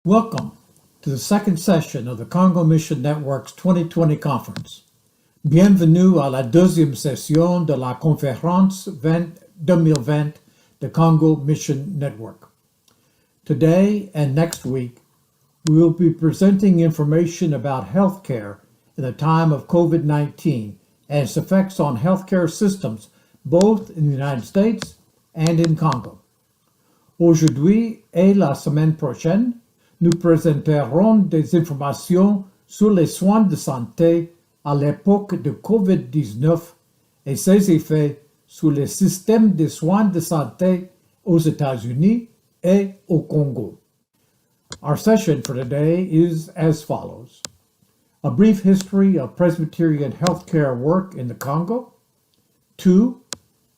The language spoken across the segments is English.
Welcome to the second session of the Congo Mission Network's 2020 conference. Bienvenue à la deuxième session de la conférence 2020 de Congo Mission Network. Today and next week, we will be presenting information about healthcare in the time of COVID-19 and its effects on healthcare systems both in the United States and in Congo. Aujourd'hui et la semaine prochaine, nous présenterons des informations sur les soins de santé à l'époque de COVID-19 et ses effets sur les systèmes de soins de santé aux États-Unis et au Congo. Our session for today is as follows: a brief history of Presbyterian healthcare work in the Congo. 2,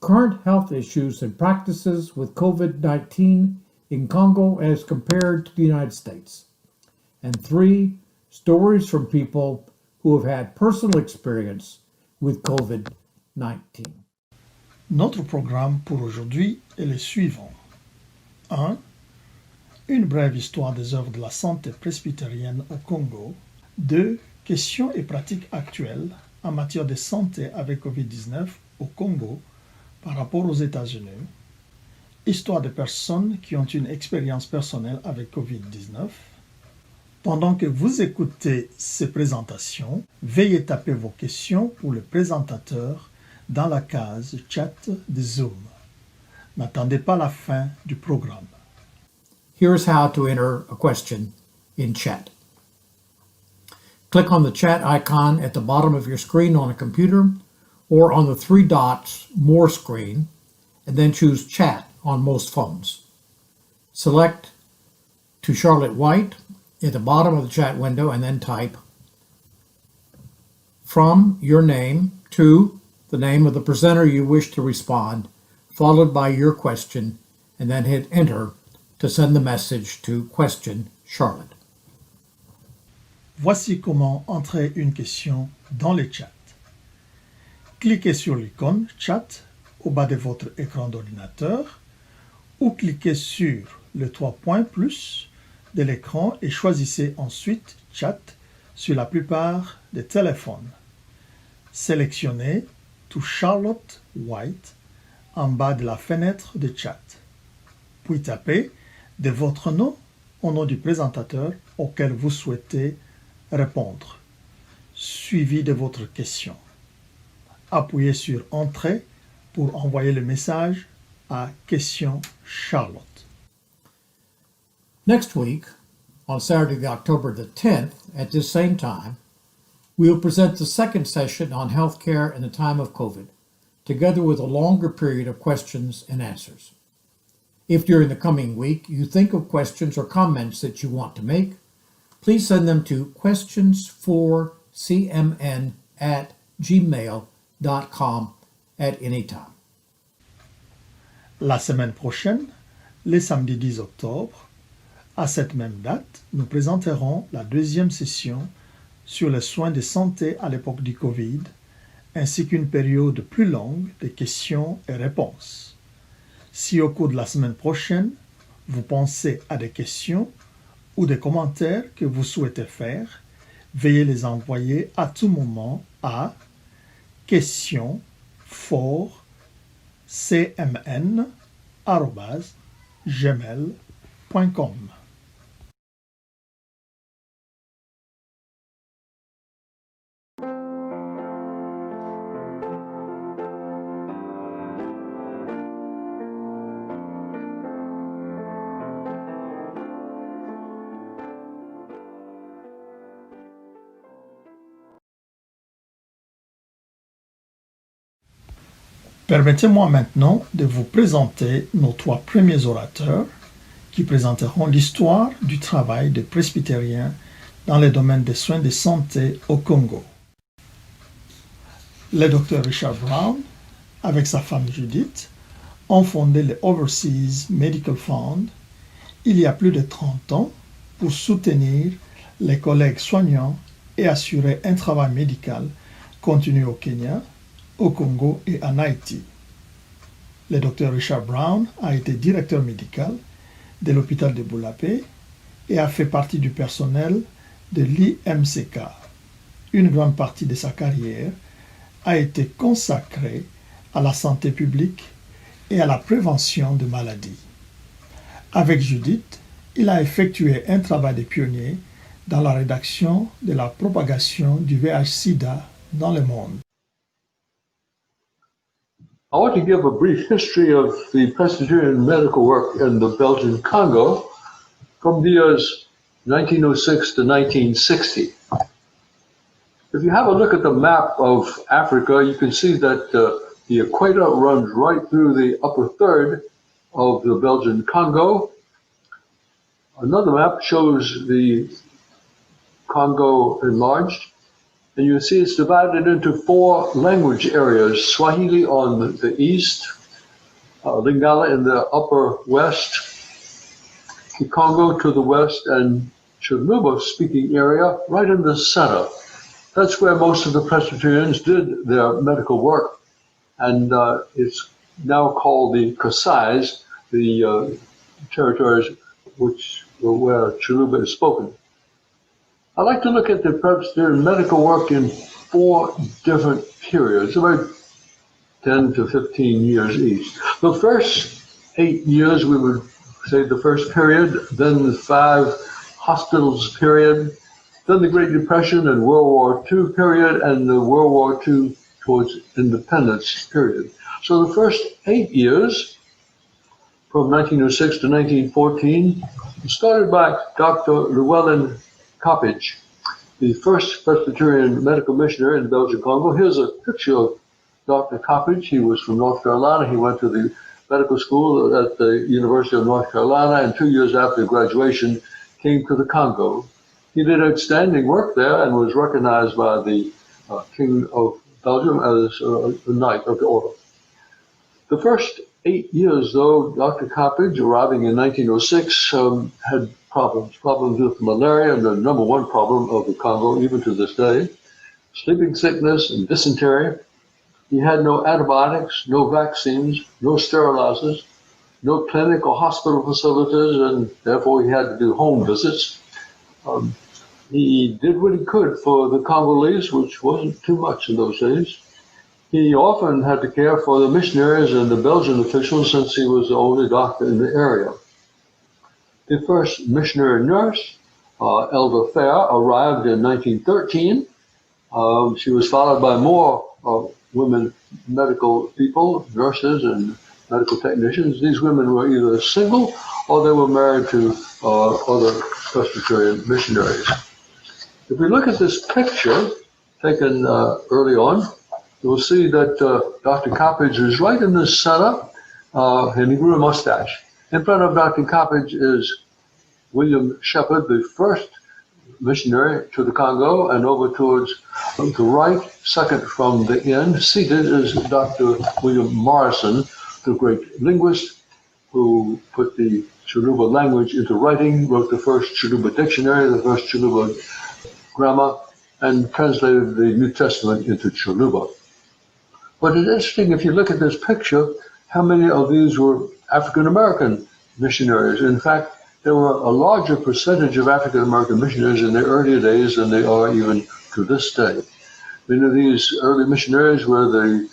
current health issues and practices with COVID-19 in Congo as compared to the United States. And 3, stories from people who have had personal experience with COVID-19. Notre programme pour aujourd'hui est le suivant. 1. Une brève histoire des œuvres de la santé presbytérienne au Congo. 2. Questions et pratiques actuelles en matière de santé avec COVID-19 au Congo par rapport aux États-Unis. Histoire de personnes qui ont une expérience personnelle avec COVID-19. Pendant que vous écoutez ces présentations, veuillez taper vos questions pour le présentateur dans la case chat de Zoom. N'attendez pas la fin du programme. Here's how to enter a question in chat. Click on the chat icon at the bottom of your screen on a computer or on the 3 dots More screen, and then choose Chat on most phones. Select To Charlotte White at the bottom of the chat window and then type from your name to the name of the presenter you wish to respond, followed by your question, and then hit Enter to send the message to Question Charlotte. Voici comment entrer une question dans le chat. Cliquez sur l'icône Chat au bas de votre écran d'ordinateur ou cliquez sur le 3 points plus de l'écran et choisissez ensuite Chat sur la plupart des téléphones. Sélectionnez To Charlotte White en bas de la fenêtre de chat. Puis tapez de votre nom au nom du présentateur auquel vous souhaitez répondre, suivi de votre question. Appuyez sur Entrée pour envoyer le message à Question Charlotte. Next week, on Saturday, October the 10th, at this same time, we will present the second session on healthcare in the time of COVID, together with a longer period of questions and answers. If during the coming week you think of questions or comments that you want to make, please send them to questions4cmn@gmail.com at any time. La semaine prochaine, le samedi 10 octobre, à cette même date, nous présenterons la deuxième session sur les soins de santé à l'époque du Covid, ainsi qu'une période plus longue de questions et réponses. Si au cours de la semaine prochaine, vous pensez à des questions ou des commentaires que vous souhaitez faire, veuillez les envoyer à tout moment à questions4cmn@gmail.com. Permettez-moi maintenant de vous présenter nos 3 premiers orateurs qui présenteront l'histoire du travail des presbytériens dans le domaine des soins de santé au Congo. Le Dr Richard Brown, avec sa femme Judith, ont fondé le Overseas Medical Fund il y a plus de 30 ans pour soutenir les collègues soignants et assurer un travail médical continu au Kenya, au Congo et en Haïti. Le Dr Richard Brown a été directeur médical de l'hôpital de Boulapé et a fait partie du personnel de l'IMCK. Une grande partie de sa carrière a été consacrée à la santé publique et à la prévention de maladies. Avec Judith, il a effectué un travail de pionnier dans la rédaction de la propagation du VIH-Sida dans le monde. I want to give a brief history of the Presbyterian medical work in the Belgian Congo from the years 1906 to 1960. If you have a look at the map of Africa, you can see that the equator runs right through the upper third of the Belgian Congo. Another map shows the Congo enlarged, and you see it's divided into 4 language areas: Swahili on the east, Lingala in the upper west, Congo to the west, and Chiluba speaking area right in the center. That's where most of the Presbyterians did their medical work, and it's now called the Kasai, the territories where Chiluba is spoken. I like to look at the Presbyterian medical work in 4 different periods, about 10 to 15 years each. The first 8 years, we would say the first period, then the 5 hospitals period, then the Great Depression and World War II period, and the World War II towards independence period. So the first 8 years, from 1906 to 1914, started by Dr. Llewellyn Coppage, the first Presbyterian medical missionary in the Belgian Congo. Here's a picture of Dr. Coppage. He was from North Carolina. He went to the medical school at the University of North Carolina, and 2 years after graduation came to the Congo. He did outstanding work there and was recognized by the King of Belgium as a Knight of the Order. The first 8 years, though, Dr. Coppage, arriving in 1906, had problems with malaria, and the number 1 problem of the Congo, even to this day, sleeping sickness and dysentery. He had no antibiotics, no vaccines, no sterilizers, no clinic or hospital facilities, and therefore he had to do home visits. He did what he could for the Congolese, which wasn't too much in those days. He often had to care for the missionaries and the Belgian officials since he was the only doctor in the area. The first missionary nurse, Elder Fair, arrived in 1913. She was followed by more women medical people, nurses and medical technicians. These women were either single or they were married to other Presbyterian missionaries. If we look at this picture taken early on, you'll see that Dr. Coppage is right in the center, and he grew a mustache. In front of Dr. Coppage is William Shepherd, the first missionary to the Congo, and over towards the right, second from the end, seated is Dr. William Morrison, the great linguist who put the Chiluba language into writing, wrote the first Chiluba dictionary, the first Chiluba grammar, and translated the New Testament into Chiluba. But it's interesting, if you look at this picture, how many of these were African American missionaries. In fact, there were a larger percentage of African American missionaries in the earlier days than they are even to this day. Many of these early missionaries were the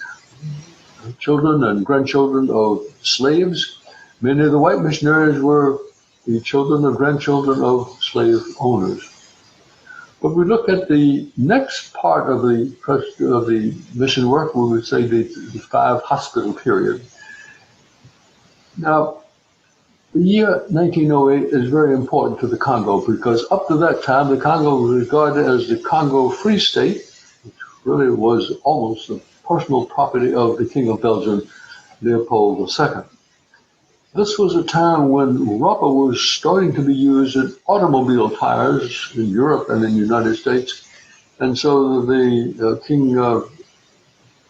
children and grandchildren of slaves. Many of the white missionaries were the children and grandchildren of slave owners. But we look at the next part of the mission work, we would say the 5 hospital period. Now, the year 1908 is very important to the Congo because up to that time, the Congo was regarded as the Congo Free State, which really was almost the personal property of the King of Belgium, Leopold II. This was a time when rubber was starting to be used in automobile tires in Europe and in the United States. And so the King of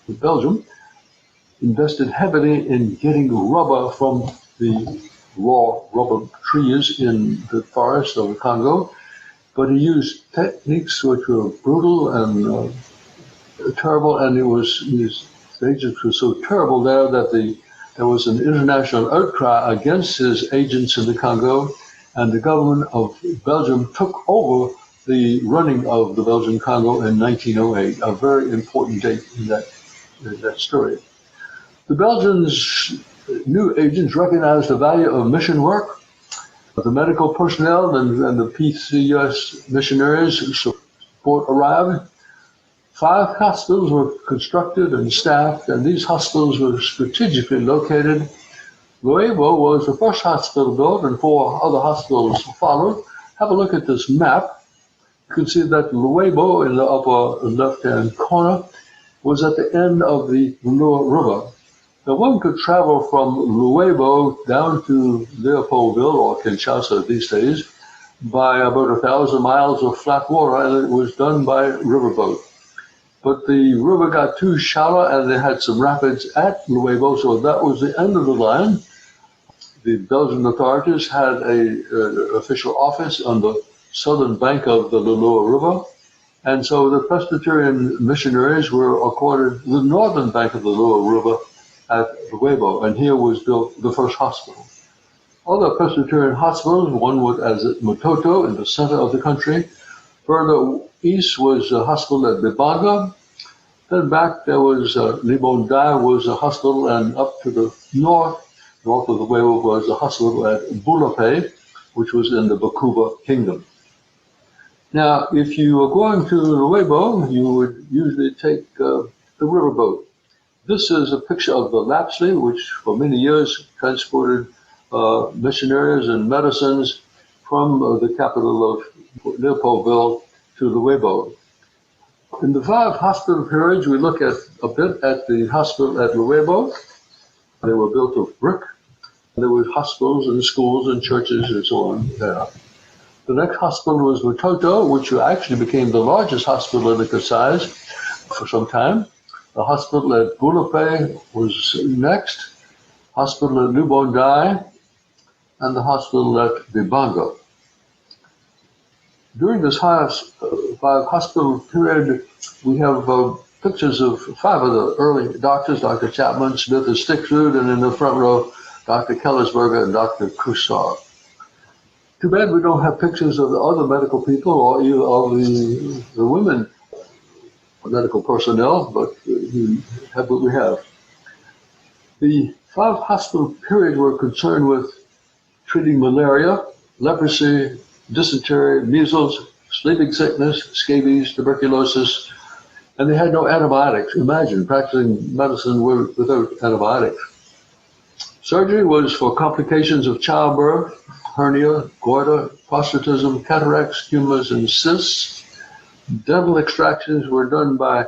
Belgium invested heavily in getting rubber from the raw rubber trees in the forests of the Congo. But he used techniques which were brutal and terrible, and his agents were so terrible there that there was an international outcry against his agents in the Congo, and the government of Belgium took over the running of the Belgian Congo in 1908, a very important date in that story. The Belgians, new agents, recognized the value of mission work. The medical personnel and the PCUS missionaries support arrived. 5 hospitals were constructed and staffed, and these hospitals were strategically located. Luebo was the first hospital built, and 4 other hospitals followed. Have a look at this map. You can see that Luebo in the upper left-hand corner was at the end of the Lua River. Now one could travel from Luebo down to Leopoldville, or Kinshasa these days, by about 1,000 miles of flat water, and it was done by riverboat. But the river got too shallow and they had some rapids at Luebo, so that was the end of the line. The Belgian authorities had an official office on the southern bank of the Lua River, and so the Presbyterian missionaries were accorded the northern bank of the Lua River at Luebo, and here was built the first hospital. Other Presbyterian hospitals, one was at Mototo in the center of the country. Further east was a hospital at Bibanga. Then back there was Libondai was a hospital, and up to the north of the Luebo was a hospital at Bulape, which was in the Bakuba Kingdom. Now, if you were going to Luebo, you would usually take the riverboat. This is a picture of the Lapsley, which for many years transported missionaries and medicines from the capital of Leopoldville to Luebo. In the 5 hospital periods, we look at a bit at the hospital at Luebo. They were built of brick. There were hospitals and schools and churches and so on there. The next hospital was Mototo, which actually became the largest hospital in the Kasai for some time. The hospital at Bulape was next, hospital at Libondai, and the hospital at Bibanga. During this 5 hospital period, we have pictures of 5 of the early doctors, Dr. Chapman, Smith, and Sticksrud, and in the front row, Dr. Kellersberger and Dr. Kusar. Too bad we don't have pictures of the other medical people or even of the women medical personnel, but we have what we have. The 5 hospital periods were concerned with treating malaria, leprosy, dysentery, measles, sleeping sickness, scabies, tuberculosis, and they had no antibiotics. Imagine practicing medicine without antibiotics. Surgery was for complications of childbirth, hernia, goiter, prostatism, cataracts, tumors, and cysts. Dental extractions were done by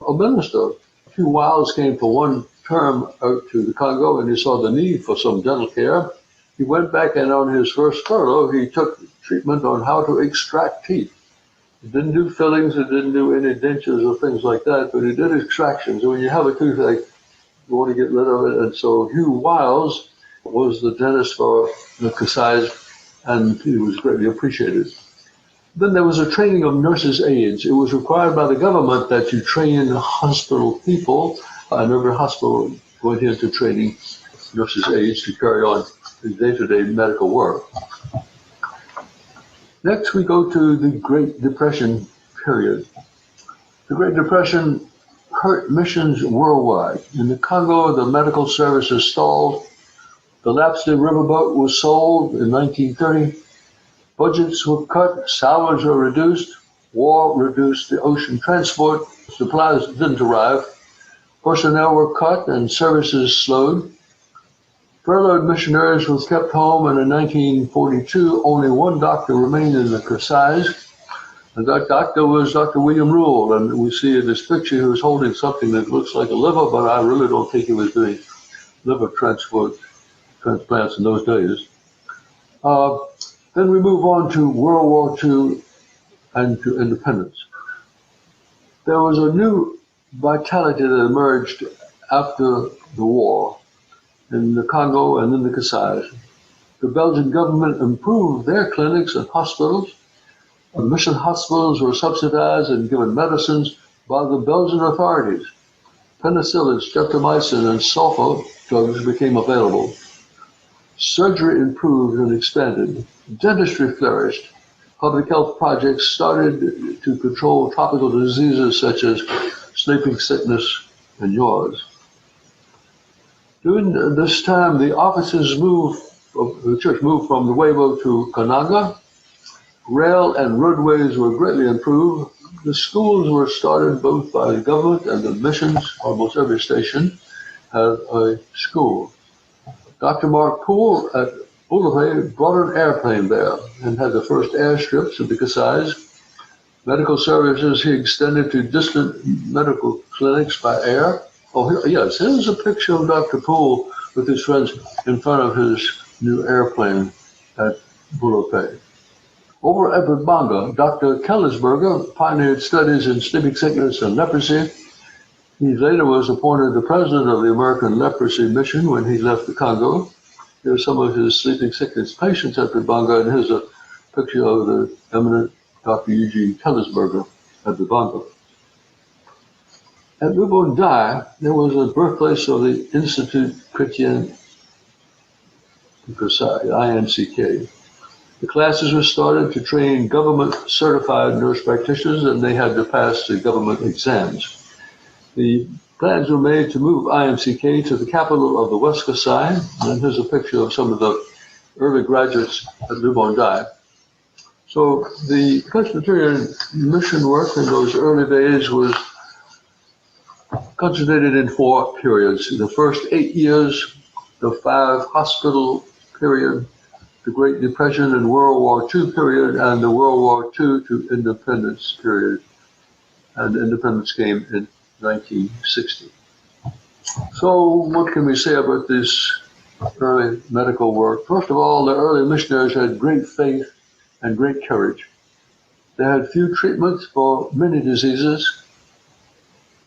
a minister. Hugh Wiles came for one term out to the Congo, and he saw the need for some dental care. He went back, and on his first furlough, he took treatment on how to extract teeth. He didn't do fillings, he didn't do any dentures or things like that, but he did extractions. When you have a toothache, you want to get rid of it. And so Hugh Wiles was the dentist for the Kasai, and he was greatly appreciated. Then there was a training of nurses' aides. It was required by the government that you train hospital people, and every hospital went into training nurses' aides to carry on the day-to-day medical work. Next, we go to the Great Depression period. The Great Depression hurt missions worldwide. In the Congo, the medical services stalled. The Lapsley riverboat was sold in 1930. Budgets were cut, salaries were reduced, war reduced the ocean transport, supplies didn't arrive, personnel were cut, and services slowed. Furloughed missionaries were kept home, and in 1942, only one doctor remained in the Kasai, and that doctor was Dr. William Rule, and we see in this picture he was holding something that looks like a liver, but I really don't think he was doing liver transplants in those days. Then we move on to World War II and to independence. There was a new vitality that emerged after the war in the Congo and in the Kasai. The Belgian government improved their clinics and hospitals. The mission hospitals were subsidized and given medicines by the Belgian authorities. Penicillin, streptomycin, and sulfa drugs became available. surgery improved and expanded, dentistry flourished, public health projects started to control tropical diseases such as sleeping sickness and yaws. During this time, the offices the church moved from Nuevo to Kananga. Rail and roadways were greatly improved. The schools were started both by the government and the missions. Almost every station had a school. Dr. Mark Poole at Boulevarde brought an airplane there and had the first airstrips of the Kasai. Medical services he extended to distant medical clinics by air. Oh, yes, here's a picture of Dr. Poole with his friends in front of his new airplane at Boulevarde. Over at Banga, Dr. Kellisberger pioneered studies in sleeping sickness and leprosy. He later was appointed the president of the American Leprosy Mission when he left the Congo. Here's some of his sleeping sickness patients at Banga, and here's a picture of the eminent Dr. Eugene Kellisberger at Banga. At Lubondai, there was a birthplace of the Institut Chrétien de Kasai, INCK. The classes were started to train government-certified nurse practitioners, and they had to pass the government exams. The plans were made to move IMCK to the capital of the West Kasai, and here's a picture of some of the early graduates at Lubondai. So the Presbyterian mission work in those early days was concentrated in 4 periods. In the first 8 years, the 5 hospital period, the Great Depression and World War II period, and the World War II to independence period. And independence came in 1960. So what can we say about this early medical work? First of all, the early missionaries had great faith and great courage. They had few treatments for many diseases.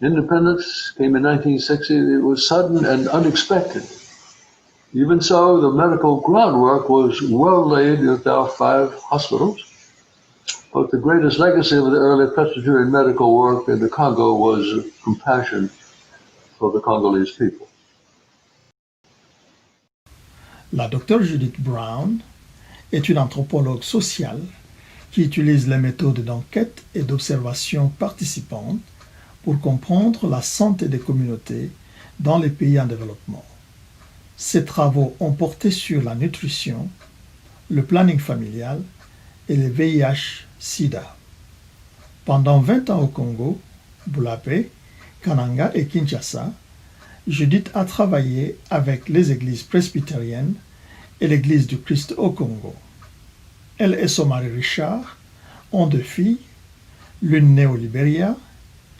Independence came in 1960. It was sudden and unexpected. Even so, the medical groundwork was well laid with our 5 hospitals. But the greatest legacy of the early Presbyterian medical work in the Congo was compassion for the Congolese people. La docteure Judith Brown est une anthropologue sociale qui utilise les méthodes d'enquête et d'observation participantes pour comprendre la santé des communautés dans les pays en développement. Ses travaux ont porté sur la nutrition, le planning familial et le VIH-Sida. Pendant 20 ans au Congo, Bulape, Kananga et Kinshasa, Judith a travaillé avec les églises presbytériennes et l'Église du Christ au Congo. Elle et son mari Richard ont 2 filles, l'une née au Libéria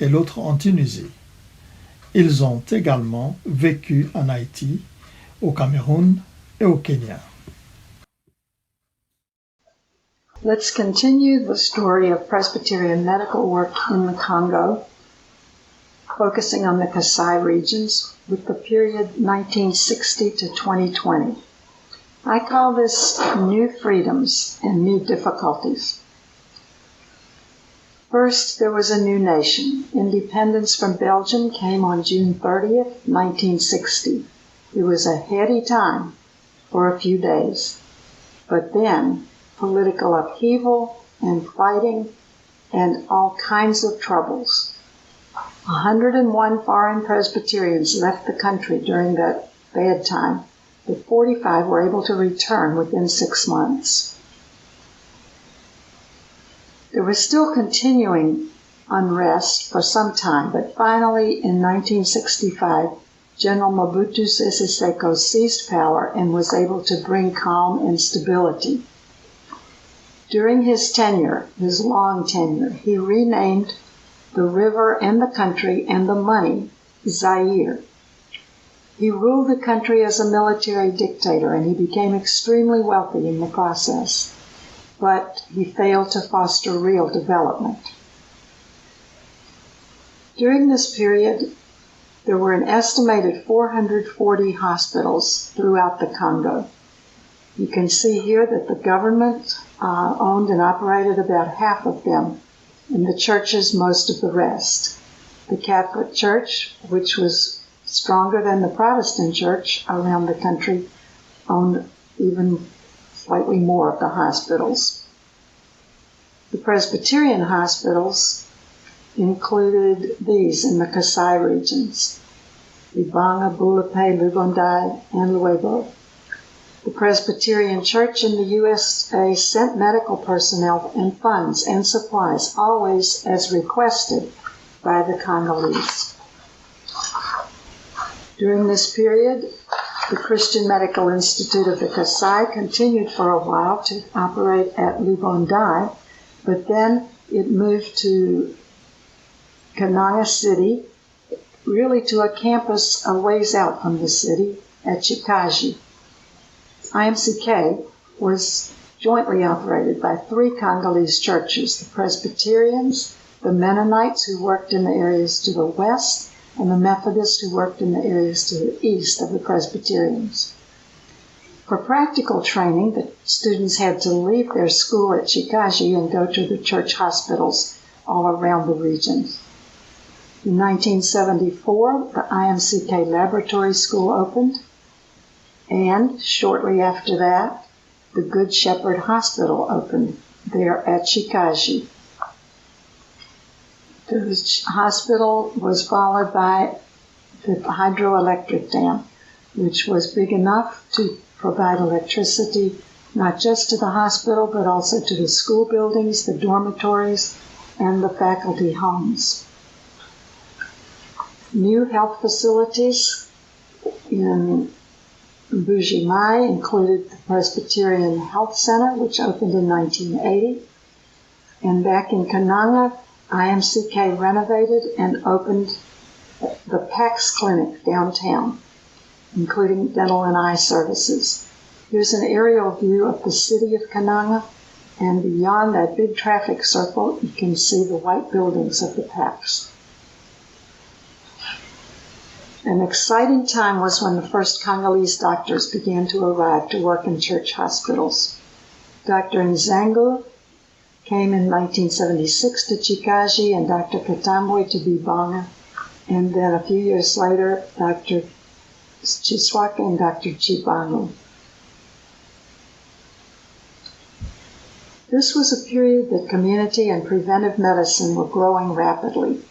et l'autre en Tunisie. Ils ont également vécu en Haïti, au Cameroun et au Kenya. Let's continue the story of Presbyterian medical work in the Congo, focusing on the Kasai regions with the period 1960 to 2020. I call this new freedoms and new difficulties. First, there was a new nation. Independence from Belgium came on June 30th, 1960. It was a heady time for a few days, but then political upheaval and fighting and all kinds of troubles. 101 foreign Presbyterians left the country during that bad time, but 45 were able to return within 6 months. There was still continuing unrest for some time, but finally in 1965, General Mobutu Sese Seko seized power and was able to bring calm and stability. During his tenure, his long tenure, he renamed the river and the country and the money Zaire. He ruled the country as a military dictator, and he became extremely wealthy in the process. But he failed to foster real development. During this period, there were an estimated 440 hospitals throughout the Congo. You can see here that the government owned and operated about half of them, and the churches most of the rest. The Catholic Church, which was stronger than the Protestant Church around the country, owned even slightly more of the hospitals. The Presbyterian hospitals included these in the Kasai regions: Ibanga, Bulape, Lubondai, and Luebo. The Presbyterian Church in the USA sent medical personnel and funds and supplies, always as requested by the Congolese. During this period, the Christian Medical Institute of the Kasai continued for a while to operate at Lubondai, but then it moved to Kananga City, really to a campus a ways out from the city at Chikaji. IMCK was jointly operated by three Congolese churches: the Presbyterians, the Mennonites who worked in the areas to the west, and the Methodists who worked in the areas to the east of the Presbyterians. For practical training, the students had to leave their school at Chikaji and go to the church hospitals all around the region. In 1974, the IMCK Laboratory School opened, and shortly after that, the Good Shepherd Hospital opened there at Chikaji. The hospital was followed by the hydroelectric dam, which was big enough to provide electricity not just to the hospital, but also to the school buildings, the dormitories, and the faculty homes. New health facilities in Mbujimai included the Presbyterian Health Center, which opened in 1980. And back in Kananga, IMCK renovated and opened the PAX Clinic downtown, including dental and eye services. Here's an aerial view of the city of Kananga, and beyond that big traffic circle, you can see the white buildings of the PAX. An exciting time was when the first Congolese doctors began to arrive to work in church hospitals. Dr. Nzangu came in 1976 to Chikaji, and Dr. Katambwe to Bibanga, and then a few years later, Dr. Chiswaka and Dr. Chibangu. This was a period that community and preventive medicine were growing rapidly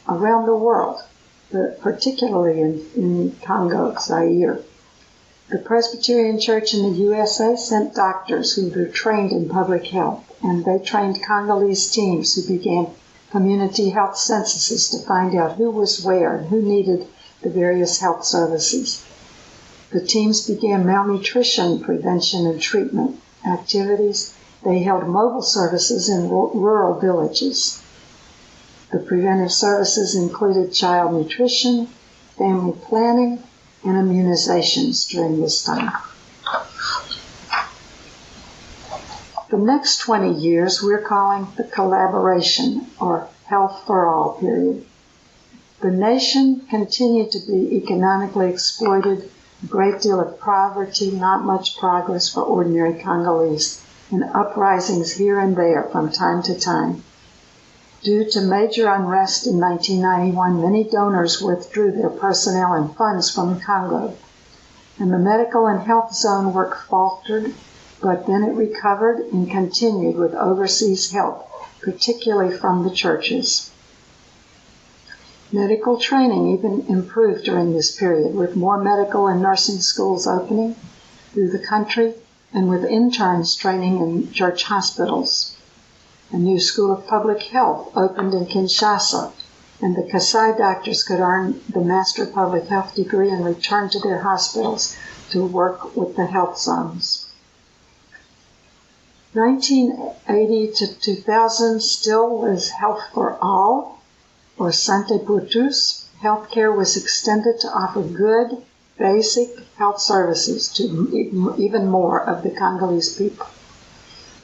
around the world, but particularly in Congo, Zaire. The Presbyterian Church in the USA sent doctors who were trained in public health, and they trained Congolese teams who began community health censuses to find out who was where and who needed the various health services. The teams began malnutrition prevention and treatment activities. They held mobile services in rural villages. The preventive services included child nutrition, family planning, and immunizations during this time. The next 20 years we're calling the collaboration or health for all period. The nation continued to be economically exploited, a great deal of poverty, not much progress for ordinary Congolese, and uprisings here and there from time to time. Due to major unrest in 1991, many donors withdrew their personnel and funds from Congo, and the medical and health zone work faltered, but then it recovered and continued with overseas help, particularly from the churches. Medical training even improved during this period, with more medical and nursing schools opening through the country and with interns training in church hospitals. A new school of public health opened in Kinshasa, and the Kasai doctors could earn the Master of Public Health degree and return to their hospitals to work with the health zones. 1980 to 2000 still was health for all, or Santé pour tous. Healthcare was extended to offer good, basic health services to even more of the Congolese people.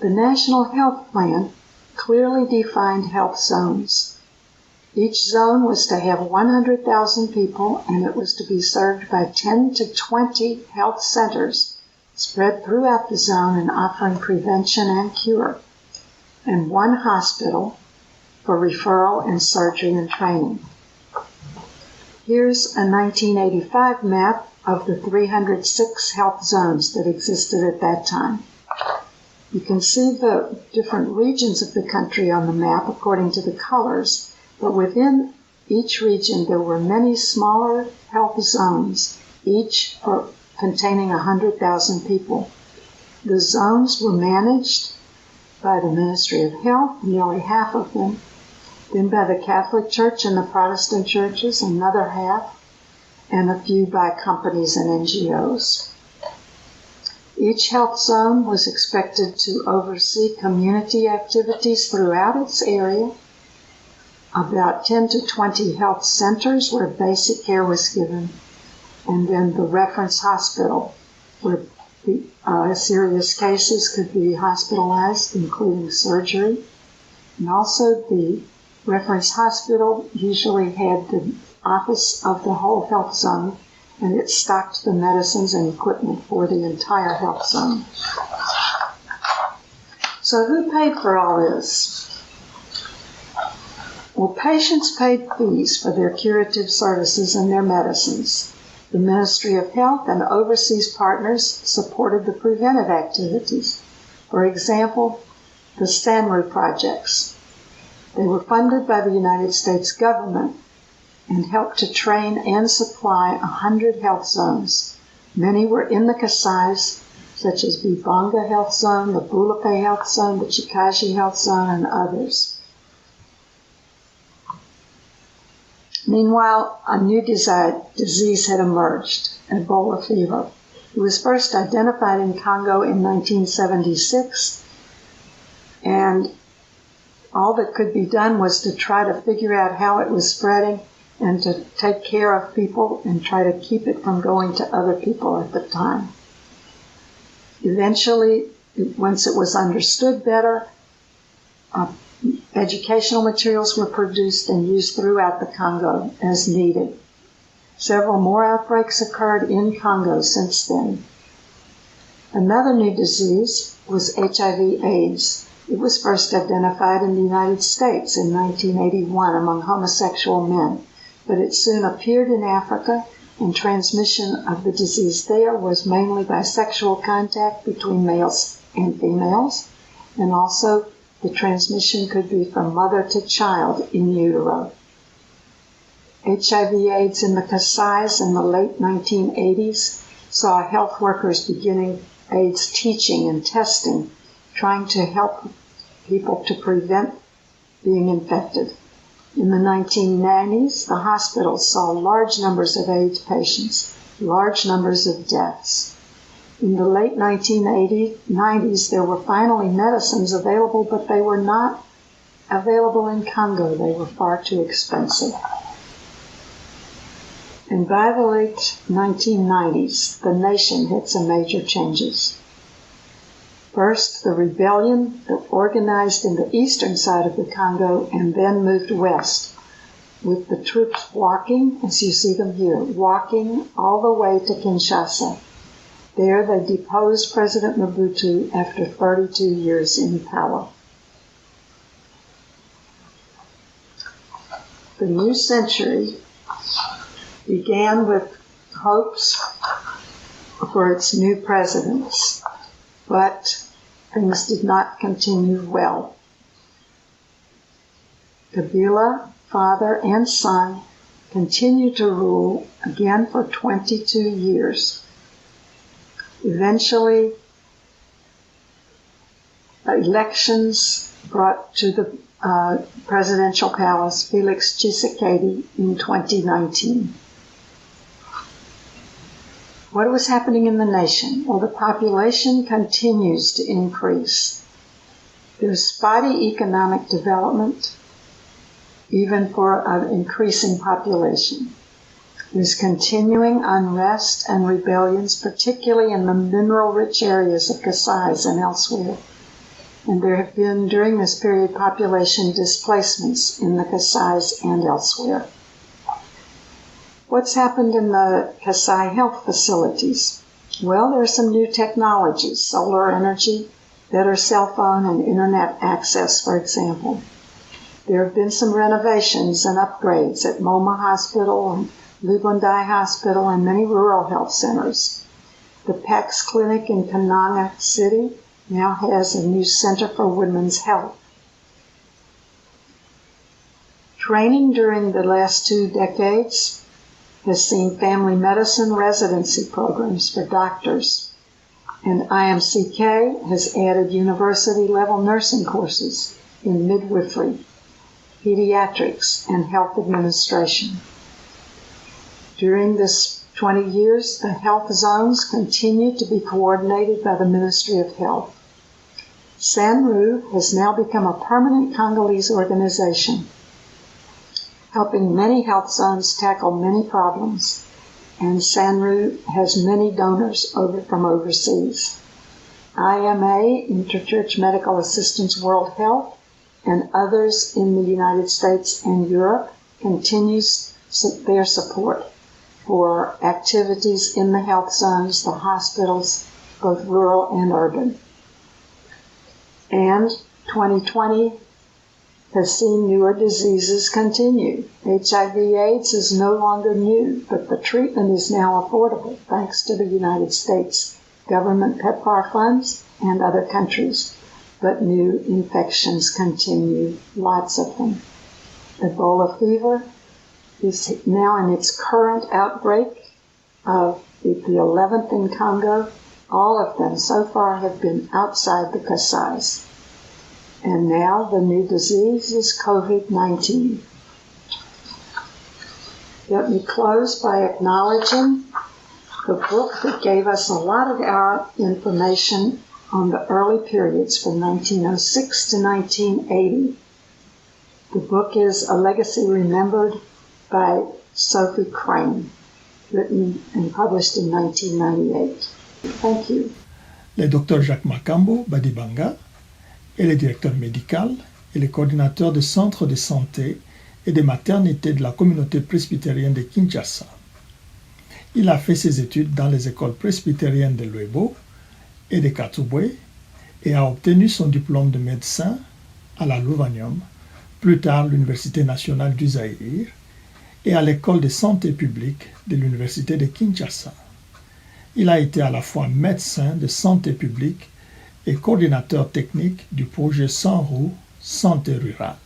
The National Health Plan clearly defined health zones. Each zone was to have 100,000 people, and it was to be served by 10 to 20 health centers spread throughout the zone and offering prevention and cure, and one hospital for referral and surgery and training. Here's a 1985 map of the 306 health zones that existed at that time. You can see the different regions of the country on the map according to the colors, but within each region there were many smaller health zones, each containing 100,000 people. The zones were managed by the Ministry of Health, nearly half of them, then by the Catholic Church and the Protestant churches, another half, and a few by companies and NGOs. Each health zone was expected to oversee community activities throughout its area, about 10 to 20 health centers where basic care was given, and then the reference hospital where serious cases could be hospitalized, including surgery. And also the reference hospital usually had the office of the whole health zone, and it stocked the medicines and equipment for the entire health zone. So who paid for all this? Well, patients paid fees for their curative services and their medicines. The Ministry of Health and overseas partners supported the preventive activities. For example, the SANRU projects. They were funded by the United States government and helped to train and supply 100 health zones. Many were in the Kasais, such as Bibanga Health Zone, the Bulape Health Zone, the Chikaji Health Zone, and others. Meanwhile, a new disease had emerged, Ebola fever. It was first identified in Congo in 1976, and all that could be done was to try to figure out how it was spreading and to take care of people and try to keep it from going to other people at the time. Eventually, once it was understood better, educational materials were produced and used throughout the Congo as needed. Several more outbreaks occurred in Congo since then. Another new disease was HIV/AIDS. It was first identified in the United States in 1981 among homosexual men, but it soon appeared in Africa, and transmission of the disease there was mainly by sexual contact between males and females, and also the transmission could be from mother to child in utero. HIV/AIDS in the Kasais in the late 1980s saw health workers beginning AIDS teaching and testing, trying to help people to prevent being infected. In the 1990s, the hospitals saw large numbers of AIDS patients, large numbers of deaths. In the late 1990s, there were finally medicines available, but they were not available in Congo. They were far too expensive. And by the late 1990s, the nation hit some major changes. First, the rebellion that organized in the eastern side of the Congo and then moved west, with the troops walking, as you see them here, walking all the way to Kinshasa. There they deposed President Mobutu after 32 years in power. The new century began with hopes for its new presidents, but things did not continue well. Kabila, father and son, continued to rule again for 22 years. Eventually, elections brought to the presidential palace Felix Tshisekedi in 2019. What was happening in the nation? Well, the population continues to increase. There's spotty economic development, even for an increasing population. There's continuing unrest and rebellions, particularly in the mineral-rich areas of Kasai and elsewhere. And there have been, during this period, population displacements in the Kasai and elsewhere. What's happened in the Kasai health facilities? Well, there are some new technologies, solar energy, better cell phone and internet access, for example. There have been some renovations and upgrades at Moma Hospital and Lubondai Hospital, and many rural health centers. The PACS Clinic in Kananga City now has a new Center for Women's Health. Training during the last 2 decades has seen family medicine residency programs for doctors, and IMCK has added university-level nursing courses in midwifery, pediatrics, and health administration. During this 20 years, the health zones continue to be coordinated by the Ministry of Health. SANRU has now become a permanent Congolese organization, helping many health zones tackle many problems, and SANRU has many donors from overseas. IMA, Interchurch Medical Assistance World Health, and others in the United States and Europe continues their support for activities in the health zones, the hospitals, both rural and urban. And 2020 has seen newer diseases continue. HIV/AIDS is no longer new, but the treatment is now affordable thanks to the United States government PEPFAR funds and other countries. But new infections continue, lots of them. Ebola fever is now in its current outbreak of the 11th in Congo. All of them so far have been outside the Kasai. And now the new disease is COVID-19. Let me close by acknowledging the book that gave us a lot of our information on the early periods from 1906 to 1980. The book is A Legacy Remembered by Sophie Crane, written and published in 1998. Thank you. Le Dr Jacques Makambo Badibanga est le directeur médical et le coordinateur des centres de santé et de maternité de la communauté presbytérienne de Kinshasa. Il a fait ses études dans les écoles presbytériennes de Luebo et de Katubwe et a obtenu son diplôme de médecin à la Louvanium, plus tard l'Université nationale du Zaïre, et à l'école de santé publique de l'Université de Kinshasa. Il a été à la fois médecin de santé publique et coordinateur technique du projet Sanru Santé Rurale.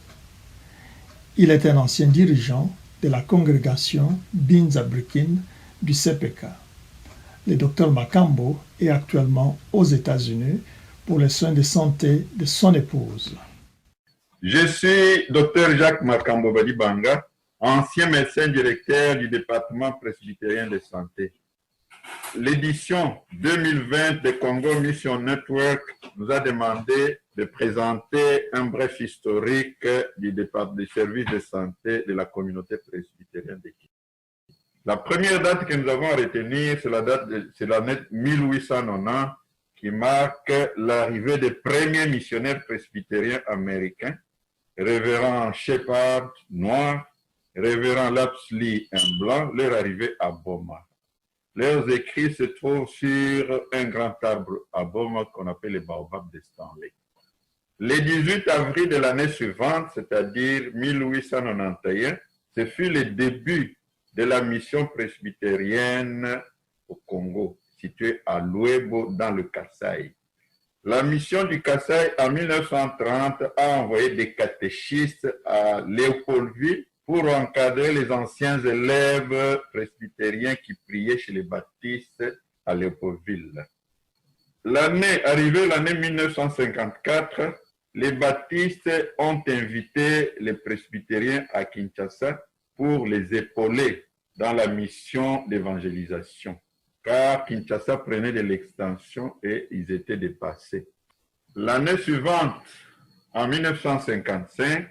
Il est un ancien dirigeant de la congrégation Binza-Brikin du CPK. Le Dr Makambo est actuellement aux États-Unis pour les soins de santé de son épouse. Je suis Dr Jacques Makambo Badibanga, ancien médecin directeur du département presbytérien de santé. L'édition 2020 de Congo Mission Network nous a demandé de présenter un bref historique du département des services de santé de la communauté presbytérienne de Kinshasa. La première date que nous avons à retenir, c'est l'année 1890 qui marque l'arrivée des premiers missionnaires presbytériens américains, révérend Shepard, noir, révérend Lapsley, un blanc, leur arrivée à Boma. Leurs écrits se trouvent sur un grand arbre à Boma qu'on appelle le baobab de Stanley. Le 18 avril de l'année suivante, c'est-à-dire 1891, ce fut le début de la mission presbytérienne au Congo, située à Luebo dans le Kasai. La mission du Kasai en 1930 a envoyé des catéchistes à Léopoldville pour encadrer les anciens élèves presbytériens qui priaient chez les baptistes à Léopoldville. Arrivée l'année 1954, les baptistes ont invité les presbytériens à Kinshasa pour les épauler dans la mission d'évangélisation, car Kinshasa prenait de l'extension et ils étaient dépassés. L'année suivante, en 1955,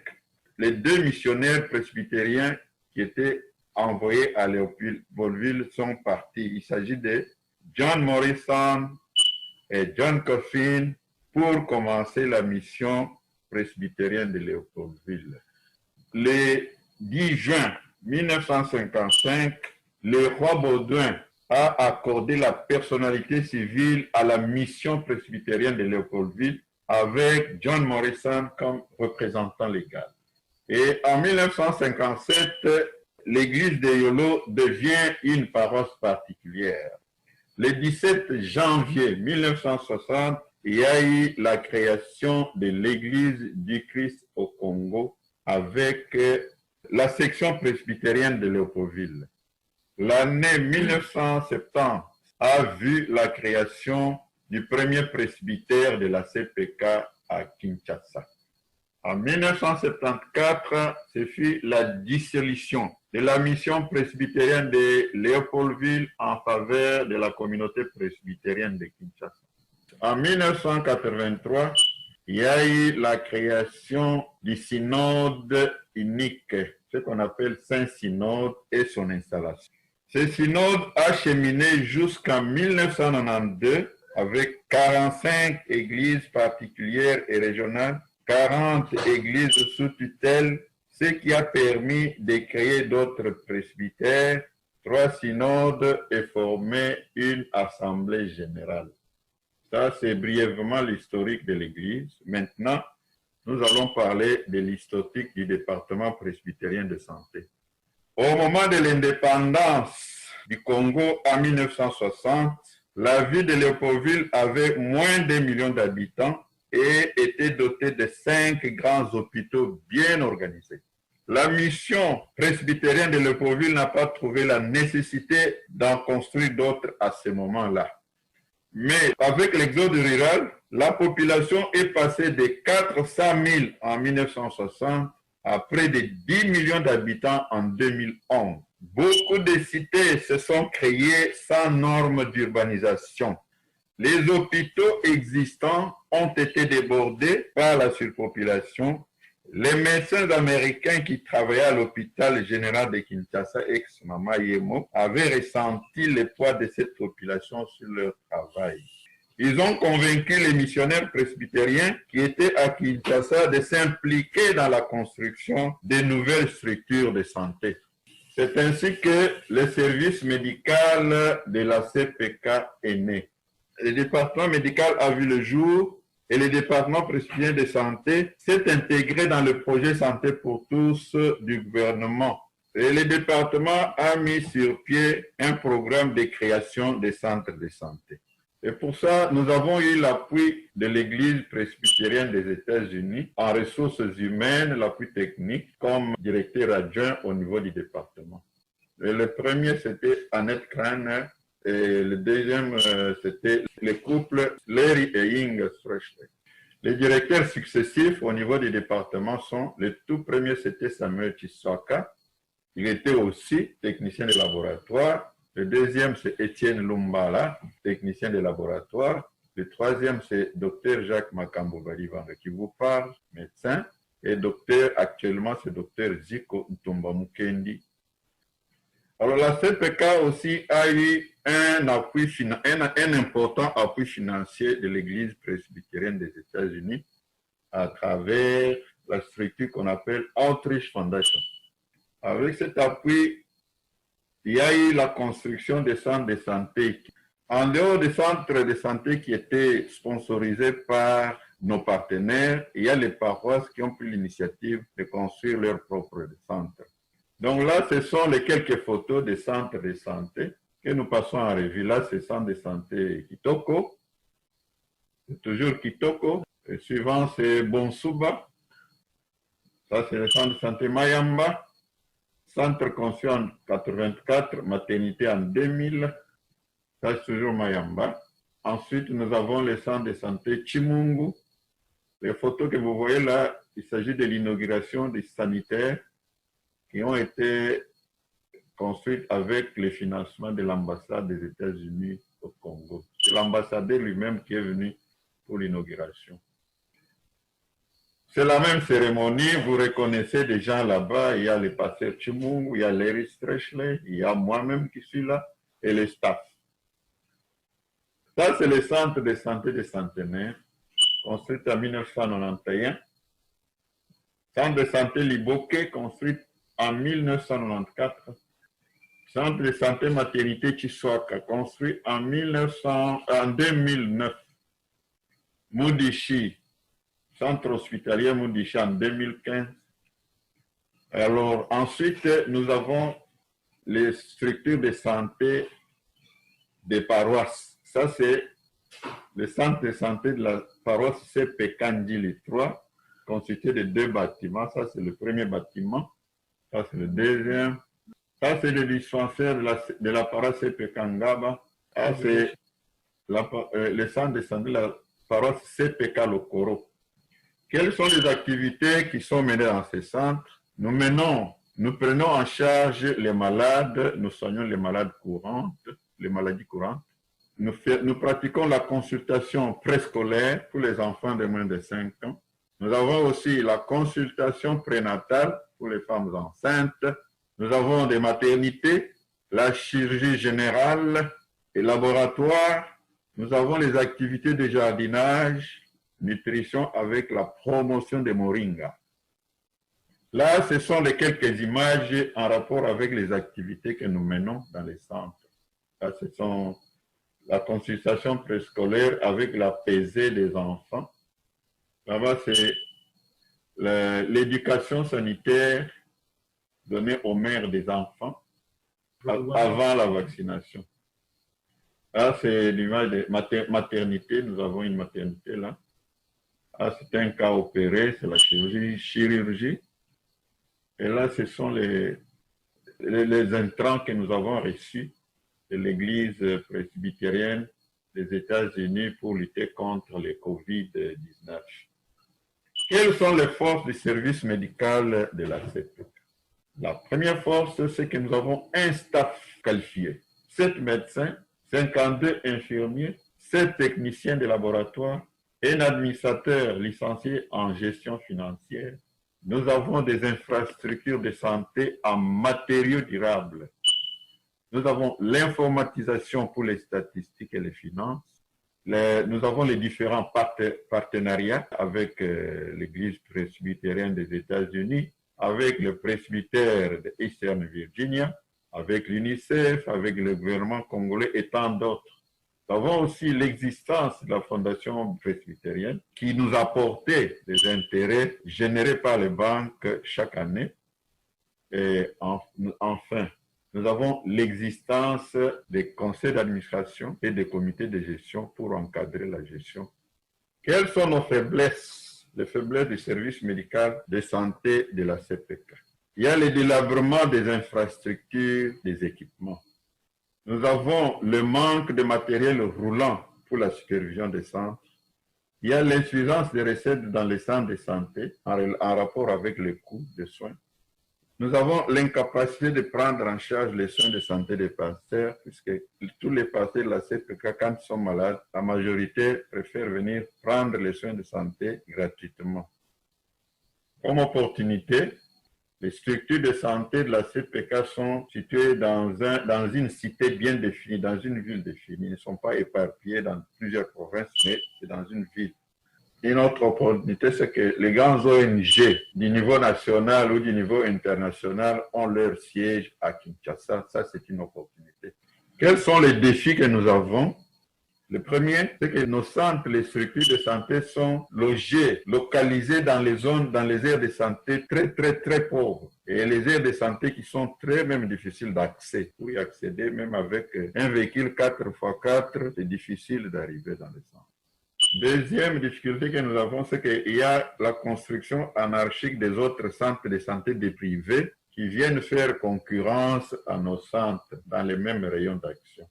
les 2 missionnaires presbytériens qui étaient envoyés à Léopoldville sont partis. Il s'agit de John Morrison et John Coffin pour commencer la mission presbytérienne de Léopoldville. Le 10 juin 1955, le roi Baudouin a accordé la personnalité civile à la mission presbytérienne de Léopoldville avec John Morrison comme représentant légal. Et en 1957, l'église de Yolo devient une paroisse particulière. Le 17 janvier 1960, il y a eu la création de l'église du Christ au Congo avec la section presbytérienne de Léopoldville. L'année 1970 a vu la création du premier presbytère de la CPK à Kinshasa. En 1974, ce fut la dissolution de la mission presbytérienne de Léopoldville en faveur de la communauté presbytérienne de Kinshasa. En 1983, il y a eu la création du synode unique, ce qu'on appelle Saint-Synode, et son installation. Ce synode a cheminé jusqu'en 1992 avec 45 églises particulières et régionales, 40 églises sous tutelle, ce qui a permis de créer d'autres presbytères, 3 synodes et former une assemblée générale. Ça, c'est brièvement l'historique de l'Église. Maintenant, nous allons parler de l'historique du département presbytérien de santé. Au moment de l'indépendance du Congo en 1960, la ville de Léopoldville avait moins d'1 million d'habitants et était dotée de 5 grands hôpitaux bien organisés. La mission presbytérienne de Léopoldville n'a pas trouvé la nécessité d'en construire d'autres à ce moment-là. Mais avec l'exode rural, la population est passée de 400 000 en 1960 à près de 10 millions d'habitants en 2011. Beaucoup de cités se sont créées sans normes d'urbanisation. Les hôpitaux existants ont été débordés par la surpopulation. Les médecins américains qui travaillaient à l'hôpital général de Kinshasa, ex-Mama Yemo, avaient ressenti le poids de cette population sur leur travail. Ils ont convaincu les missionnaires presbytériens qui étaient à Kinshasa de s'impliquer dans la construction de nouvelles structures de santé. C'est ainsi que le service médical de la CPK est né. Le département médical a vu le jour et le département presbytérien de santé s'est intégré dans le projet Santé pour tous du gouvernement. Et le département a mis sur pied un programme de création des centres de santé. Et pour ça, nous avons eu l'appui de l'Église presbytérienne des États-Unis en ressources humaines, l'appui technique, comme directeur adjoint au niveau du département. Et le premier, c'était Annette Kraner, et le deuxième, c'était le couple Larry et Inge Strechley. Les directeurs successifs au niveau du département sont, le tout premier, c'était Samuel Chiswaka. Il était aussi technicien de laboratoire. Le deuxième, c'est Étienne Lumbala, technicien de laboratoire. Le troisième, c'est Dr Jacques Makambo-Balivanga qui vous parle, médecin. Et docteur, actuellement, c'est Dr Ziko Ntumba Mukendi. Alors, la CPK aussi a eu un important appui financier de l'Église presbytérienne des États-Unis à travers la structure qu'on appelle Outreach Foundation. Avec cet appui, il y a eu la construction des centres de santé. En dehors des centres de santé qui étaient sponsorisés par nos partenaires, il y a les paroisses qui ont pris l'initiative de construire leurs propres centres. Donc là, ce sont les quelques photos des centres de santé que nous passons en revue. Là, c'est le centre de santé Kitoko. C'est toujours Kitoko. Le suivant, c'est Bonsuba. Ça, c'est le centre de santé Mayamba. Centre conçu en 84, maternité en 2000. Ça, c'est toujours Mayamba. Ensuite, nous avons le centre de santé Chimungu. Les photos que vous voyez là, il s'agit de l'inauguration des sanitaires qui ont été construites avec le financement de l'ambassade des États-Unis au Congo. C'est l'ambassadeur lui-même qui est venu pour l'inauguration. C'est la même cérémonie, vous reconnaissez des gens là-bas, il y a le pasteur Chimungu, il y a Larry Strechley, il y a moi-même qui suis là, et le staff. Ça, c'est le centre de santé des centenaires, construit en 1991. Centre de santé Liboke, construit en 1994. Centre de santé maternité Chiswaka, construit en 2009. Mudishi, centre hospitalier Mudishi en 2015. Alors, ensuite, nous avons les structures de santé des paroisses. Ça, c'est le centre de santé de la paroisse CP Kandili 3, constitué de 2 bâtiments. Ça, c'est le premier bâtiment. Ça, c'est le deuxième. Ça, c'est le dispensaire de la paroisse CP Kangaba. Ça, c'est le centre de santé de la paroisse CPK Lokoro. Quelles sont les activités qui sont menées dans ces centres? Nous prenons en charge les malades, nous soignons les malades courantes, les maladies courantes. Nous pratiquons la consultation préscolaire pour les enfants de moins de 5 ans. Nous avons aussi la consultation prénatale pour les femmes enceintes. Nous avons des maternités, la chirurgie générale et laboratoire. Nous avons les activités de jardinage, nutrition avec la promotion des moringas. Là, ce sont les quelques images en rapport avec les activités que nous menons dans les centres. Là, ce sont la consultation préscolaire avec la pesée des enfants. Là-bas, c'est l'éducation sanitaire donnée aux mères des enfants avant la vaccination. Là, c'est l'image de maternité. Nous avons une maternité là. Là, c'est un cas opéré, c'est la chirurgie. Et là, ce sont les intrants que nous avons reçus de l'Église presbytérienne des États-Unis pour lutter contre le COVID-19. Quelles sont les forces du service médical de la CPK? La première force, c'est que nous avons un staff qualifié. 7 médecins, 52 infirmiers, 7 techniciens de laboratoire, un administrateur licencié en gestion financière. Nous avons des infrastructures de santé en matériaux durables. Nous avons l'informatisation pour les statistiques et les finances. Nous avons les différents partenariats avec l'Église presbytérienne des États-Unis, avec le presbytère de Eastern Virginia, avec l'UNICEF, avec le gouvernement congolais et tant d'autres. Nous avons aussi l'existence de la Fondation presbytérienne qui nous apportait des intérêts générés par les banques chaque année. Et enfin, nous avons l'existence des conseils d'administration et des comités de gestion pour encadrer la gestion. Quelles sont nos faiblesses? Les faiblesses du service médical de santé de la CPK. Il y a le délabrement des infrastructures, des équipements. Nous avons le manque de matériel roulant pour la supervision des centres. Il y a l'insuffisance des recettes dans les centres de santé en rapport avec le coût des soins. Nous avons l'incapacité de prendre en charge les soins de santé des pasteurs, puisque tous les pasteurs de la CPK, quand ils sont malades, la majorité préfère venir prendre les soins de santé gratuitement. Comme opportunité, les structures de santé de la CPK sont situées dans une cité bien définie, dans une ville définie. Ils ne sont pas éparpillés dans plusieurs provinces, mais c'est dans une ville. Une autre opportunité, c'est que les grands ONG du niveau national ou du niveau international ont leur siège à Kinshasa. Ça, c'est une opportunité. Quels sont les défis que nous avons? Le premier, c'est que nos centres, les structures de santé sont localisés dans les zones, dans les aires de santé très pauvres. Et les aires de santé qui sont très même difficiles d'accès. Pour y accéder, même avec un véhicule 4x4, c'est difficile d'arriver dans les centres. Deuxième difficulté que nous avons, c'est qu'il y a la construction anarchique des autres centres de santé des privés qui viennent faire concurrence à nos centres dans les mêmes rayons d'action.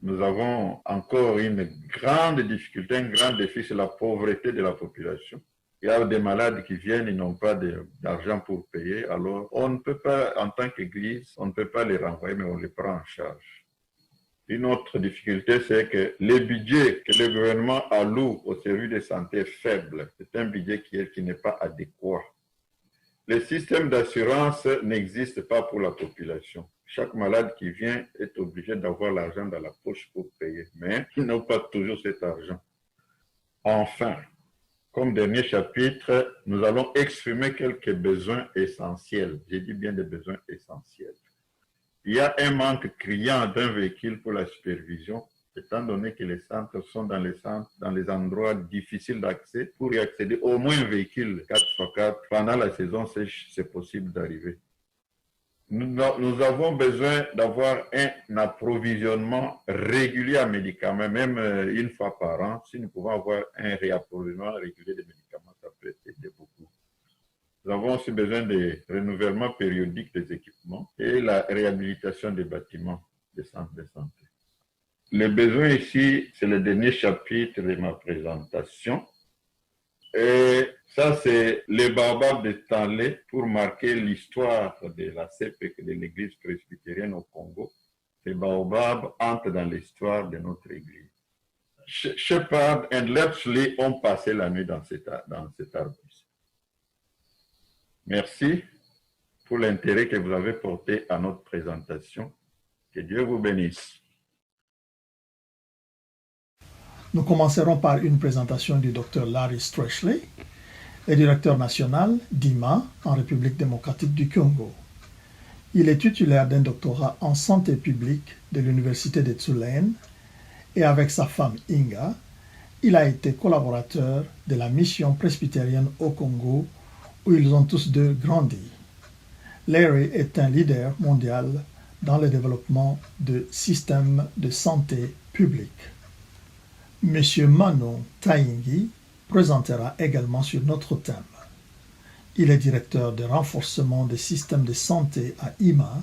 Nous avons encore une grande difficulté, un grand défi, c'est la pauvreté de la population. Il y a des malades qui viennent, ils n'ont pas d'argent pour payer, alors on ne peut pas, en tant qu'Église, on ne peut pas les renvoyer, mais on les prend en charge. Une autre difficulté, c'est que le budget que le gouvernement alloue au service de santé est faible. C'est un budget qui n'est pas adéquat. Le système d'assurance n'existe pas pour la population. Chaque malade qui vient est obligé d'avoir l'argent dans la poche pour payer, mais ils n'ont pas toujours cet argent. Enfin, comme dernier chapitre, nous allons exprimer quelques besoins essentiels. J'ai dit bien des besoins essentiels. Il y a un manque criant d'un véhicule pour la supervision étant donné que les centres sont dans les endroits difficiles d'accès. Pour y accéder, au moins un véhicule 4x4, pendant la saison sèche, c'est possible d'arriver. Nous avons besoin d'avoir un approvisionnement régulier en médicaments, même une fois par an. Si nous pouvons avoir un réapprovisionnement régulier de médicaments, ça peut aider beaucoup. Nous avons aussi besoin de renouvellement périodique des équipements et la réhabilitation des bâtiments des centres de santé. Les besoins ici, c'est le dernier chapitre de ma présentation. Et ça, c'est le baobab de Stanley pour marquer l'histoire de la CPC, de l'Église presbytérienne au Congo. Ce baobab entre dans l'histoire de notre Église. Shepard et Lepsley ont passé la nuit dans cet arbre. Merci pour l'intérêt que vous avez porté à notre présentation. Que Dieu vous bénisse. Nous commencerons par une présentation du Dr Larry Streshley, le directeur national d'IMA en République démocratique du Congo. Il est titulaire d'un doctorat en santé publique de l'Université de Tulane et avec sa femme Inga, il a été collaborateur de la mission presbytérienne au Congo où ils ont tous deux grandi. Larry est un leader mondial dans le développement de systèmes de santé publique. Monsieur Manon Taingi présentera également sur notre thème. Il est directeur de renforcement des systèmes de santé à IMA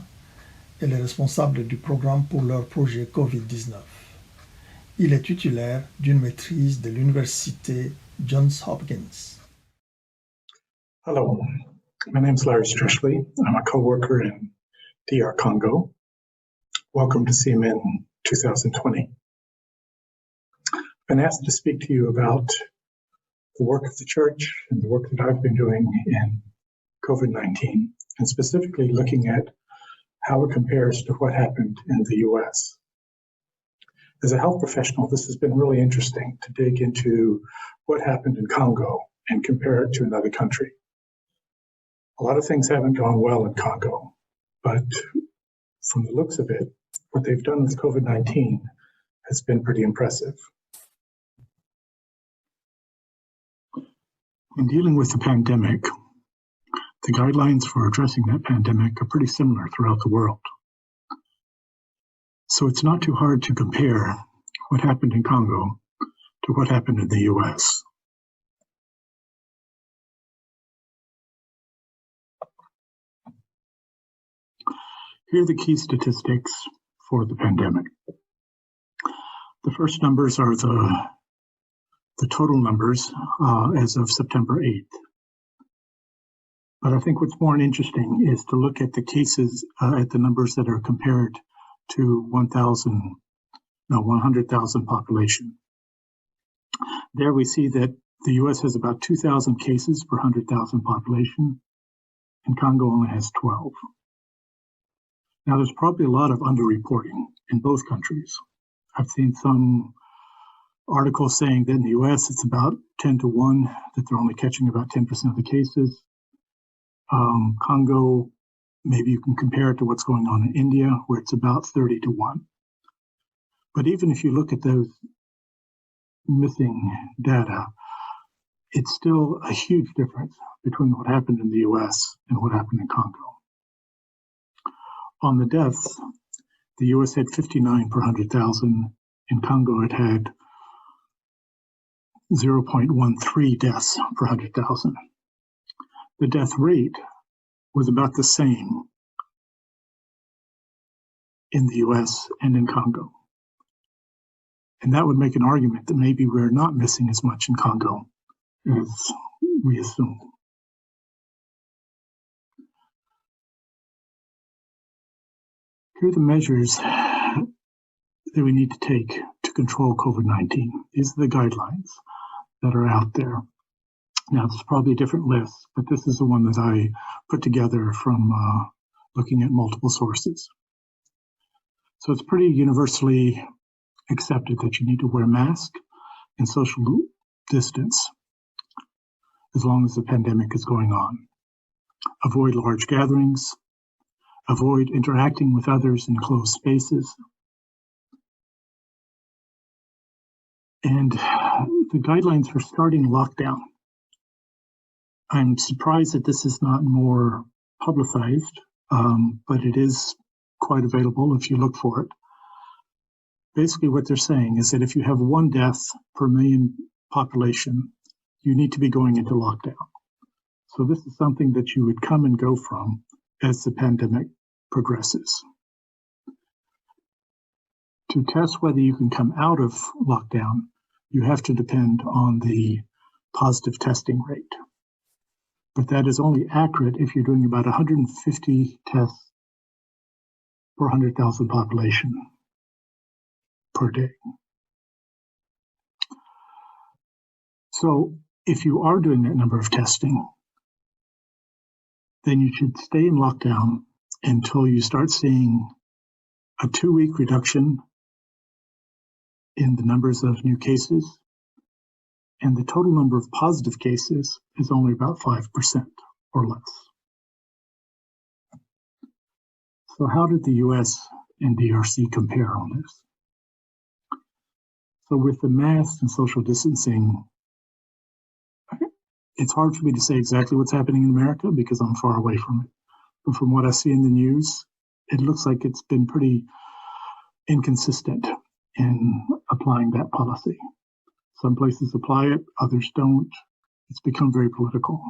et le responsable du programme pour leur projet COVID-19. Il est titulaire d'une maîtrise de l'Université Johns Hopkins. Hello, my name is Larry Streshley. I'm a co-worker in DR Congo. Welcome to CMN 2020. I've been asked to speak to you about the work of the church and the work that I've been doing in COVID-19, and specifically looking at how it compares to what happened in the US. As a health professional, this has been really interesting to dig into what happened in Congo and compare it to another country. A lot of things haven't gone well in Congo, but from the looks of it, what they've done with COVID-19 has been pretty impressive. In dealing with the pandemic, the guidelines for addressing that pandemic are pretty similar throughout the world. So it's not too hard to compare what happened in Congo to what happened in the US. Here are the key statistics for the pandemic. The first numbers are the total numbers as of September 8th. But I think what's more interesting is to look at the cases, at the numbers that are compared to 100,000 population. There we see that the US has about 2,000 cases per 100,000 population, and Congo only has 12. Now, there's probably a lot of underreporting in both countries. I've seen some articles saying that in the US it's about 10-1, that they're only catching about 10% of the cases. Congo, maybe you can compare it to what's going on in India, where it's about 30-1. But even if you look at those missing data, it's still a huge difference between what happened in the US and what happened in Congo. On the deaths, the US had 59 per 100,000. In Congo, it had 0.13 deaths per 100,000. The death rate was about the same in the US and in Congo. And that would make an argument that maybe we're not missing as much in Congo as we assume. Here are the measures that we need to take to control COVID-19. These are the guidelines that are out there. Now, there's probably a different list, but this is the one that I put together from looking at multiple sources. So it's pretty universally accepted that you need to wear a mask and social distance as long as the pandemic is going on. Avoid large gatherings. Avoid interacting with others in closed spaces. And the guidelines for starting lockdown, I'm surprised that this is not more publicized, but it is quite available if you look for it. Basically, what they're saying is that if you have 1 death per million population, you need to be going into lockdown. So this is something that you would come and go from as the pandemic progresses. To test whether you can come out of lockdown, you have to depend on the positive testing rate. But that is only accurate if you're doing about 150 tests per 100,000 population per day. So if you are doing that number of testing, then you should stay in lockdown until you start seeing a 2-week reduction in the numbers of new cases, and the total number of positive cases is only about 5% or less. So how did the US and DRC compare on this? So with the masks and social distancing, it's hard for me to say exactly what's happening in America because I'm far away from it. But from what I see in the news, it looks like it's been pretty inconsistent in applying that policy. Some places apply it, others don't. It's become very political.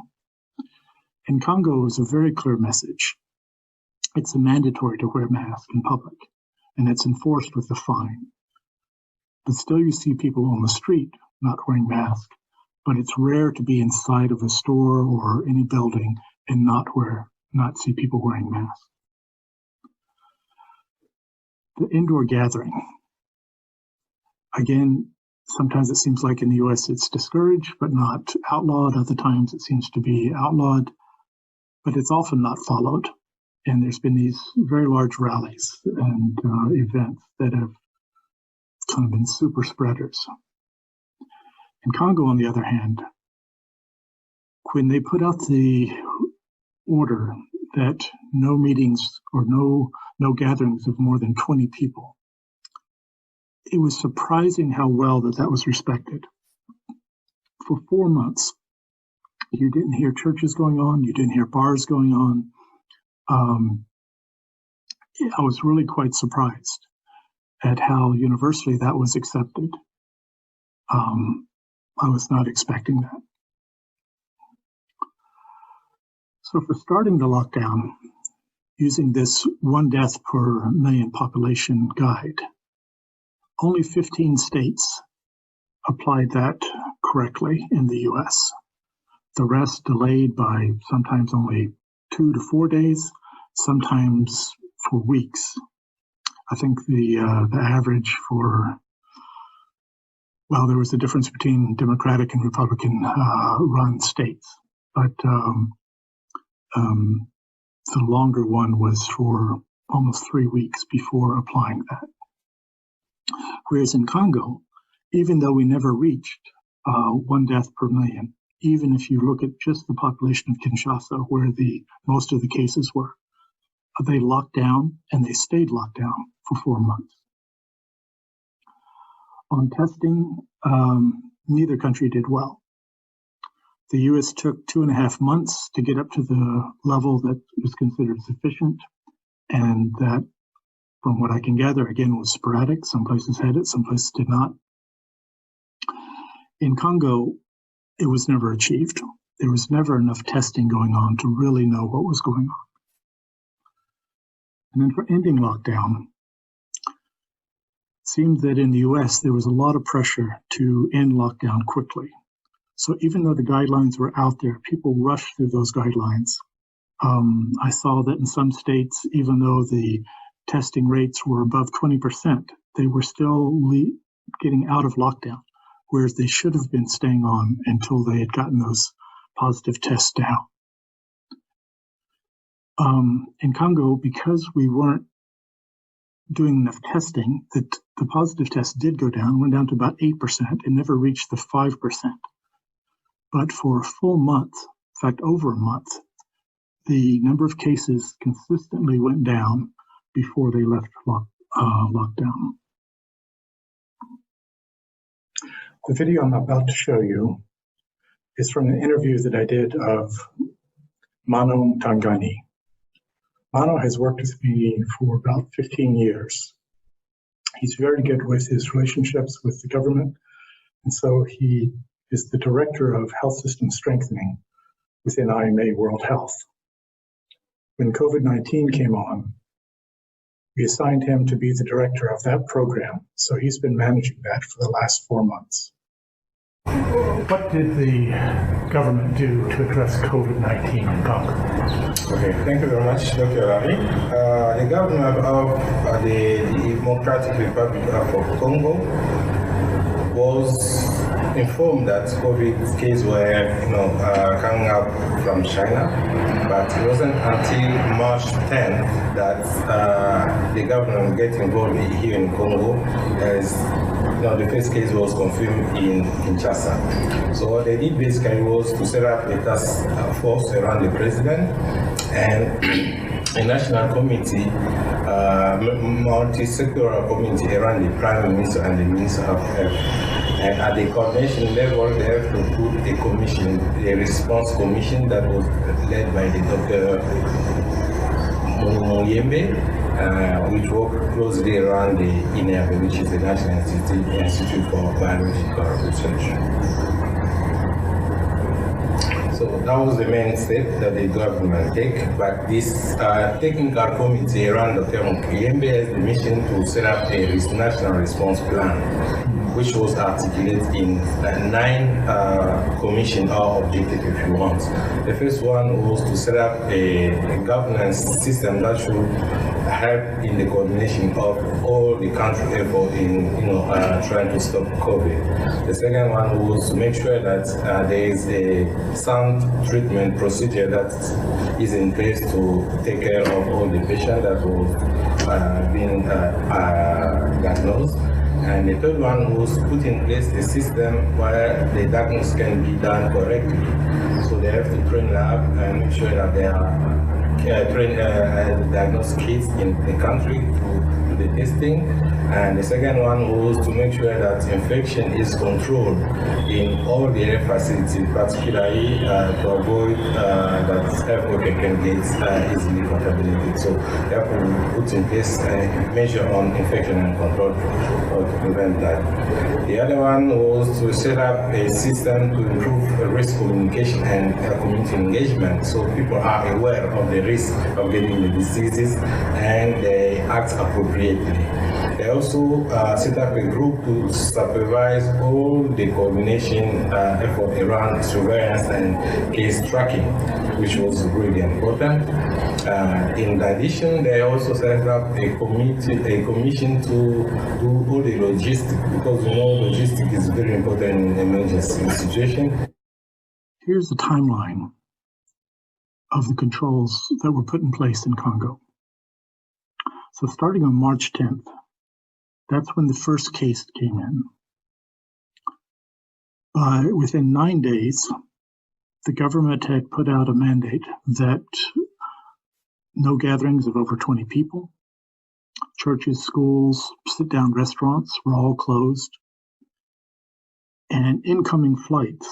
In Congo, it's a very clear message. It's mandatory to wear masks in public, and it's enforced with a fine. But still you see people on the street not wearing masks, but it's rare to be inside of a store or any building and not see people wearing masks. The indoor gathering. Again, sometimes it seems like in the US it's discouraged but not outlawed. Other times it seems to be outlawed, but it's often not followed. And there's been these very large rallies and events that have kind of been super spreaders. In Congo, on the other hand, when they put out the order that no meetings or no gatherings of more than 20 people, it was surprising how well that was respected. For 4 months, you didn't hear churches going on, you didn't hear bars going on. I was really quite surprised at how universally that was accepted. I was not expecting that. So for starting the lockdown, using this 1 death per million population guide, only 15 states applied that correctly in the US. The rest delayed by sometimes only 2 to 4 days, sometimes for weeks. I think the average for, well, there was a difference between Democratic and Republican run states, but the longer one was for almost 3 weeks before applying that. Whereas in Congo, even though we never reached 1 death per million, even if you look at just the population of Kinshasa, where most of the cases were, they locked down and they stayed locked down for 4 months. On testing, neither country did well. The US took 2.5 months to get up to the level that was considered sufficient, and that, from what I can gather, again, was sporadic. Some places had it, some places did not. In Congo, it was never achieved. There was never enough testing going on to really know what was going on. And then for ending lockdown, it seemed that in the US, there was a lot of pressure to end lockdown quickly. So even though the guidelines were out there, people rushed through those guidelines. I saw that in some states, even though the testing rates were above 20%, they were still getting out of lockdown, whereas they should have been staying on until they had gotten those positive tests down. In Congo, because we weren't doing enough testing, the positive tests did go down, went down to about 8% and never reached the 5%. But for a full month, in fact, over a month, the number of cases consistently went down before they left lockdown. The video I'm about to show you is from an interview that I did of Mano Tangani. Mano has worked with me for about 15 years. He's very good with his relationships with the government, and so he is the director of health system strengthening within IMA World Health. When COVID-19 came on, we assigned him to be the director of that program, so he's been managing that for the last 4 months. What did the government do to address COVID-19 in Congo? Okay, thank you very much, Dr. Larry. The government of the Democratic Republic of Congo was informed that COVID cases were coming out from China, but it wasn't until March 10th that the government get involved here in Congo as the first case was confirmed in Kinshasa. So what they did basically was to set up a task force around the president and a national committee, multi-sectoral committee around the prime minister and the minister of health. And at the coordination level, they have to put a commission, a response commission that was led by the Dr. Muyembe, which worked closely around the INEAB, which is the National Institute for Biological Research. So that was the main step that the government take, but this technical committee around Dr. Muyembe has the mission to set up a national response plan, which was articulated in 9 commission or objective, if you want. The first one was to set up a governance system that should help in the coordination of all the country effort in trying to stop COVID. The second one was to make sure that there is a sound treatment procedure that is in place to take care of all the patients that were being diagnosed. And the third one was to put in place a system where the diagnosis can be done correctly. So they have to train lab and make sure that they are train diagnostic kits in the country to do the testing. And the second one was to make sure that infection is controlled in all the air facilities, particularly to avoid that health worker can get easily contaminated. So they have to put in place a measure on infection and control to prevent that. The other one was to set up a system to improve risk communication and community engagement, so people are aware of the risk of getting the diseases and they act appropriately. They also set up a group to supervise all the coordination effort around surveillance and case tracking, which was really important. In addition, they also set up a commission to do all the logistics, because logistics is very important in emergency situation. Here's the timeline of the controls that were put in place in Congo. So starting on March 10th, that's when the first case came in. Within 9 days, the government had put out a mandate that no gatherings of over 20 people, churches, schools, sit-down restaurants were all closed, and incoming flights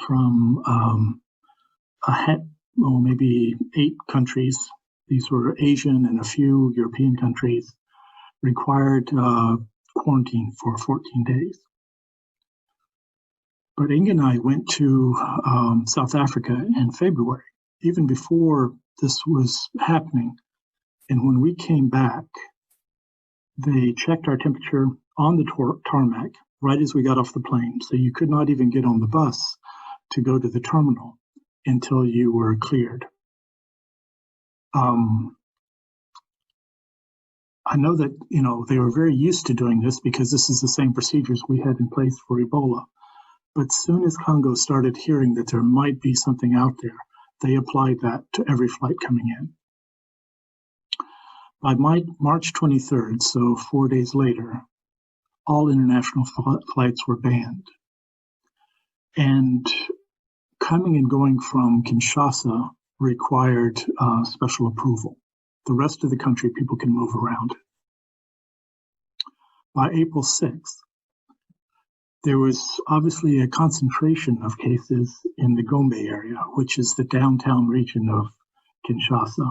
from maybe 8 countries, these were Asian and a few European countries, required quarantine for 14 days. But Inge and I went to South Africa in February, even before this was happening. And when we came back, they checked our temperature on the tarmac right as we got off the plane. So you could not even get on the bus to go to the terminal until you were cleared. I know that, they were very used to doing this because this is the same procedures we had in place for Ebola. But as soon as Congo started hearing that there might be something out there, they applied that to every flight coming in. By March 23rd, so 4 days later, all international flights were banned. And coming and going from Kinshasa required special approval. The rest of the country, people can move around. By April 6th, There was obviously a concentration of cases in the Gombe area, which is the downtown region of Kinshasa.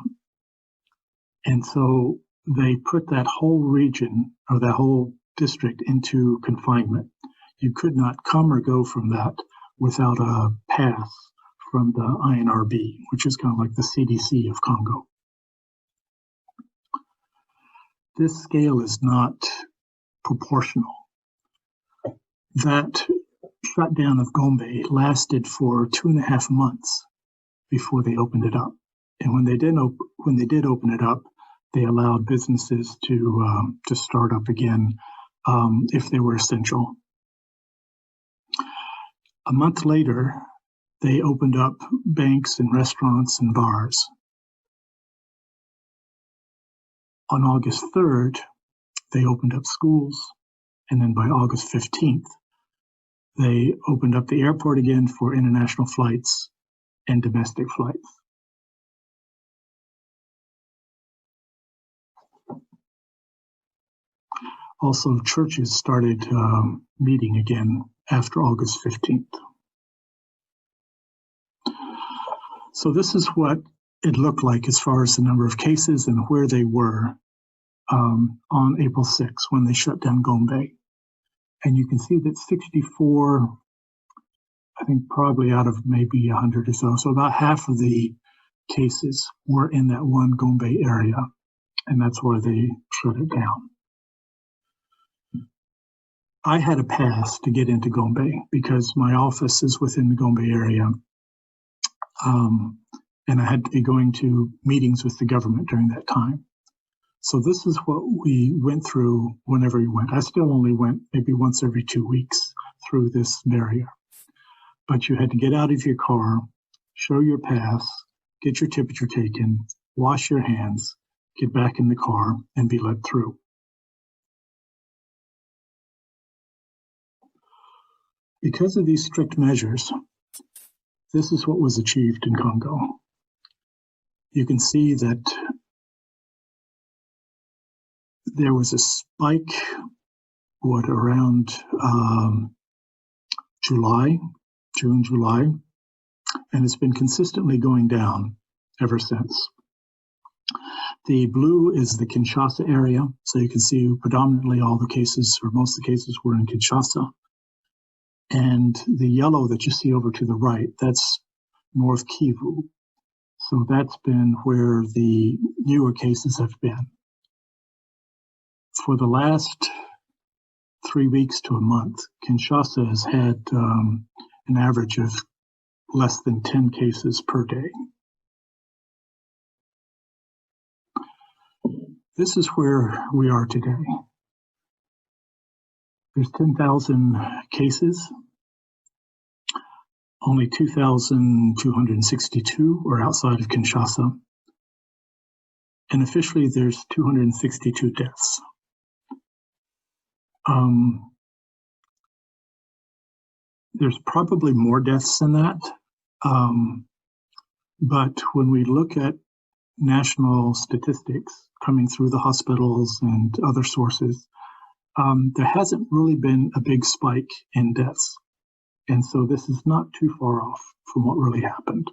And so they put that whole region or that whole district into confinement. You could not come or go from that without a pass from the INRB, which is kind of like the CDC of Congo. This scale is not proportional. That shutdown of Gombe lasted for 2.5 months before they opened it up. And when they did open it up, they allowed businesses to start up again if they were essential. A month later, they opened up banks and restaurants and bars. On August 3rd, they opened up schools, and then by August 15th, they opened up the airport again for international flights and domestic flights. Also, churches started meeting again after August 15th. So this is what it looked like as far as the number of cases and where they were on April 6th when they shut down Gombe. And you can see that 64, I think probably out of maybe 100 or so, so about half of the cases were in that one Gombe area, and that's why they shut it down. I had a pass to get into Gombe because my office is within the Gombe area, and I had to be going to meetings with the government during that time. So this is what we went through whenever we went. I still only went maybe once every 2 weeks through this barrier. But you had to get out of your car, show your pass, get your temperature taken, wash your hands, get back in the car, and be let through. Because of these strict measures, this is what was achieved in Congo. You can see that there was a spike, around June, July, and it's been consistently going down ever since. The blue is the Kinshasa area, so you can see predominantly all the cases, or most of the cases, were in Kinshasa. And the yellow that you see over to the right, that's North Kivu. So that's been where the newer cases have been. For the last 3 weeks to a month, Kinshasa has had an average of less than 10 cases per day. This is where we are today. There's 10,000 cases. Only 2,262 are outside of Kinshasa. And officially, there's 262 deaths. There's probably more deaths than that. But when we look at national statistics coming through the hospitals and other sources, there hasn't really been a big spike in deaths. And so this is not too far off from what really happened.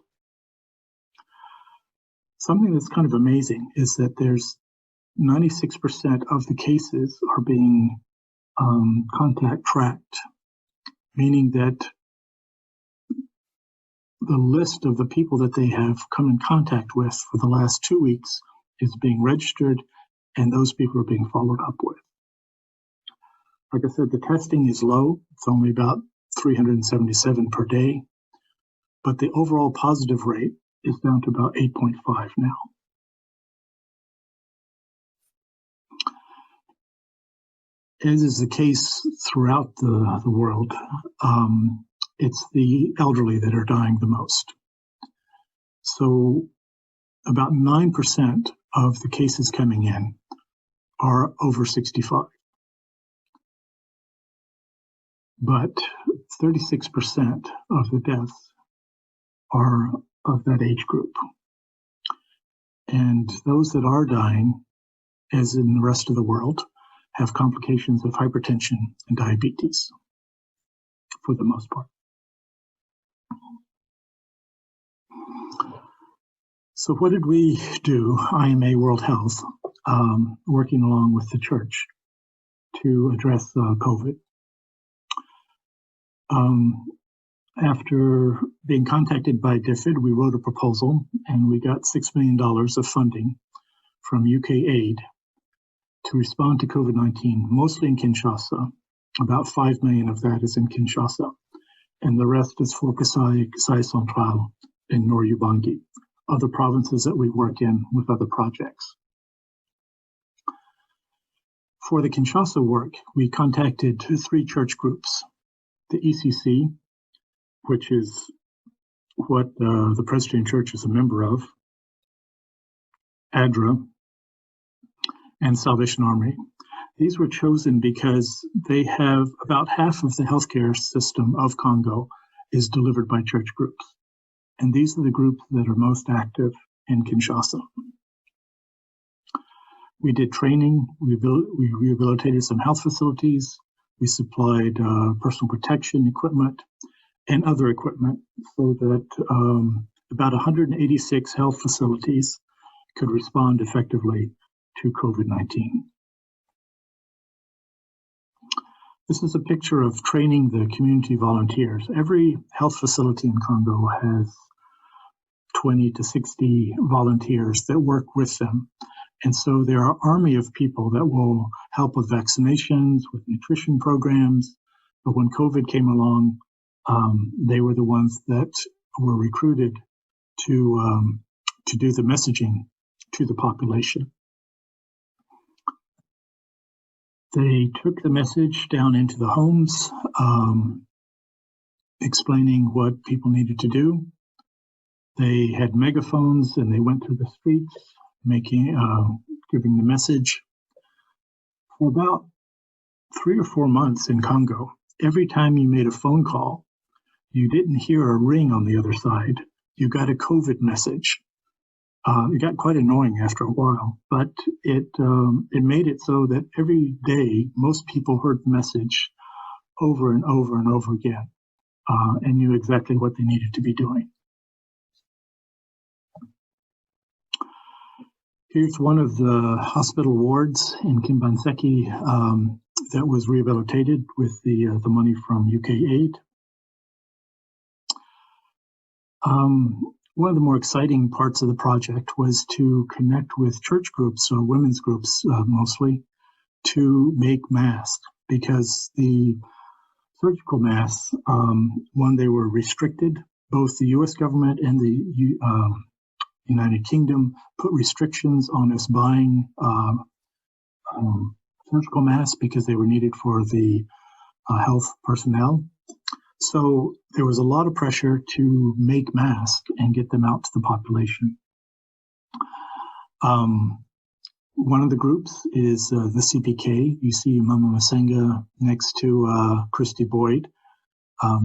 Something that's kind of amazing is that there's 96% of the cases are being contact tracked, meaning that the list of the people that they have come in contact with for the last 2 weeks is being registered, and those people are being followed up with. Like I said, the testing is low. It's only about 377 per day, but the overall positive rate is down to about 8.5 now. As is the case throughout the world, it's the elderly that are dying the most. So about 9% of the cases coming in are over 65. But 36% of the deaths are of that age group. And those that are dying, as in the rest of the world, have complications of hypertension and diabetes. for the most part. So what did we do, IMA World Health, working along with the church to address COVID? After being contacted by DFID, we wrote a proposal and we got $6 million of funding from UK Aid to respond to COVID-19, mostly in Kinshasa. About $5 million of that is in Kinshasa, and the rest is for Kasai Central in Nord Ubangi, other provinces that we work in with other projects. For the Kinshasa work, we contacted 3 church groups, the ECC, which is what the Presbyterian Church is a member of, ADRA, and Salvation Army. These were chosen because they have about half of the healthcare system of Congo is delivered by church groups. And these are the groups that are most active in Kinshasa. We did training, we rehabilitated some health facilities, we supplied personal protection equipment and other equipment so that about 186 health facilities could respond effectively to COVID-19. This is a picture of training the community volunteers. Every health facility in Congo has 20 to 60 volunteers that work with them. And so there are an army of people that will help with vaccinations, with nutrition programs. But when COVID came along, they were the ones that were recruited to do the messaging to the population. They took the message down into the homes, explaining what people needed to do. They had megaphones and they went through the streets, giving the message. For about 3 or 4 months in Congo, every time you made a phone call, you didn't hear a ring on the other side. You got a COVID message. It got quite annoying after a while, but it made it so that every day most people heard the message over and over and over again and knew exactly what they needed to be doing. Here's one of the hospital wards in Kimbanseki that was rehabilitated with the money from UK Aid. One of the more exciting parts of the project was to connect with church groups or women's groups mostly to make masks, because the surgical masks, one, they were restricted. Both the US government and the United Kingdom put restrictions on us buying surgical masks because they were needed for the health personnel. So there was a lot of pressure to make masks and get them out to the population. One of the groups is the CPK. You see Mama Masenga next to Christy Boyd.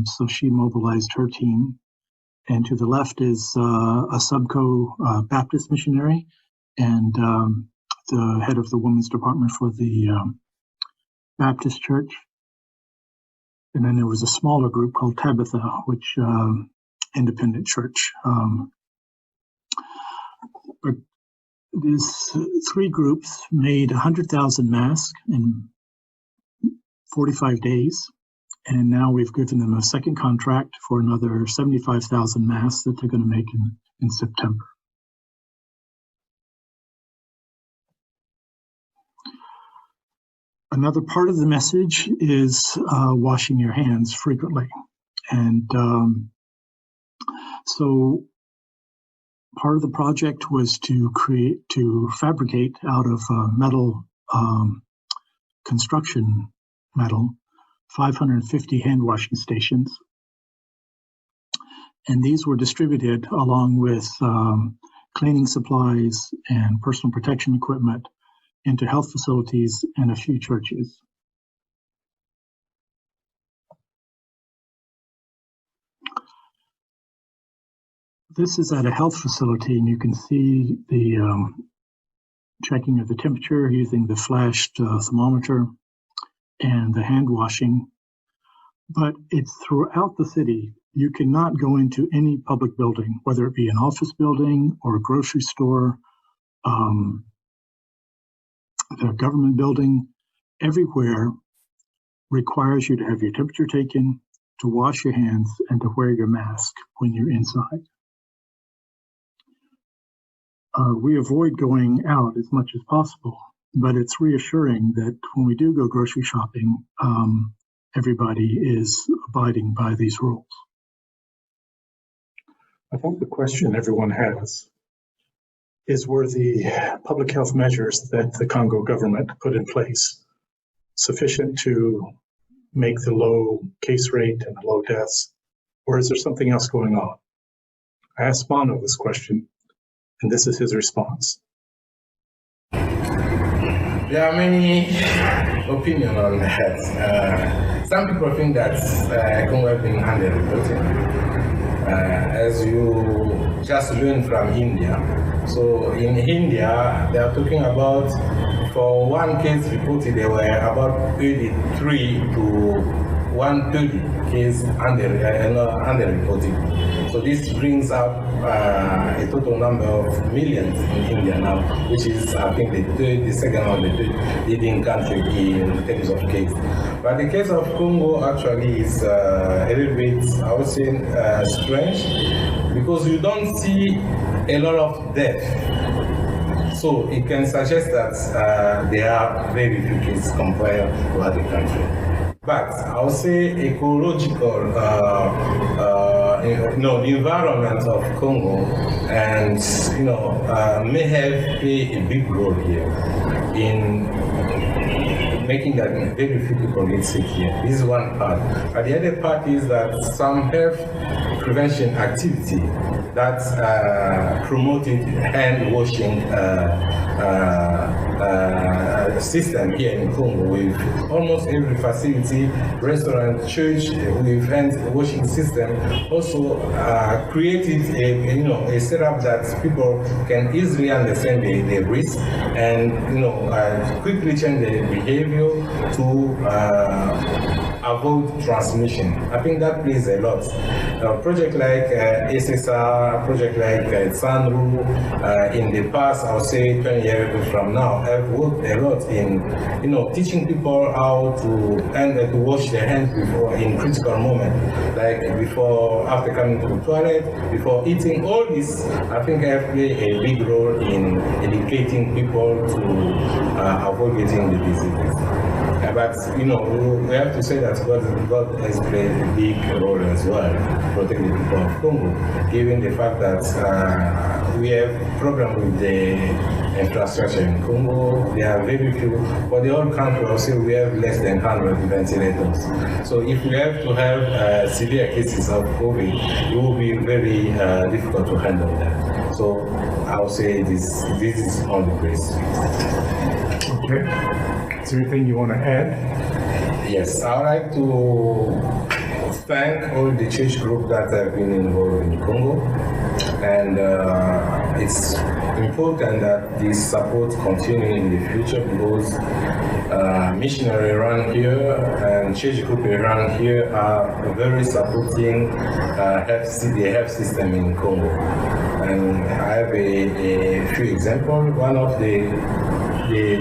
So she mobilized her team. And to the left is a Subco Baptist missionary and the head of the women's department for the Baptist church. And then there was a smaller group called Tabitha, which independent church. But these 3 groups made 100,000 masks in 45 days. And now we've given them a second contract for another 75,000 masks that they're going to make in September. Another part of the message is washing your hands frequently. And so part of the project was to fabricate out of metal, construction metal, 550 hand washing stations. And these were distributed along with cleaning supplies and personal protection equipment into health facilities and a few churches. This is at a health facility, and you can see the checking of the temperature using the flashed thermometer and the hand washing. but it's throughout the city. You cannot go into any public building, whether it be an office building or a grocery store, the government building, everywhere requires you to have your temperature taken, to wash your hands, and to wear your mask when you're inside. We avoid going out as much as possible, but it's reassuring that when we do go grocery shopping, everybody is abiding by these rules. I think the question everyone has is, were the public health measures that the Congo government put in place sufficient to make the low case rate and the low deaths, or is there something else going on? I asked Bono this question, and this is his response. There are many opinions on that. Some people think that Congo has been underreported. As you just learned from India. So in India, they are talking about, for one case reported, there were about 33 to 130 cases underreported. So this brings up a total number of millions in India now, which is, I think, the second or the third leading country in terms of cases. But the case of Congo actually is a little bit, I would say, strange, because you don't see a lot of death. So it can suggest that there are very few cases compared to other countries. But I would say ecological, the environment of Congo, and may have played a big role here in making that very few people get sick here. This is one part. But the other part is that some health prevention activity that promoted hand washing system here in Congo, with almost every facility, restaurant, church with hand washing system, also created a setup that people can easily understand the risk and quickly change their behavior to avoid transmission. I think that plays a lot. Project like SSR, project like Sanru, in the past, I would say 20 years from now, have worked a lot in teaching people how to wash their hands before in critical moments, like before, after coming to the toilet, before eating. All this, I think, have played a big role in educating people to avoid getting the diseases. But we have to say that God has played a big role as well, protecting the people of Congo, given the fact that we have problem with the infrastructure in Congo. There are very few, for the whole country, also we have less than 100 ventilators. So if we have to have severe cases of COVID, it will be very difficult to handle that. So I would say this is on the grace. Okay. Is there anything you want to add? Yes, I would like to thank all the church groups that have been involved in Congo, and it's important that this support continue in the future, because missionary around here and church group around here are very supporting the health system in Congo. And I have a few examples. One of the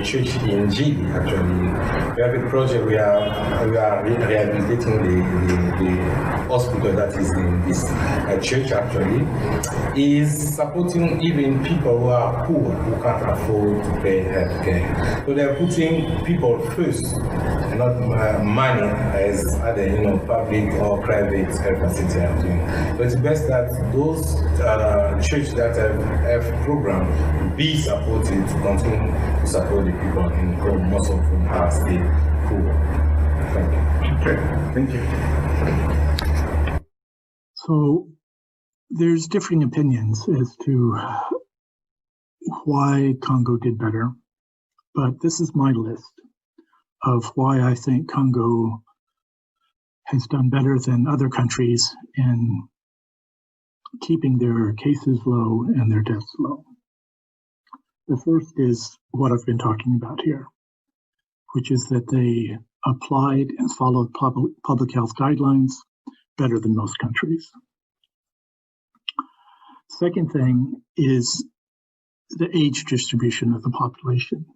church in Gili, actually, we have a project. We are rehabilitating the hospital that is in this church. Actually, is supporting even people who are poor, who can't afford to pay healthcare. So they are putting people first, and not money as other public or private health facilities are doing. So it's best that those churches that have program be supported to continue to support the people in Congo, most of whom are still poor. Thank you. Okay, thank you. So there's differing opinions as to why Congo did better, but this is my list of why I think Congo has done better than other countries in keeping their cases low and their deaths low. The first is what I've been talking about here, which is that they applied and followed public health guidelines better than most countries. Second thing is the age distribution of the population.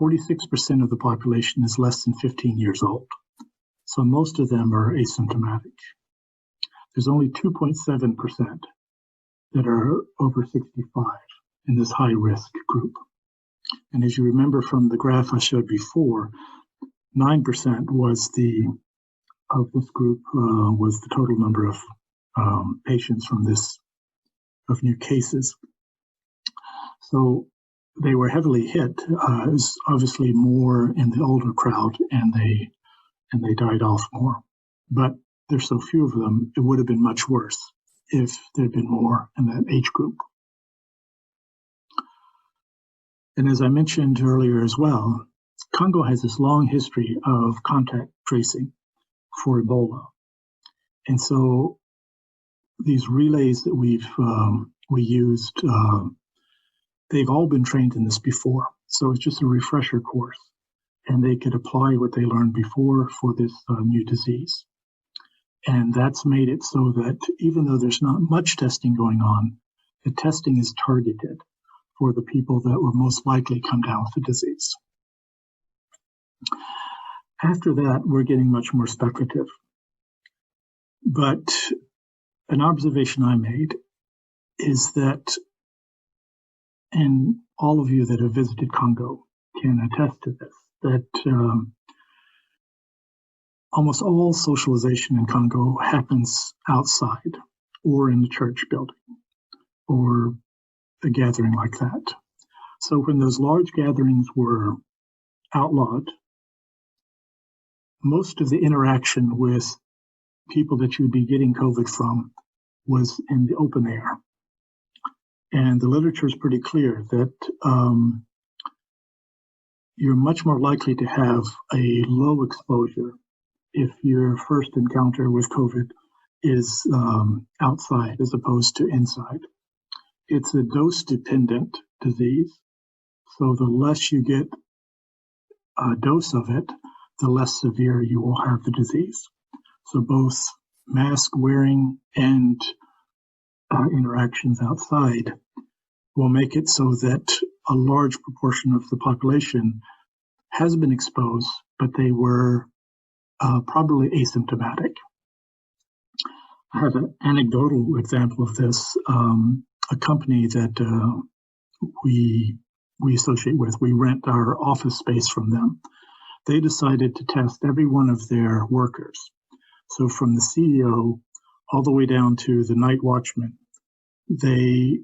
46% of the population is less than 15 years old, so most of them are asymptomatic. There's only 2.7% that are over 65 in this high-risk group. And as you remember from the graph I showed before, 9% of this group was the total number of patients of new cases. So they were heavily hit. It was obviously more in the older crowd, and they died off more. But there's so few of them, it would have been much worse if there'd been more in that age group. And as I mentioned earlier as well, Congo has this long history of contact tracing for Ebola. And so these relays that we used, they've all been trained in this before. So it's just a refresher course, and they could apply what they learned before for this new disease. And that's made it so that even though there's not much testing going on, the testing is targeted for the people that were most likely to come down with the disease. After that, we're getting much more speculative. But an observation I made is that, and all of you that have visited Congo can attest to this, that almost all socialization in Congo happens outside or in the church building or a gathering like that. So when those large gatherings were outlawed, most of the interaction with people that you would be getting COVID from was in the open air. And the literature is pretty clear that you're much more likely to have a low exposure if your first encounter with COVID is outside as opposed to inside. It's a dose-dependent disease, so the less you get a dose of it, the less severe you will have the disease. So both mask wearing and interactions outside will make it so that a large proportion of the population has been exposed, but they were probably asymptomatic. I have an anecdotal example of this. A company that we associate with, we rent our office space from them. They decided to test every one of their workers. So from the CEO all the way down to the night watchman, they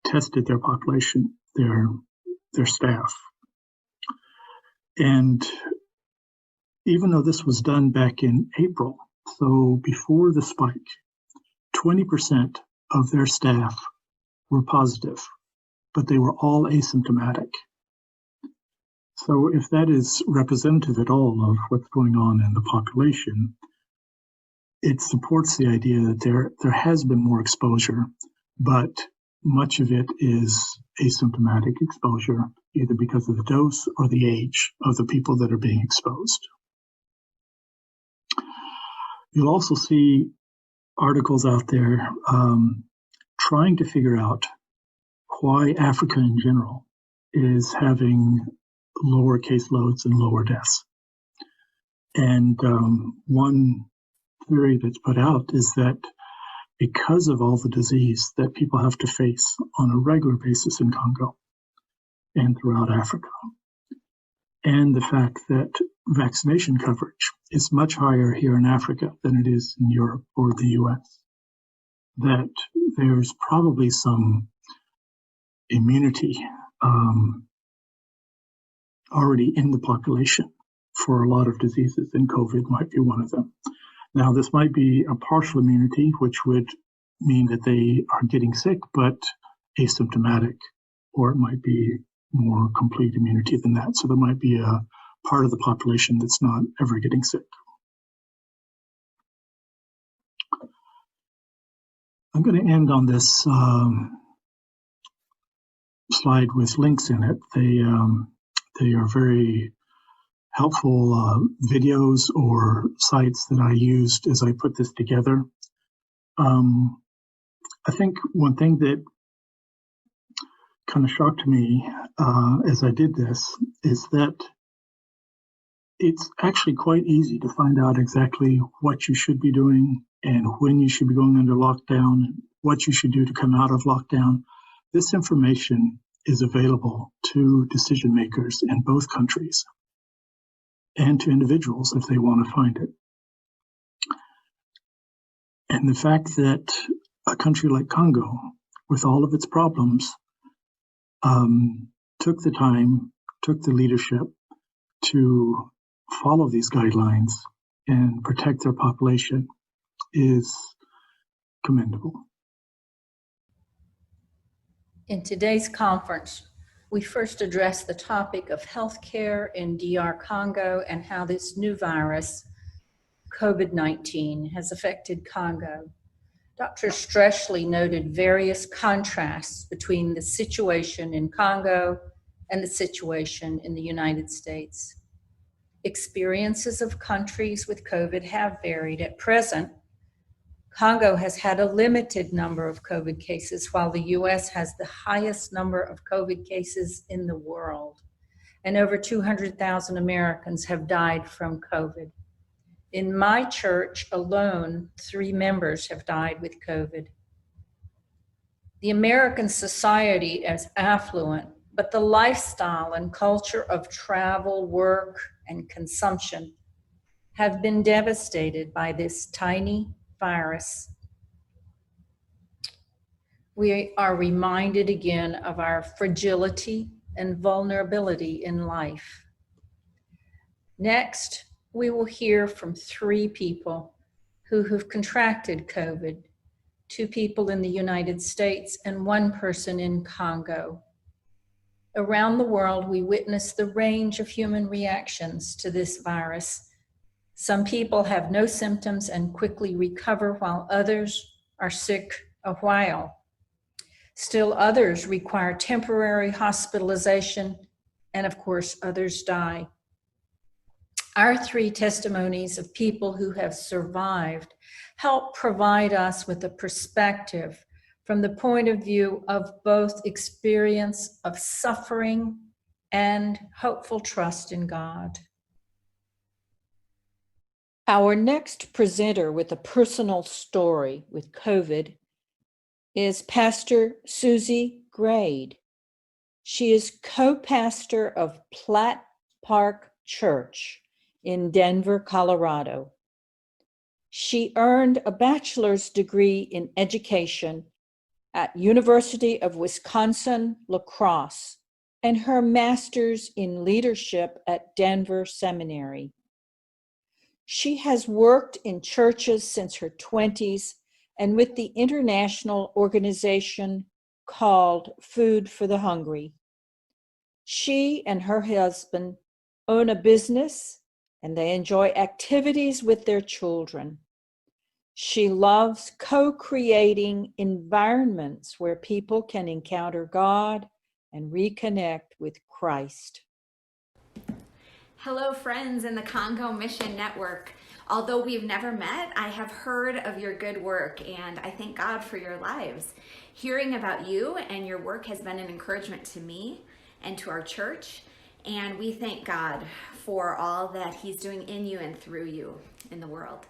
tested their population, their staff. And even though this was done back in April, so before the spike, 20% of their staff were positive, but they were all asymptomatic. So if that is representative at all of what's going on in the population, it supports the idea that there has been more exposure, but much of it is asymptomatic exposure, either because of the dose or the age of the people that are being exposed. You'll also see articles out there trying to figure out why Africa in general is having lower caseloads and lower deaths. And one theory that's put out is that because of all the disease that people have to face on a regular basis in Congo and throughout Africa, and the fact that vaccination coverage is much higher here in Africa than it is in Europe or the US, that there's probably some immunity already in the population for a lot of diseases, and COVID might be one of them. Now, this might be a partial immunity, which would mean that they are getting sick but asymptomatic, or it might be more complete immunity than that. So there might be a part of the population that's not ever getting sick. I'm going to end on this slide with links in it. They are very helpful videos or sites that I used as I put this together. I think one thing that kind of shocked me as I did this is that it's actually quite easy to find out exactly what you should be doing and when you should be going under lockdown, what you should do to come out of lockdown. This information is available to decision makers in both countries and to individuals if they want to find it. And the fact that a country like Congo, with all of its problems, took the time, took the leadership to follow these guidelines and protect their population is commendable. In today's conference, we first addressed the topic of healthcare in DR Congo and how this new virus, COVID-19, has affected Congo. Dr. Streschley noted various contrasts between the situation in Congo and the situation in the United States. Experiences of countries with COVID have varied. At present, Congo has had a limited number of COVID cases, while the US has the highest number of COVID cases in the world, and over 200,000 Americans have died from COVID. In my church alone, 3 members have died with COVID. The American society is affluent, but the lifestyle and culture of travel, work, and consumption have been devastated by this tiny virus. We are reminded again of our fragility and vulnerability in life. Next, we will hear from 3 people who have contracted COVID, 2 people in the United States and 1 person in Congo. Around the world, we witness the range of human reactions to this virus. Some people have no symptoms and quickly recover, while others are sick a while. Still others require temporary hospitalization, and of course, others die. Our 3 testimonies of people who have survived help provide us with a perspective from the point of view of both experience of suffering and hopeful trust in God. Our next presenter with a personal story with COVID is Pastor Susie Grade. She is co-pastor of Platt Park Church in Denver, Colorado. She earned a bachelor's degree in education at University of Wisconsin-La Crosse and her master's in leadership at Denver Seminary. She has worked in churches since her 20s and with the international organization called Food for the Hungry. She and her husband own a business and they enjoy activities with their children. She loves co-creating environments where people can encounter God and reconnect with Christ. Hello, friends in the Congo Mission Network. Although we've never met, I have heard of your good work, and I thank God for your lives. Hearing about you and your work has been an encouragement to me and to our church, and we thank God for all that He's doing in you and through you in the world.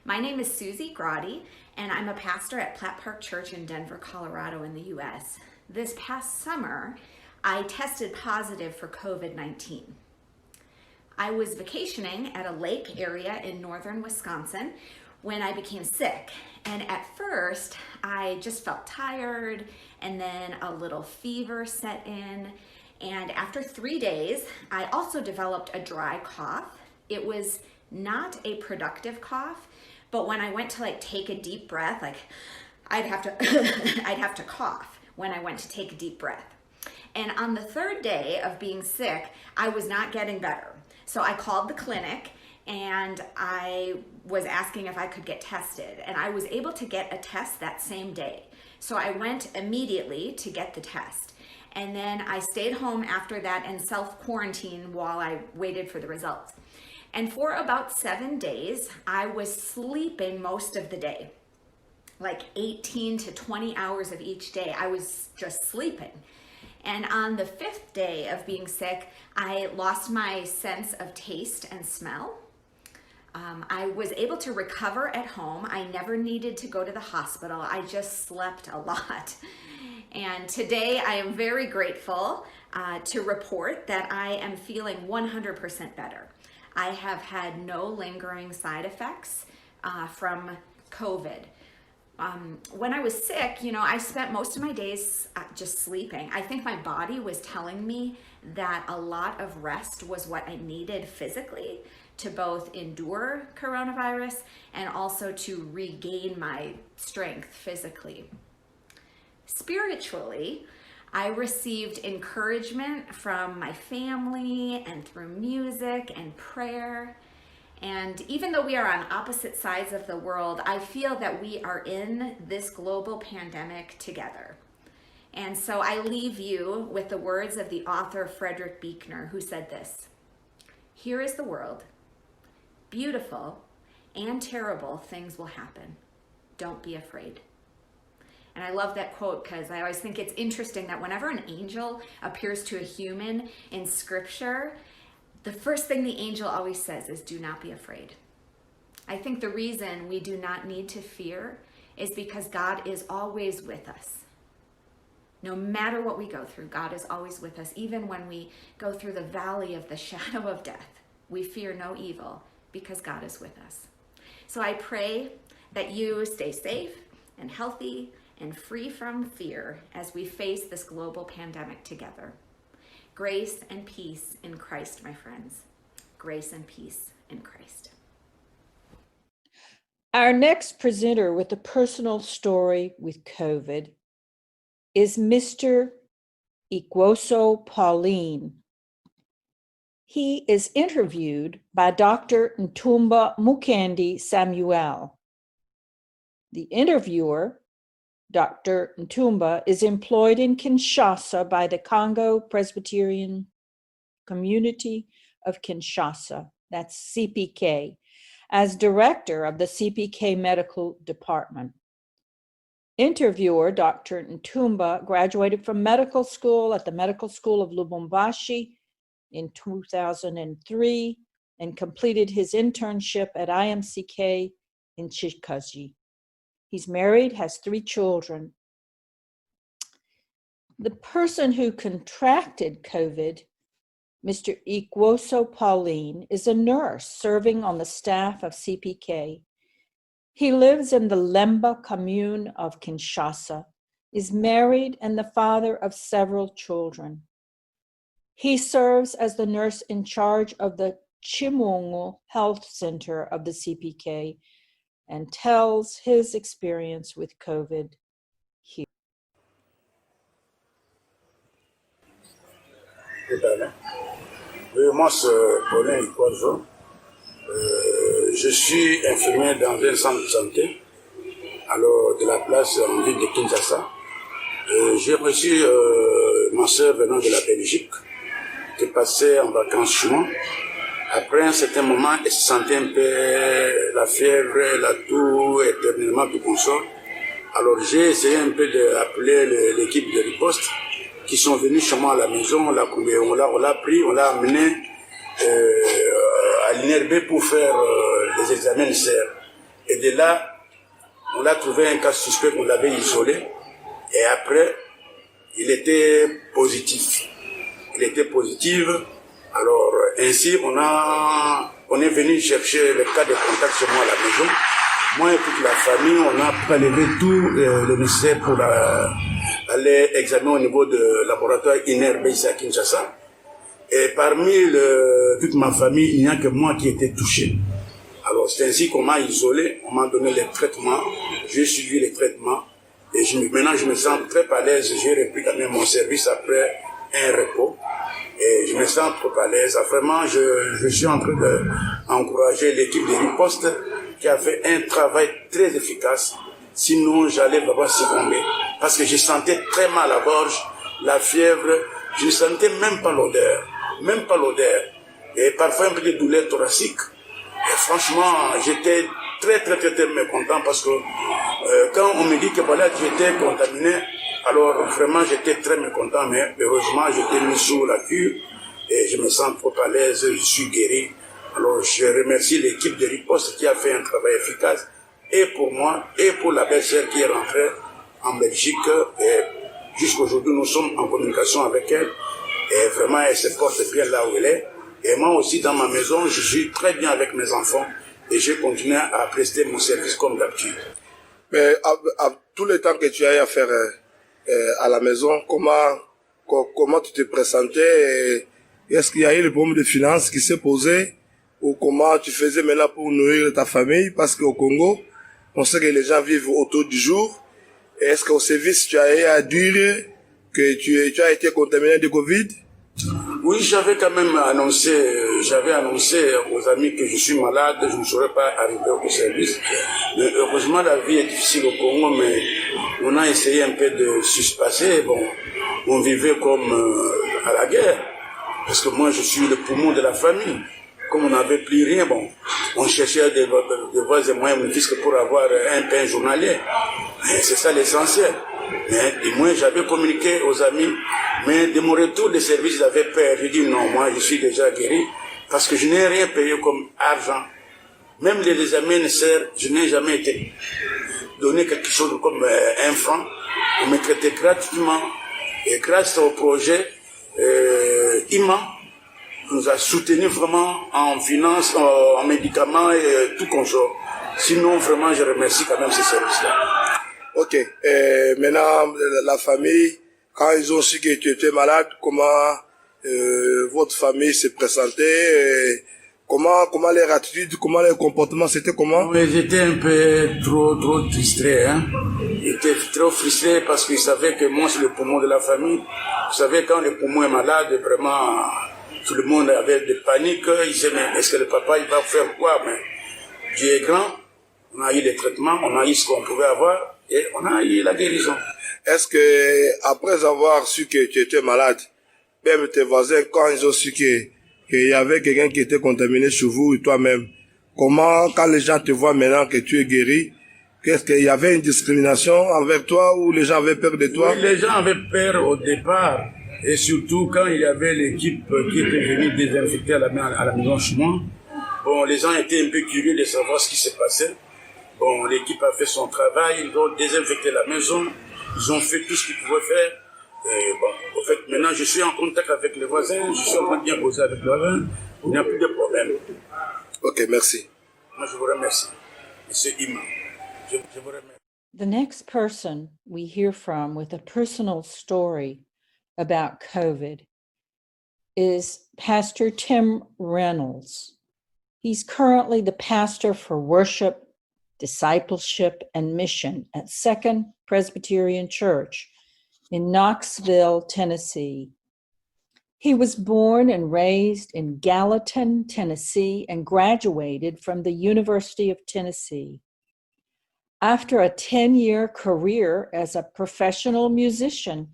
My name is Susie Grade, and I'm a pastor at Platt Park Church in Denver, Colorado in the U.S. This past summer, I tested positive for COVID-19. I was vacationing at a lake area in northern Wisconsin when I became sick. And at first, I just felt tired, and then a little fever set in. And after 3 days, I also developed a dry cough. It was not a productive cough, but when I went to take a deep breath, I'd have to cough when I went to take a deep breath. And on the 3rd day of being sick, I was not getting better. So I called the clinic and I was asking if I could get tested, and I was able to get a test that same day. So I went immediately to get the test. And then I stayed home after that and self-quarantined while I waited for the results. And for about 7 days, I was sleeping most of the day, like 18 to 20 hours of each day. I was just sleeping. And on the 5th day of being sick, I lost my sense of taste and smell. I was able to recover at home. I never needed to go to the hospital. I just slept a lot. And today I am very grateful to report that I am feeling 100% better. I have had no lingering side effects from COVID. When I was sick, I spent most of my days just sleeping. I think my body was telling me that a lot of rest was what I needed physically to both endure coronavirus and also to regain my strength physically. Spiritually, I received encouragement from my family and through music and prayer. And even though we are on opposite sides of the world, I feel that we are in this global pandemic together. And so I leave you with the words of the author Frederick Buechner, who said this: "Here is the world. Beautiful and terrible things will happen. Don't be afraid." And I love that quote because I always think it's interesting that whenever an angel appears to a human in scripture, the first thing the angel always says is, "Do not be afraid." I think the reason we do not need to fear is because God is always with us. No matter what we go through, God is always with us. Even when we go through the valley of the shadow of death, we fear no evil because God is with us. So I pray that you stay safe and healthy and free from fear as we face this global pandemic together. Grace and peace in Christ, my friends. Grace and peace in Christ. Our next presenter with a personal story with COVID is Mr. Igwoso Pauline. He is interviewed by Dr. Ntumba Mukendi Samuel. The interviewer, Dr. Ntumba, is employed in Kinshasa by the Congo Presbyterian Community of Kinshasa, that's CPK, as director of the CPK Medical Department. Interviewer, Dr. Ntumba, graduated from medical school at the Medical School of Lubumbashi in 2003 and completed his internship at IMCK in Chikaji. He's married, has 3 children. The person who contracted COVID, Mr. Igwoso Pauline, is a nurse serving on the staff of CPK. He lives in the Lemba commune of Kinshasa, is married, and the father of several children. He serves as the nurse in charge of the Chimungu Health Center of the CPK and tells his experience with COVID here. Oui, moi c'est Paulin Igwoso. Je suis infirmier dans un centre de santé, alors de la place en ville de Kinshasa. J'ai reçu ma soeur venant de la Belgique, qui passait en vacances chez moi. Après un certain moment, elle se sentait un peu la fièvre, la toux, éternellement tout consort. Alors j'ai essayé un peu d'appeler l'équipe de riposte qui sont venus chez moi à la maison. On l'a pris, on l'a amené à l'INRB pour faire des examens nécessaires. Et de là, on a trouvé un cas suspect qu'on l'avait isolé. Et après, il était positif. Alors ainsi, on est venu chercher le cas de contact chez moi à la maison. Moi et toute la famille, on a prélevé tout le nécessaire pour aller examiner au niveau de laboratoire INRB ici à Kinshasa. Et parmi toute ma famille, il n'y a que moi qui étais touché. Alors c'est ainsi qu'on m'a isolé, on m'a donné les traitements, j'ai suivi les traitements. Et maintenant je me sens très à l'aise, j'ai repris quand même mon service après un repos. Et je me sens trop à l'aise. Vraiment, je suis en train d'encourager l'équipe de riposte qui a fait un travail très efficace. Sinon, j'allais vraiment succomber. Parce que je sentais très mal à la gorge. la fièvre, je ne sentais même pas l'odeur. Et parfois un peu de douleur thoracique. Et franchement, j'étais très mécontent parce que quand on me dit que voilà, j'étais contaminé, alors vraiment j'étais très mécontent, mais heureusement j'étais mis sous la cure et je me sens trop à l'aise, je suis guéri. Alors je remercie l'équipe de riposte qui a fait un travail efficace et pour moi et pour la belle-sœur qui est rentrée en Belgique. Et jusqu'à aujourd'hui nous sommes en communication avec elle et vraiment elle se porte bien là où elle est. Et moi aussi dans ma maison je suis très bien avec mes enfants et je continue à prester mon service comme d'habitude. Mais à tout le temps que tu as eu à faire à la maison, comment tu te présentais? Est-ce qu'il y a eu le problème de finances qui s'est posé? Ou comment tu faisais maintenant pour nourrir ta famille? Parce qu'au Congo, on sait que les gens vivent autour du jour. Et est-ce qu'au service, tu as eu à dire que tu as été contaminé de Covid? Oui, j'avais quand même annoncé aux amis que je suis malade, je ne saurais pas arriver au service. Mais heureusement, la vie est difficile au Congo, mais on a essayé un peu de se passer. Bon, on vivait comme à la guerre. Parce que moi, je suis le poumon de la famille. Comme on n'avait plus rien, bon, on cherchait des voies et moyens mon fils pour avoir un pain journalier. C'est ça l'essentiel. Mais du moins, j'avais communiqué aux amis, mais de mon retour de service, j'avais peur. Je dis non, moi, je suis déjà guéri, parce que je n'ai rien payé comme argent. Même les amis nécessaires, je n'ai jamais été donné quelque chose comme un franc. On me traitait gratuitement. Et grâce au projet, IMA nous a soutenus vraiment en finances, en médicaments et tout consort. Sinon, vraiment, je remercie quand même ces services-là. Ok. Maintenant, la famille, quand ils ont su que tu étais malade, comment votre famille s'est présentée? Comment leur attitude, comment leur comportement, c'était comment? Oui, j'étais un peu trop frustré, hein. J'étais trop frustré parce qu'ils savaient que moi, c'est le poumon de la famille. Vous savez, quand le poumon est malade, vraiment, tout le monde avait de panique. Ils disaient, mais est-ce que le papa, il va faire quoi? Mais Dieu est grand. On a eu les traitements, on a eu ce qu'on pouvait avoir et on a eu la guérison. Est-ce que, après avoir su que tu étais malade, même tes voisins, quand ils ont su qu'il y avait quelqu'un qui était contaminé chez vous et toi-même, comment, quand les gens te voient maintenant que tu es guéri, qu'est-ce qu'il y avait une discrimination envers toi ou les gens avaient peur de toi? Oui, les gens avaient peur au départ. Et surtout quand il y avait l'équipe qui était venue désinfecter à la maison chez moi. Bon, les gens étaient un peu curieux de savoir ce qui se passait. Bon, l'équipe a fait son travail, ils ont désinfecté la maison, ils ont fait tout ce qu'ils pouvaient faire. Et bon, en fait, maintenant, je suis en contact avec les voisins, je suis en train de bien causer avec les voisins, il n'y a plus de problème. Ok, merci. Moi, je vous remercie. Monsieur Ima, je vous remercie. The next person we hear from with a personal story about COVID is Pastor Tim Reynolds. He's currently the pastor for worship, discipleship, and mission at Second Presbyterian Church in Knoxville, Tennessee. He was born and raised in Gallatin, Tennessee, and graduated from the University of Tennessee. After a 10-year career as a professional musician,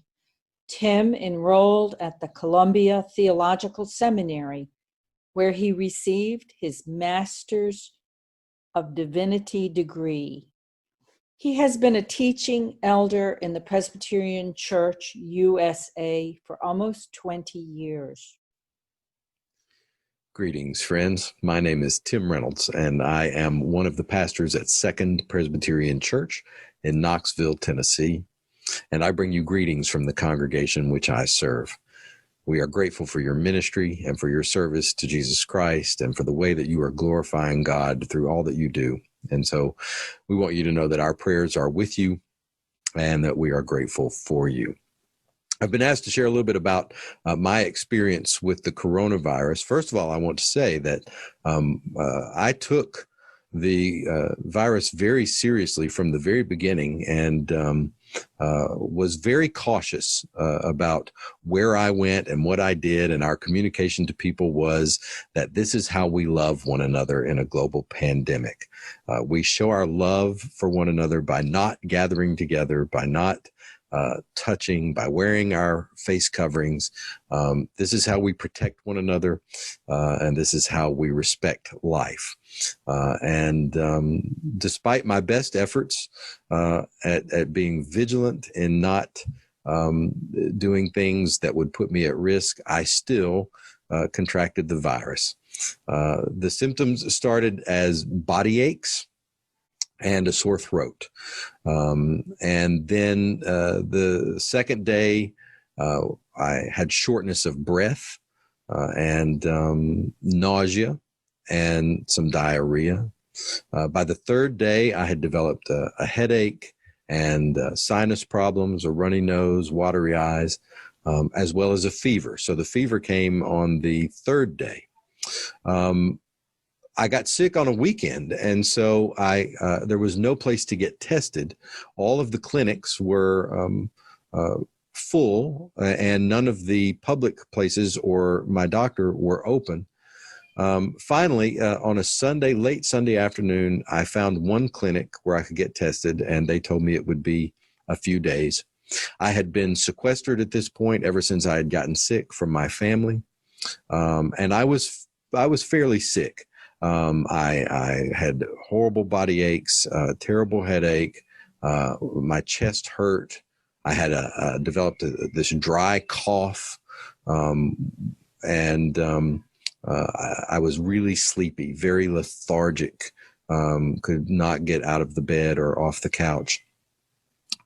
Tim enrolled at the Columbia Theological Seminary, where he received his Master's of Divinity degree. He has been a teaching elder in the Presbyterian Church USA for almost 20 years. Greetings, friends. My name is Tim Reynolds, and I am one of the pastors at Second Presbyterian Church in Knoxville, Tennessee. And I bring you greetings from the congregation which I serve. We are grateful for your ministry and for your service to Jesus Christ and for the way that you are glorifying God through all that you do. And so we want you to know that our prayers are with you and that we are grateful for you. I've been asked to share a little bit about my experience with the coronavirus. First of all, I want to say that I took the virus very seriously from the very beginning and was very cautious about where I went and what I did. And our communication to people was that this is how we love one another in a global pandemic. We show our love for one another by not gathering together, by not touching, by wearing our face coverings. This is how we protect one another, and this is how we respect life. And despite my best efforts at being vigilant and not doing things that would put me at risk, I still contracted the virus. The symptoms started as body aches and a sore throat. And then the second day, I had shortness of breath and nausea and some diarrhea. By the third day, I had developed a headache and sinus problems, a runny nose, watery eyes, as well as a fever. So the fever came on the third day. I got sick on a weekend, and so there was no place to get tested. All of the clinics were full, and none of the public places or my doctor were open. Finally, on a Sunday, late Sunday afternoon, I found one clinic where I could get tested, and they told me it would be a few days. I had been sequestered at this point ever since I had gotten sick from my family, and I was fairly sick. I had horrible body aches, terrible headache. My chest hurt. I had developed this dry cough, and I was really sleepy, very lethargic, could not get out of the bed or off the couch.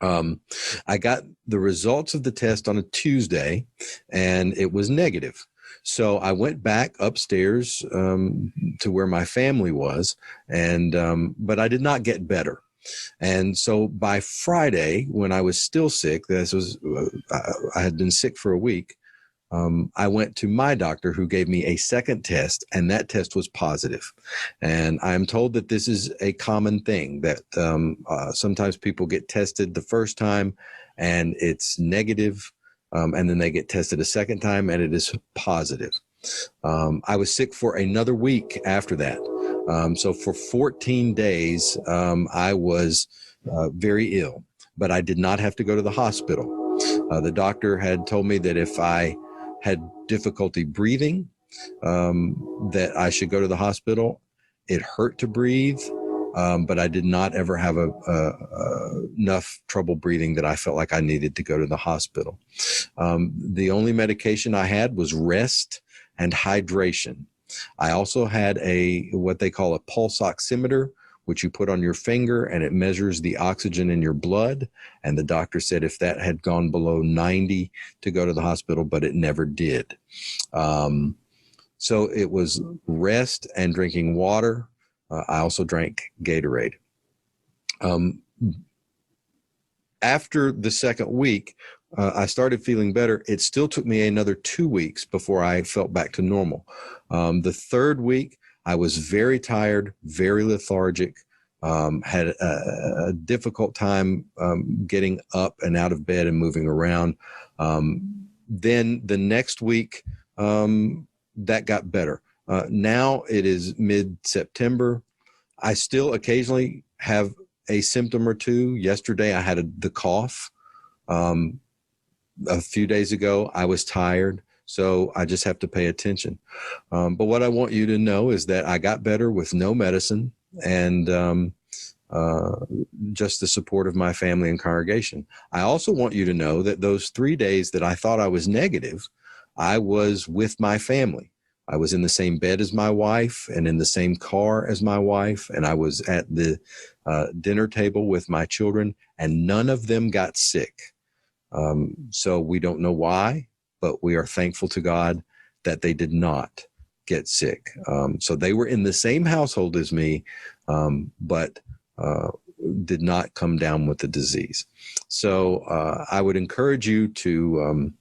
I got the results of the test on a Tuesday, and it was negative. So I went back upstairs to where my family was, and but I did not get better. And so by Friday, when I was still sick, I had been sick for a week, I went to my doctor, who gave me a second test, and that test was positive. And I'm told that this is a common thing, that sometimes people get tested the first time and it's negative, and then they get tested a second time and it is positive. I was sick for another week after that. So for 14 days, I was very ill, but I did not have to go to the hospital. The doctor had told me that if I had difficulty breathing, that I should go to the hospital. It hurt to breathe, but I did not ever have enough trouble breathing that I felt like I needed to go to the hospital. The only medication I had was rest and hydration. I also had what they call a pulse oximeter, which you put on your finger, and it measures the oxygen in your blood. And the doctor said if that had gone below 90 to go to the hospital, but it never did. So it was rest and drinking water. I also drank Gatorade. After the second week, I started feeling better. It still took me another 2 weeks before I felt back to normal. The third week, I was very tired, very lethargic, had a difficult time getting up and out of bed and moving around. Then the next week, that got better. Now it is mid-September. I still occasionally have a symptom or two. Yesterday, I had the cough. A few days ago, I was tired. So I just have to pay attention. But what I want you to know is that I got better with no medicine and just the support of my family and congregation. I also want you to know that those 3 days that I thought I was negative, I was with my family. I was in the same bed as my wife and in the same car as my wife, and I was at the dinner table with my children, and none of them got sick. So we don't know why, but we are thankful to God that they did not get sick. So they were in the same household as me, but did not come down with the disease. So I would encourage you to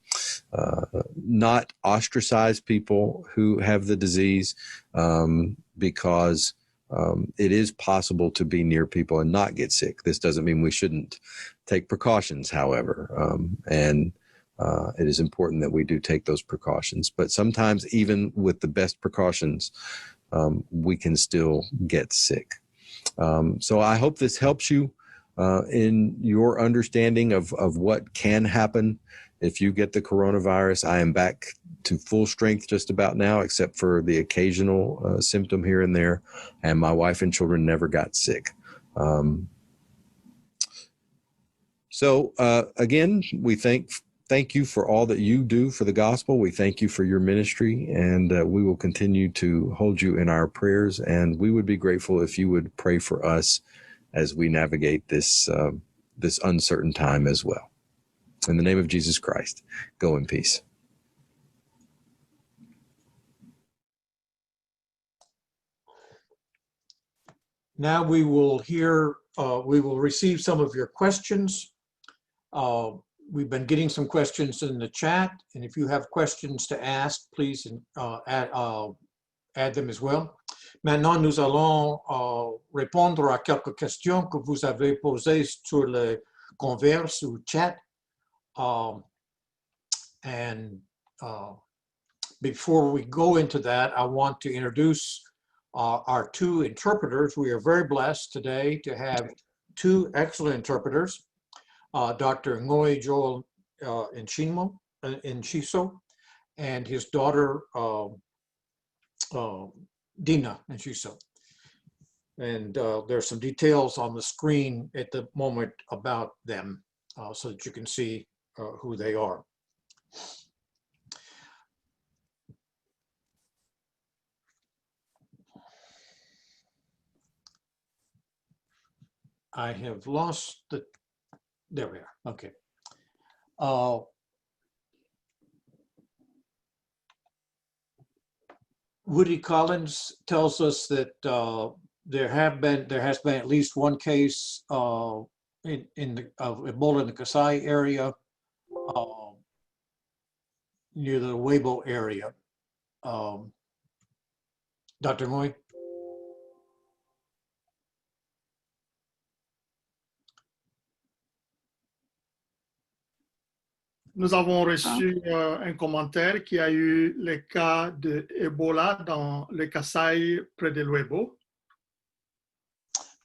not ostracize people who have the disease, because it is possible to be near people and not get sick. This doesn't mean we shouldn't take precautions, however, and it is important that we do take those precautions. But sometimes even with the best precautions, we can still get sick. So I hope this helps you. in your understanding of what can happen if you get the coronavirus. I am back to full strength just about now, except for the occasional symptom here and there. And my wife and children never got sick. So again, we thank you for all that you do for the gospel. We thank you for your ministry, and we will continue to hold you in our prayers. And we would be grateful if you would pray for us as we navigate this uncertain time as well. In the name of Jesus Christ, go in peace. Now we will receive some of your questions. We've been getting some questions in the chat, and if you have questions to ask, please add them as well. Maintenant, nous allons répondre à quelques questions que vous avez posées sur le Converse ou chat. Before we go into that, I want to introduce our two interpreters. We are very blessed today to have two excellent interpreters, Dr. Ngoy Joel Nshiso and his daughter, Dina Nshiso. And there's some details on the screen at the moment about them so that you can see who they are. I have lost the, there we are, okay. Woody Collins tells us that there has been at least one case of Ebola in the Kasai area, near the Weibo area. Dr. Ngoy? Nous avons reçu un commentaire qui a eu le cas de Ebola dans le Kasai près de Luebo.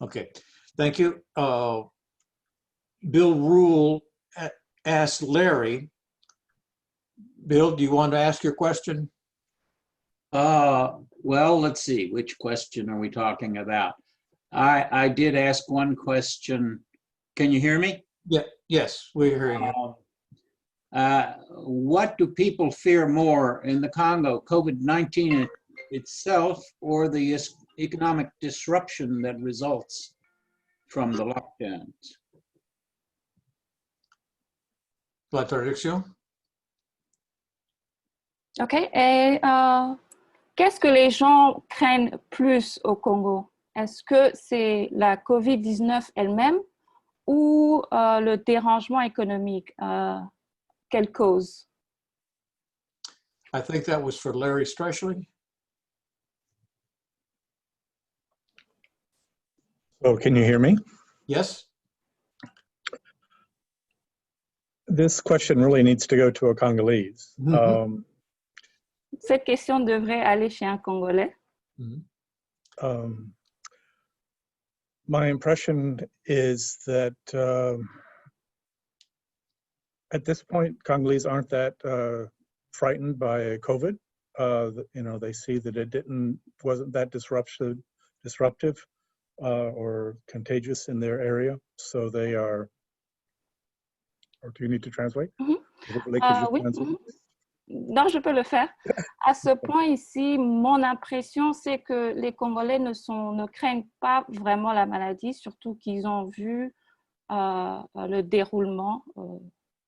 Okay, thank you. Bill Rule asked Larry. Bill, do you want to ask your question? Well, let's see. Which question are we talking about? I did ask one question. Can you hear me? Yeah, yes, we're hearing you. What do people fear more in the Congo, COVID-19 itself or the economic disruption that results from the lockdowns? La traduction? OK. Et qu'est-ce que les gens craignent plus au Congo? Est-ce que c'est la COVID-19 elle-même ou le dérangement économique? Quelle cause? I think that was for Larry Streichley. So can you hear me? Yes. This question really needs to go to a Congolese. Cette question devrait aller chez un Congolais. My impression is that at this point, Congolese aren't that frightened by COVID. You know, they see that it wasn't that disruptive or contagious in their area, so they are. Or do you need to translate? Oui. Non, je peux le faire. À ce point ici, mon impression, c'est que les Congolais ne craignent pas vraiment la maladie, surtout qu'ils ont vu le déroulement,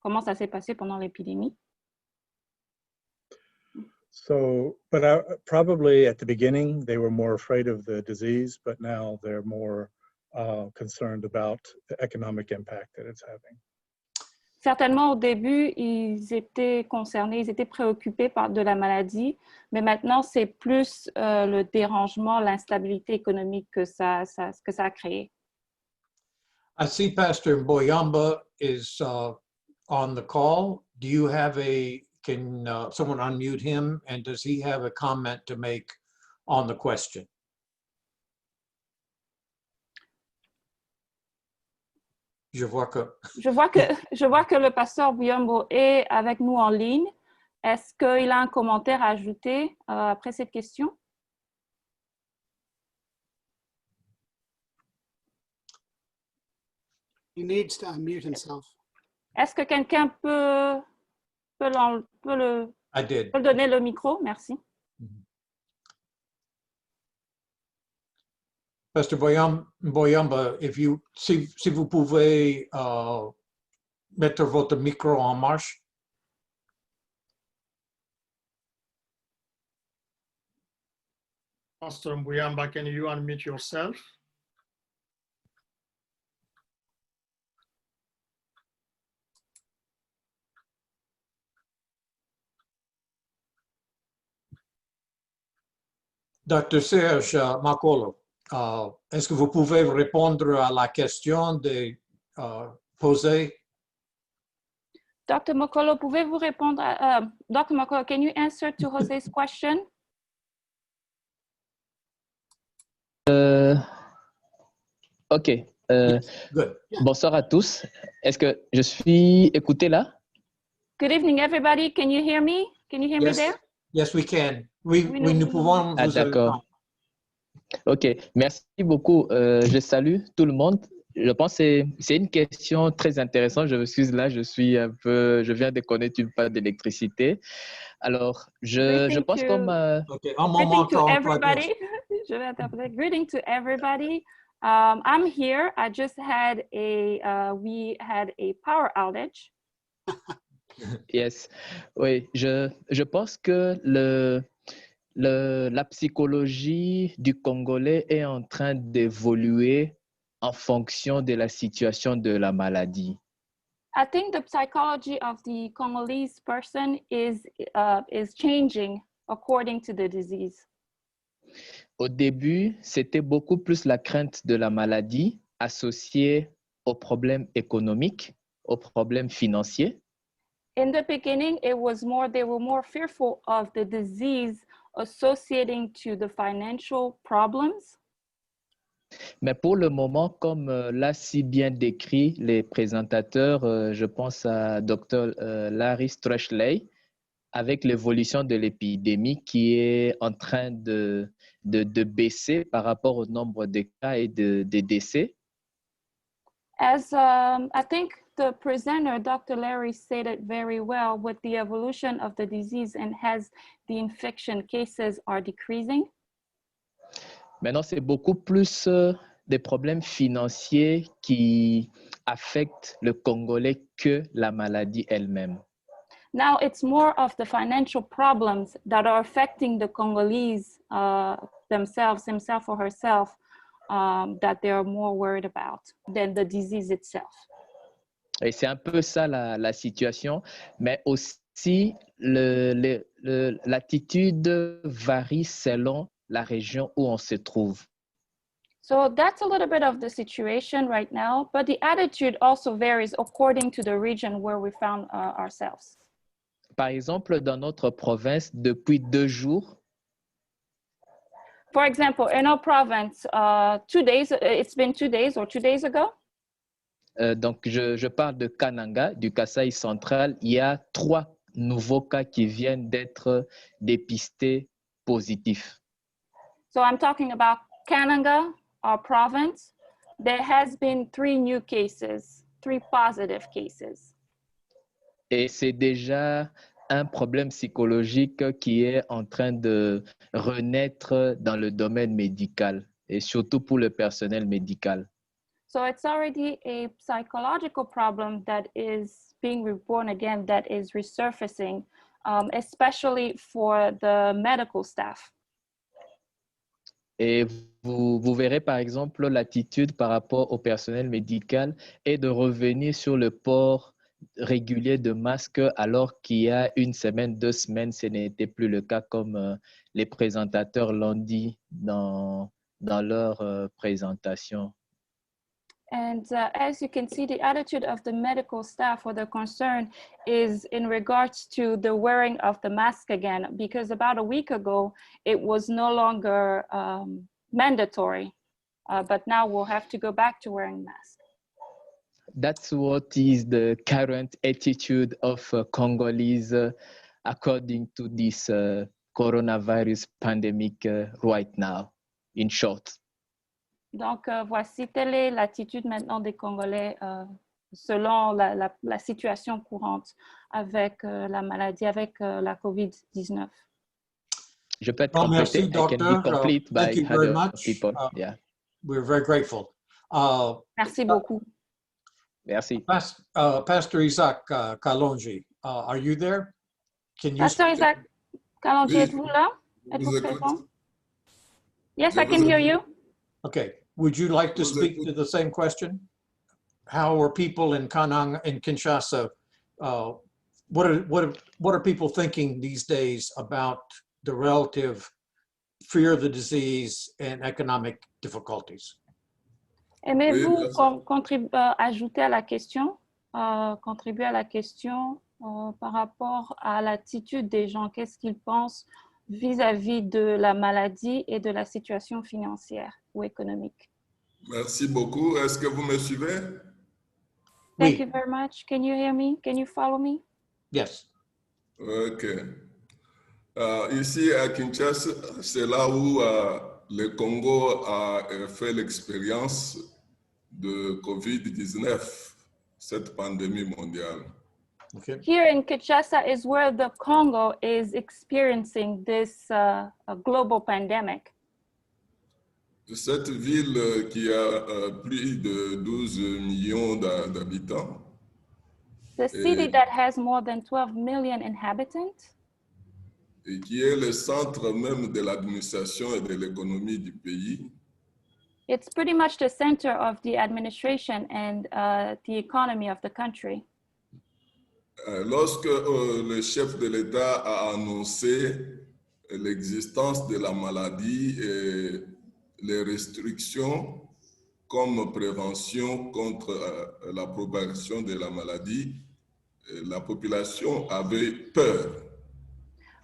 comment ça s'est passé pendant l'épidémie. So, but probably at the beginning, they were more afraid of the disease, but now they're more concerned about the economic impact that it's having. Certainement, au début, ils étaient concernés, ils étaient préoccupés de la maladie, mais maintenant, c'est plus le dérangement, l'instabilité économique que ça a créé. I see Pastor Boyamba is on the call. Do you have can someone unmute him, and does he have a comment to make on the question? Je vois que... Je vois que le pasteur Buyambo est avec nous en ligne. Est-ce qu'il a un commentaire à ajouter après cette question? He needs to unmute himself. Est-ce que quelqu'un peut le donner le micro? Merci. Pastor Boyamba, si vous pouvez mettre votre micro en marche. Pastor Mbuyamba, can you unmute yourself? Dr. Serge Makolo, est-ce que vous pouvez répondre à la question posée? Dr. Makolo, pouvez-vous répondre Dr. Makolo, can you answer to José's question? OK. Bonsoir à tous. Est-ce que je suis écouté là? Good evening, everybody. Can you hear me? Can you hear me there? Yes, we can. Nous pouvons vous d'accord. OK. Merci beaucoup. Je salue tout le monde. Je pense que c'est une question très intéressante. Je m'excuse là, je viens de connaître une panne d'électricité. Alors, je pense comme... Greeting to everybody. Je vais interpréter. Greeting to everybody. I'm here. I just had we had a power outage. Yes. Oui, je pense que la psychologie du Congolais est en train d'évoluer en fonction de la situation de la maladie. I think the psychology of the Congolese person is changing according to the disease. Au début, c'était beaucoup plus la crainte de la maladie associée aux problèmes économiques, aux problèmes financiers. In the beginning, they were more fearful of the disease associating to the financial problems. Mais pour le moment, comme l'a si bien décrit les présentateurs, je pense à Dr. Larry Strashley, avec l'évolution de l'épidémie qui est en train de baisser par rapport au nombre de cas et de décès. As I think the presenter, Dr. Larry, said it very well, with the evolution of the disease and as the infection cases are decreasing. Maintenant, c'est beaucoup plus des problèmes financiers qui affectent le Congolais que la maladie elle-même. Now it's more of the financial problems that are affecting the Congolese himself or herself, that they are more worried about than the disease itself. Et c'est un peu ça la situation, mais aussi l'attitude varie selon la région où on se trouve. So that's a little bit of the situation right now, but the attitude also varies according to the region where we found ourselves. Par exemple, dans notre province, depuis 2 jours, for example, in our province, 2 days, it's been 2 days or 2 days ago. Donc, je parle de Kananga, du Kasai central. Il y a 3 nouveaux cas qui viennent d'être dépistés positifs. So I'm talking about Kananga, our province. There has been 3 new cases, 3 positive cases. Et c'est déjà un problème psychologique qui est en train de renaître dans le domaine médical et surtout pour le personnel médical. So it's already a psychological problem that is being reborn again, that is resurfacing, especially for the medical staff. Et vous verrez par exemple l'attitude par rapport au personnel médical est de revenir sur le port régulier de masques alors qu'il y a 1 semaine, 2 semaines, ce n'était plus le cas comme les présentateurs l'ont dit dans leur présentation. And as you can see, the attitude of the medical staff or the concern is in regards to the wearing of the mask again, because about a week ago, it was no longer mandatory, but now we'll have to go back to wearing masks. that's what is the current attitude of Congolese according to this coronavirus pandemic right now, in short. Donc, voici telle est l'attitude maintenant des Congolais selon la situation courante avec la maladie, avec la COVID-19. Je peux Well, merci, compléter. I can be doctor. complete by Thank you very other much. people. Yeah. We're very grateful. Merci beaucoup. Merci. Pastor Isaac Kalonji, are you there? Can you Pastor Isaac Kalonji, Oui, êtes-vous là? je Êtes-vous vous écoute. présent? Yes, Je I can vous hear écoute. you. Okay. Would you like to Je vous speak écoute. to the same question? How are people in Kinshasa? What are people thinking these days about the relative fear of the disease and economic difficulties? Aimez-vous Oui, ajouter à la question, contribuer à la question par rapport à l'attitude des gens? Qu'est-ce qu'ils pensent vis-à-vis de la maladie et de la situation financière ou économique? merci beaucoup. Est-ce que vous me suivez? Thank Oui. you very much. Can you hear me? Can you follow me? Yes. Ok. Ici à Kinshasa, c'est là où le Congo a fait l'expérience de COVID-19, cette pandémie mondiale. Okay. Here in Kinshasa is where the Congo is experiencing this global pandemic. Cette ville qui a plus de 12 millions d'habitants The city that has more than 12 million inhabitants, et qui est le centre même de l'administration et de l'économie du pays, it's pretty much the center of the administration and the economy of the country. lorsque le chef de l'État a annoncé l'existence de la maladie et les restrictions comme prévention contre la propagation de la maladie, la population avait peur.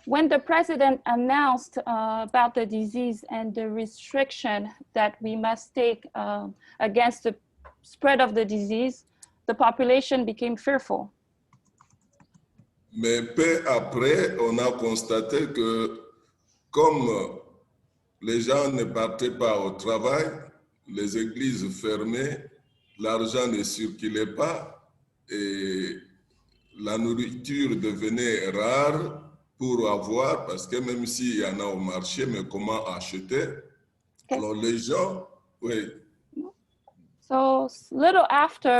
When the president announced about the disease and the restriction that we must take against the spread of the disease, the population became fearful. Mais peu après, on a constaté que comme les gens ne partaient pas au travail, les églises fermées, l'argent ne circulait pas et la nourriture devenait rare pour avoir, parce que même s'il y en a au marché, mais comment acheter? Okay. Alors les gens, oui. So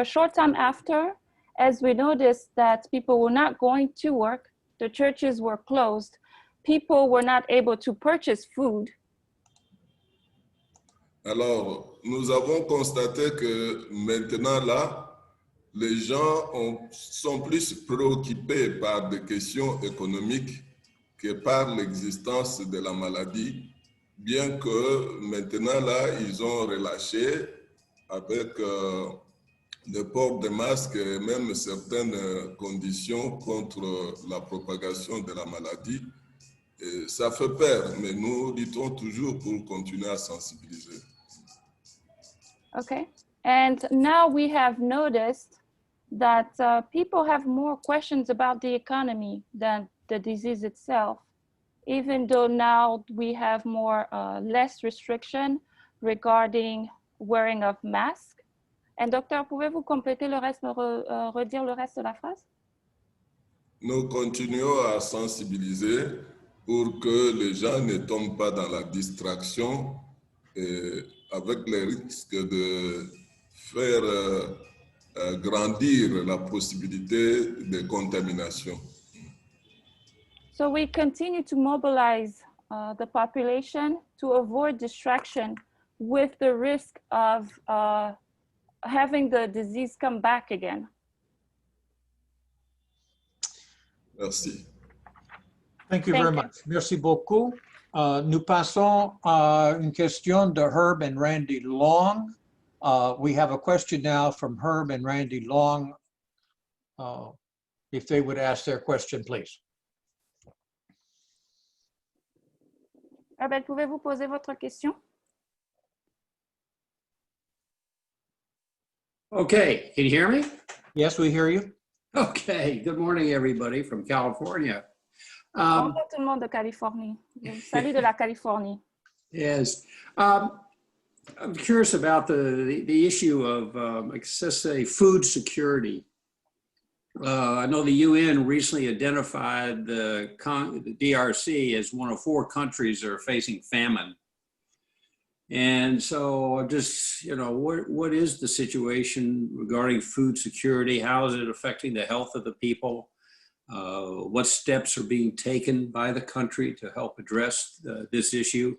short time after, as we noticed that people were not going to work, the churches were closed, people were not able to purchase food. Alors, nous avons constaté que maintenant là, les gens sont plus préoccupés par des questions économiques que par l'existence de la maladie, bien que maintenant là, ils ont relâché avec le port de masques et même certaines conditions contre la propagation de la maladie. Et ça fait peur, mais nous luttons toujours pour continuer à sensibiliser. Okay, and now we have noticed that people have more questions about the economy than the disease itself, even though now we have less restriction regarding wearing of masks. And docteur, pouvez-vous compléter le reste, redire le reste de la phrase? Nous continuons à sensibiliser pour que les gens ne tombent pas dans la distraction et avec le risque de faire grandir la possibilité de contamination. So we continue to mobilize the population to avoid distraction with the risk of having the disease come back again. Merci. Thank you very much. Merci beaucoup. Nous passons à une question de Herb and Randy Long. We have a question now from Herb and Randy Long. If they would ask their question, please. Herbert, pouvez-vous poser votre question? Okay, can you hear me? Yes, we hear you. Okay, good morning, everybody from California. Bonjour tout le monde de Californie. Salut de la Californie. Yes. I'm curious about the issue of, let's say, food security. I know the UN recently identified the DRC as one of 4 countries that are facing famine. And so just, what is the situation regarding food security? How is it affecting the health of the people? What steps are being taken by the country to help address this issue?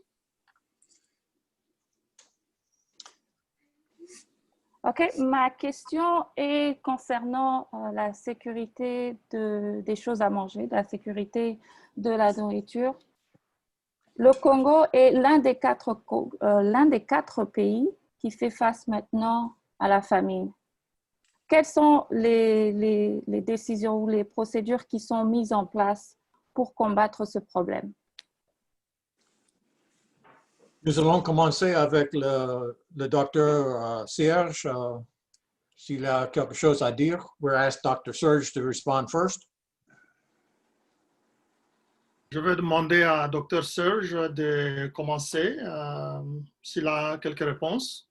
OK, ma question est concernant la sécurité des choses à manger, la sécurité de la nourriture. Le Congo est l'un des 4 pays qui fait face maintenant à la famine. Quelles sont les décisions ou les procédures qui sont mises en place pour combattre ce problème? Nous allons commencer avec le docteur Serge. S'il a quelque chose à dire, we'll ask Dr. Serge to respond first. Je vais demander à Dr. Serge de commencer s'il a quelques réponses.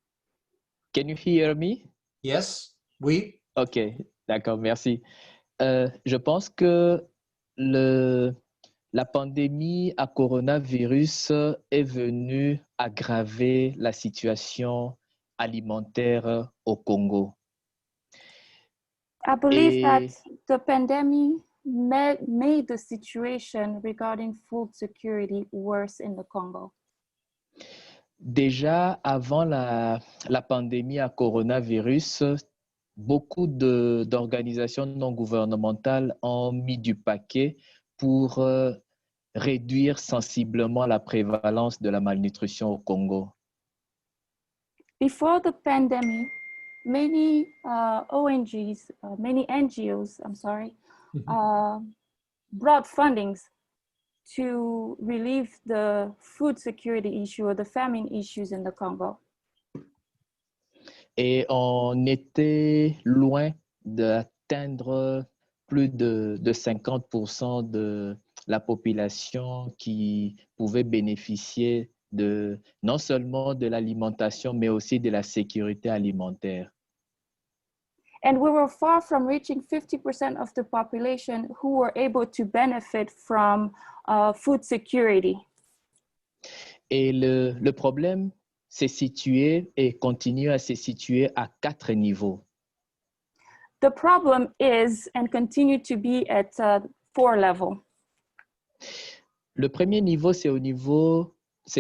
Can you hear me? Yes, oui. OK, d'accord, merci. Je pense que la pandémie à coronavirus est venue aggraver la situation alimentaire au Congo. I believe that the pandemic made the situation regarding food security worse in the Congo. Déjà avant la pandémie à coronavirus, beaucoup d'organisations non gouvernementales ont mis du paquet pour réduire sensiblement la prévalence de la malnutrition au Congo. Before the pandemic, many ONGs, many NGOs, brought fundings to relieve the food security issue or the famine issues in the Congo. Et on était loin d'atteindre plus de 50% de la population qui pouvait bénéficier non seulement de l'alimentation, mais aussi de la sécurité alimentaire. And we were far from reaching 50% of the population who were able to benefit from food security. Et le problème s'est situé et continue à se situer à 4 niveaux. The problem is and continue to be at 4 levels. Le premier niveau, c'est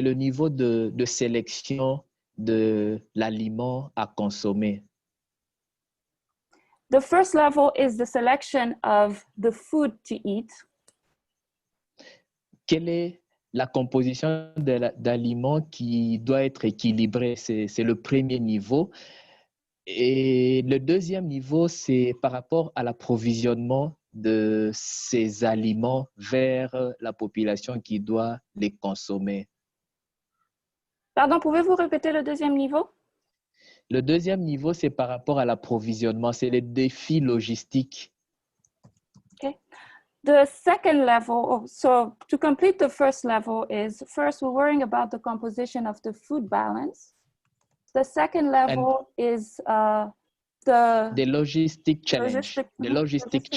le niveau de sélection de l'aliment à consommer. The first level is the selection of the food to eat. Quelle est la composition d'aliments qui doit être équilibrée? C'est le premier niveau. Et le deuxième niveau, c'est par rapport à l'approvisionnement de ces aliments vers la population qui doit les consommer. Pardon, pouvez-vous répéter le deuxième niveau? Le deuxième niveau, c'est par rapport à l'approvisionnement, c'est les défis logistiques. Okay. The second level, so to complete the first level is, first we're worrying about the composition of the food balance. The second level is the logistic challenge. Logistics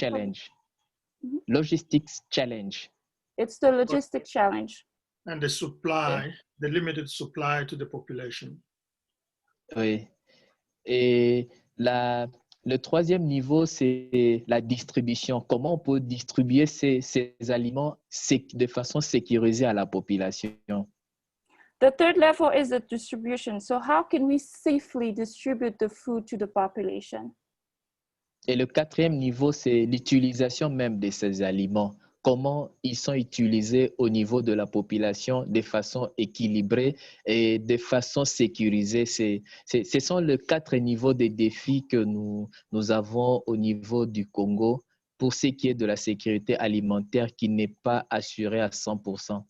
challenge. It's the logistic challenge. And the supply, the limited supply to the population. Oui. Et le troisième niveau, c'est la distribution. Comment on peut distribuer ces aliments de façon sécurisée à la population? The third level is the distribution. So how can we safely distribute the food to the population? Et le quatrième niveau, c'est l'utilisation même de ces aliments. Comment ils sont utilisés au niveau de la population de façon équilibrée et de façon sécurisée. Ce sont les 4 niveaux de défis que nous avons au niveau du Congo pour ce qui est de la sécurité alimentaire qui n'est pas assurée à 100%.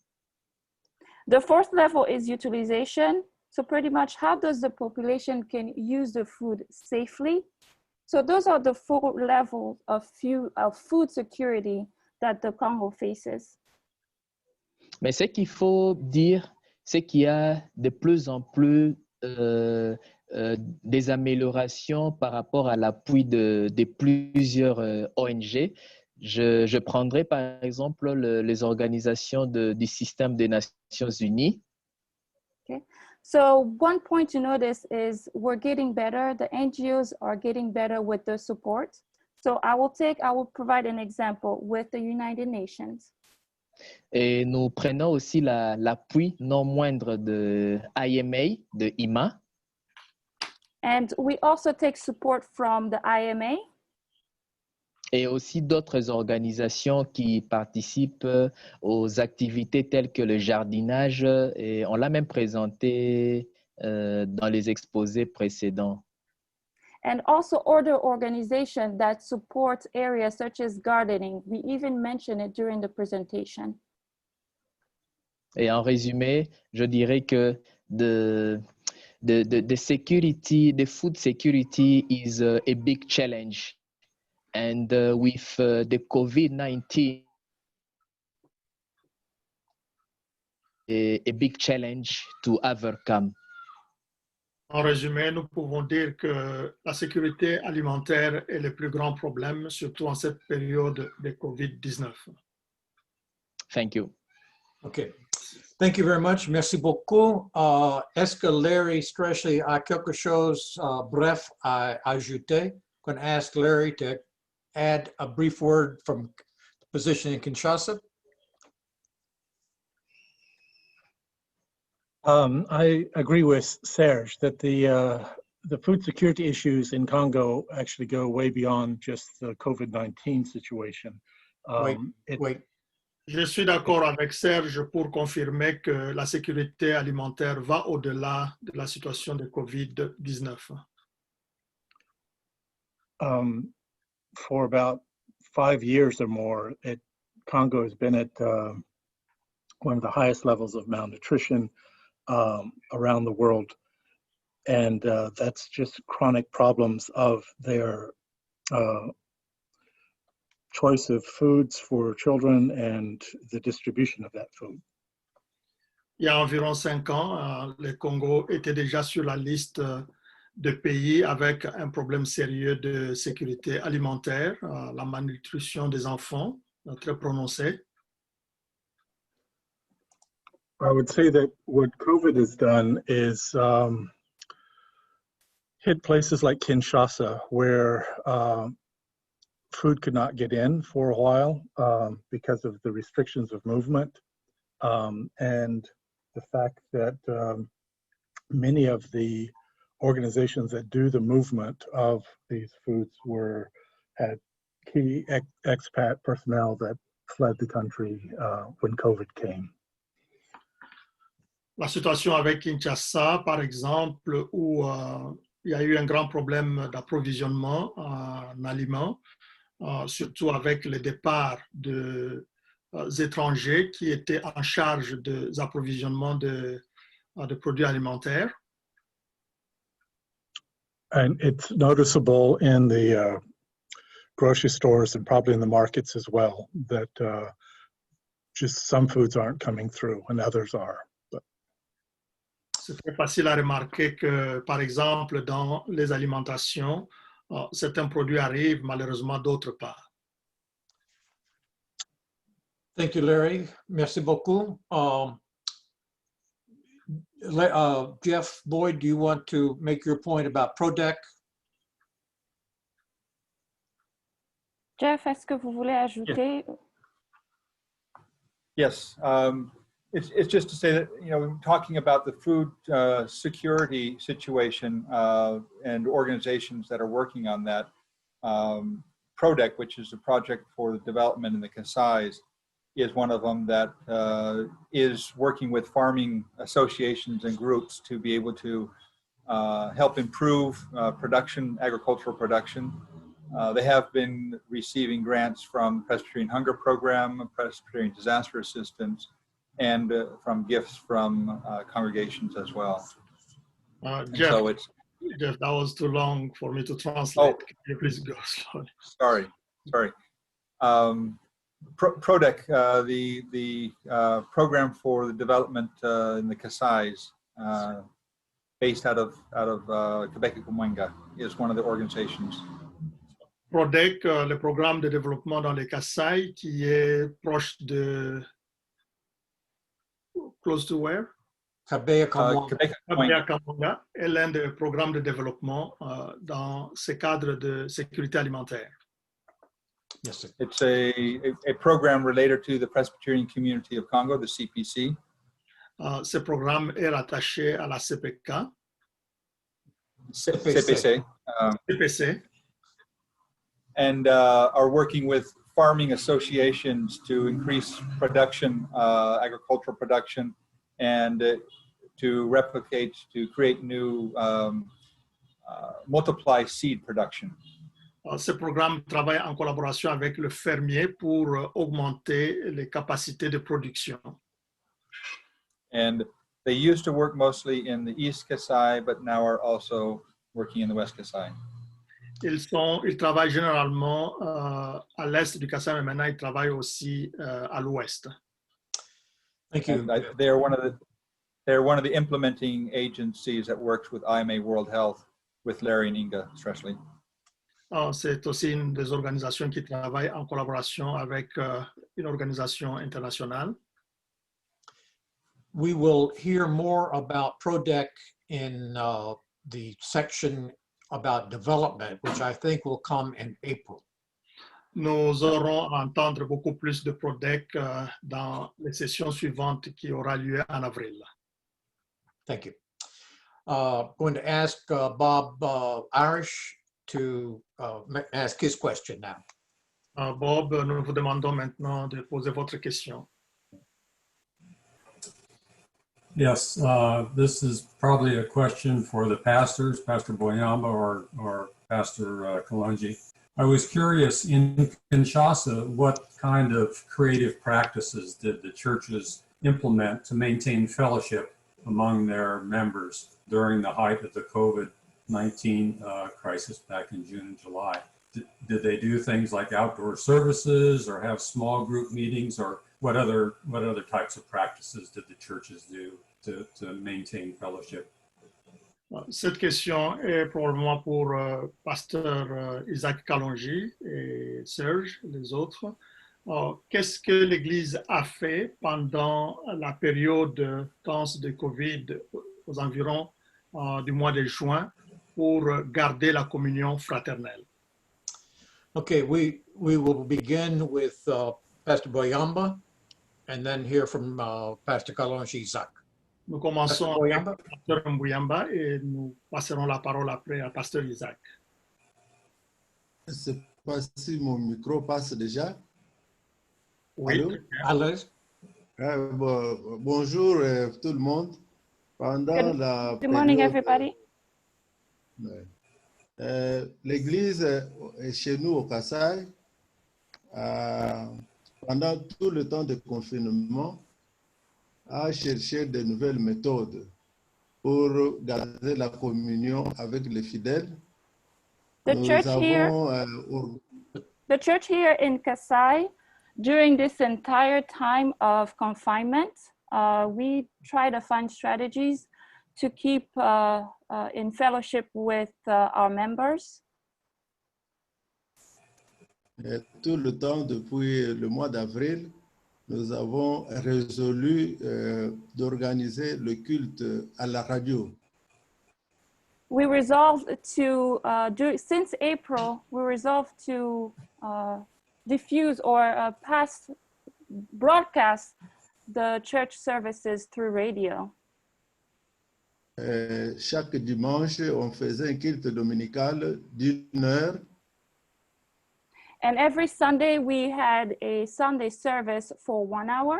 The fourth level is utilization. So pretty much, how does the population can use the food safely? So those are the 4 levels of food security that the Congo faces. Mais ce qu'il faut dire, c'est qu'il y a de plus en plus des améliorations par rapport à l'appui de plusieurs ONG. Je prendrai par exemple les organisations du système des Nations Unies. Okay. So one point to notice is we're getting better. The NGOs are getting better with the support. So I will provide an example with the United Nations. Et nous prenons aussi l'appui non moindre de IMA, de IMA. And we also take support from the IMA. Et aussi d'autres organisations qui participent aux activités telles que le jardinage. Et on l'a même présenté dans les exposés précédents. And also other organizations that support areas such as gardening. We even mentioned it during the presentation. Et en résumé, je dirais que the food security is a big challenge. And with the COVID-19, a big challenge to overcome. En résumé, nous pouvons dire que la sécurité alimentaire est le plus grand problème, surtout en cette période de COVID-19. Thank you. OK. Thank you very much. Merci beaucoup. Est-ce que Larry Streshley a quelque chose bref à ajouter? I'm going to ask Larry to add a brief word from the position in Kinshasa. I agree with Serge that the food security issues in Congo actually go way beyond just the COVID-19 situation. Wait. Je suis d'accord avec Serge pour confirmer que la sécurité alimentaire va au-delà de la situation de COVID-19. For about 5 years or more, Congo has been at one of the highest levels of malnutrition around the world. And that's just chronic problems of their choice of foods for children and the distribution of that food. Il y a environ 5 ans, le Congo était déjà sur la liste de pays avec un problème sérieux de sécurité alimentaire, la malnutrition des enfants, très prononcée. I would say that what COVID has done is hit places like Kinshasa where food could not get in for a while because of the restrictions of movement and the fact that many of the organizations that do the movement of these foods had key expat personnel that fled the country when COVID came. La situation avec Kinshasa, par exemple, où il y a eu un grand problème d'approvisionnement en aliments, surtout avec le départ des étrangers qui étaient en charge des approvisionnements de produits alimentaires. And it's noticeable in the grocery stores and probably in the markets as well that just some foods aren't coming through and others are. C'est très facile à remarquer que, par exemple, dans les alimentations, certains produits arrivent, malheureusement, d'autres pas. Thank you, Larry. Merci beaucoup. Jeff Boyd, do you want to make your point about PRODEC? Jeff, est-ce que vous voulez ajouter? Yes. It's just to say that, talking about the food security situation and organizations that are working on that, PRODEC, which is a project for the development in the Kasai, is one of them that is working with farming associations and groups to be able to help improve agricultural production. They have been receiving grants from Presbyterian Hunger Program, Presbyterian Disaster Assistance, and from gifts from congregations as well. Jeff, so it's, Jeff, that was too long for me to translate. Oh. Can you please go slowly? sorry. PRODEC, the program for the development in the Kasais, based out of Quebec et Mwenga, is one of the organizations. PRODEC, le programme de développement dans les Kasai, qui est proche de close to where? Kabeya-Kamwanga est l'un des programmes de développement dans ce cadre de sécurité alimentaire. Yes, sir. It's a program related to the Presbyterian community of Congo, the CPC. Ce programme est rattaché à la CPK. CPC. CPC. And are working with farming associations to increase production, agricultural production, and to replicate, to create new, multiply seed production. Ce programme travaille en collaboration avec le fermier pour augmenter les capacités de production. And they used to work mostly in the East Kasai, but now are also working in the West Kasai. Ils travaillent généralement à l'est du Kasai, mais maintenant ils travaillent aussi à l'ouest. Thank you. They're one of the implementing agencies that works with IMA World Health, with Larry and Inga especially. C'est aussi une des organisations qui travaille en collaboration avec une organisation internationale. We will hear more about PRODEC in the section about development, which I think will come in April. Nous aurons à entendre beaucoup plus de PRODEC dans les sessions suivantes qui aura lieu en avril. Thank you. Going to ask Bob Irish to ask his question now. Bob, nous vous demandons maintenant de poser votre question. Yes, this is probably a question for the pastors, Pastor Boyamba or Pastor Kalonji. I was curious, in Kinshasa, what kind of creative practices did the churches implement to maintain fellowship among their members during the height of the COVID-19 crisis back in June and July? Did they do things like outdoor services or have small group meetings, or what other types of practices did the churches do to maintain fellowship? Cette question est probablement pour Pasteur Isaac Kalonji et Serge, les autres. Qu'est-ce que l'Église a fait pendant la période tense de COVID aux environs du mois de juin pour garder la communion fraternelle? Okay, we will begin with Pastor Boyamba and then hear from Pastor Kalonji Isaac. Nous commençons avec Pasteur Mbuyamba et nous passerons la parole après à Pasteur Isaac. Je ne sais pas si mon micro passe déjà. Oui, allô? Bonjour tout le monde. Pendant la Good morning, everybody. L'Église chez nous au Kasai, pendant tout le temps de confinement, a cherché de nouvelles méthodes pour garder la communion avec les fidèles. The church here in Kasai, during this entire time of confinement, we try to find strategies to keep in fellowship with our members. Et tout le temps, depuis le mois d'avril, nous avons résolu d'organiser le culte à la radio. We resolved to, since April, we resolved to diffuse or broadcast the church services through radio. Chaque dimanche, on faisait un culte dominical d'1 heure. And every Sunday, we had a Sunday service for 1 hour.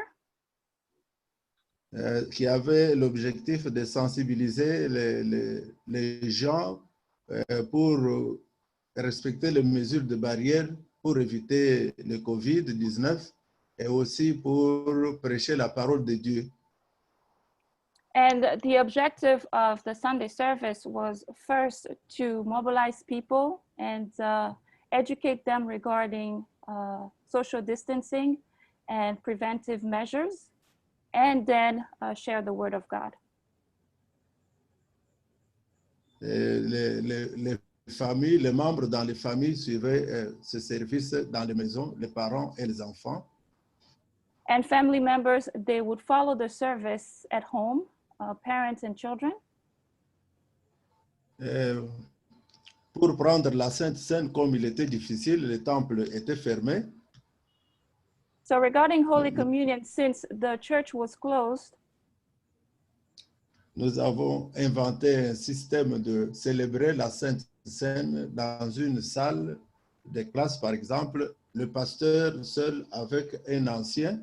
Qui avait l'objectif de sensibiliser les gens pour respecter les mesures de barrière pour éviter le COVID-19 et aussi pour prêcher la parole de Dieu. And the objective of the Sunday service was first to mobilize people and educate them regarding social distancing and preventive measures, and then share the word of God. Les familles, les membres dans les familles suivaient ce service dans les maisons, les parents et les enfants. And family members, they would follow the service at home, parents and children. Pour prendre la Sainte Seine, comme il était difficile, le temple était fermé. So regarding Holy Communion, since the church was closed, nous avons inventé un système de célébrer la Sainte Seine dans une salle de classe, par exemple, le pasteur seul avec un ancien.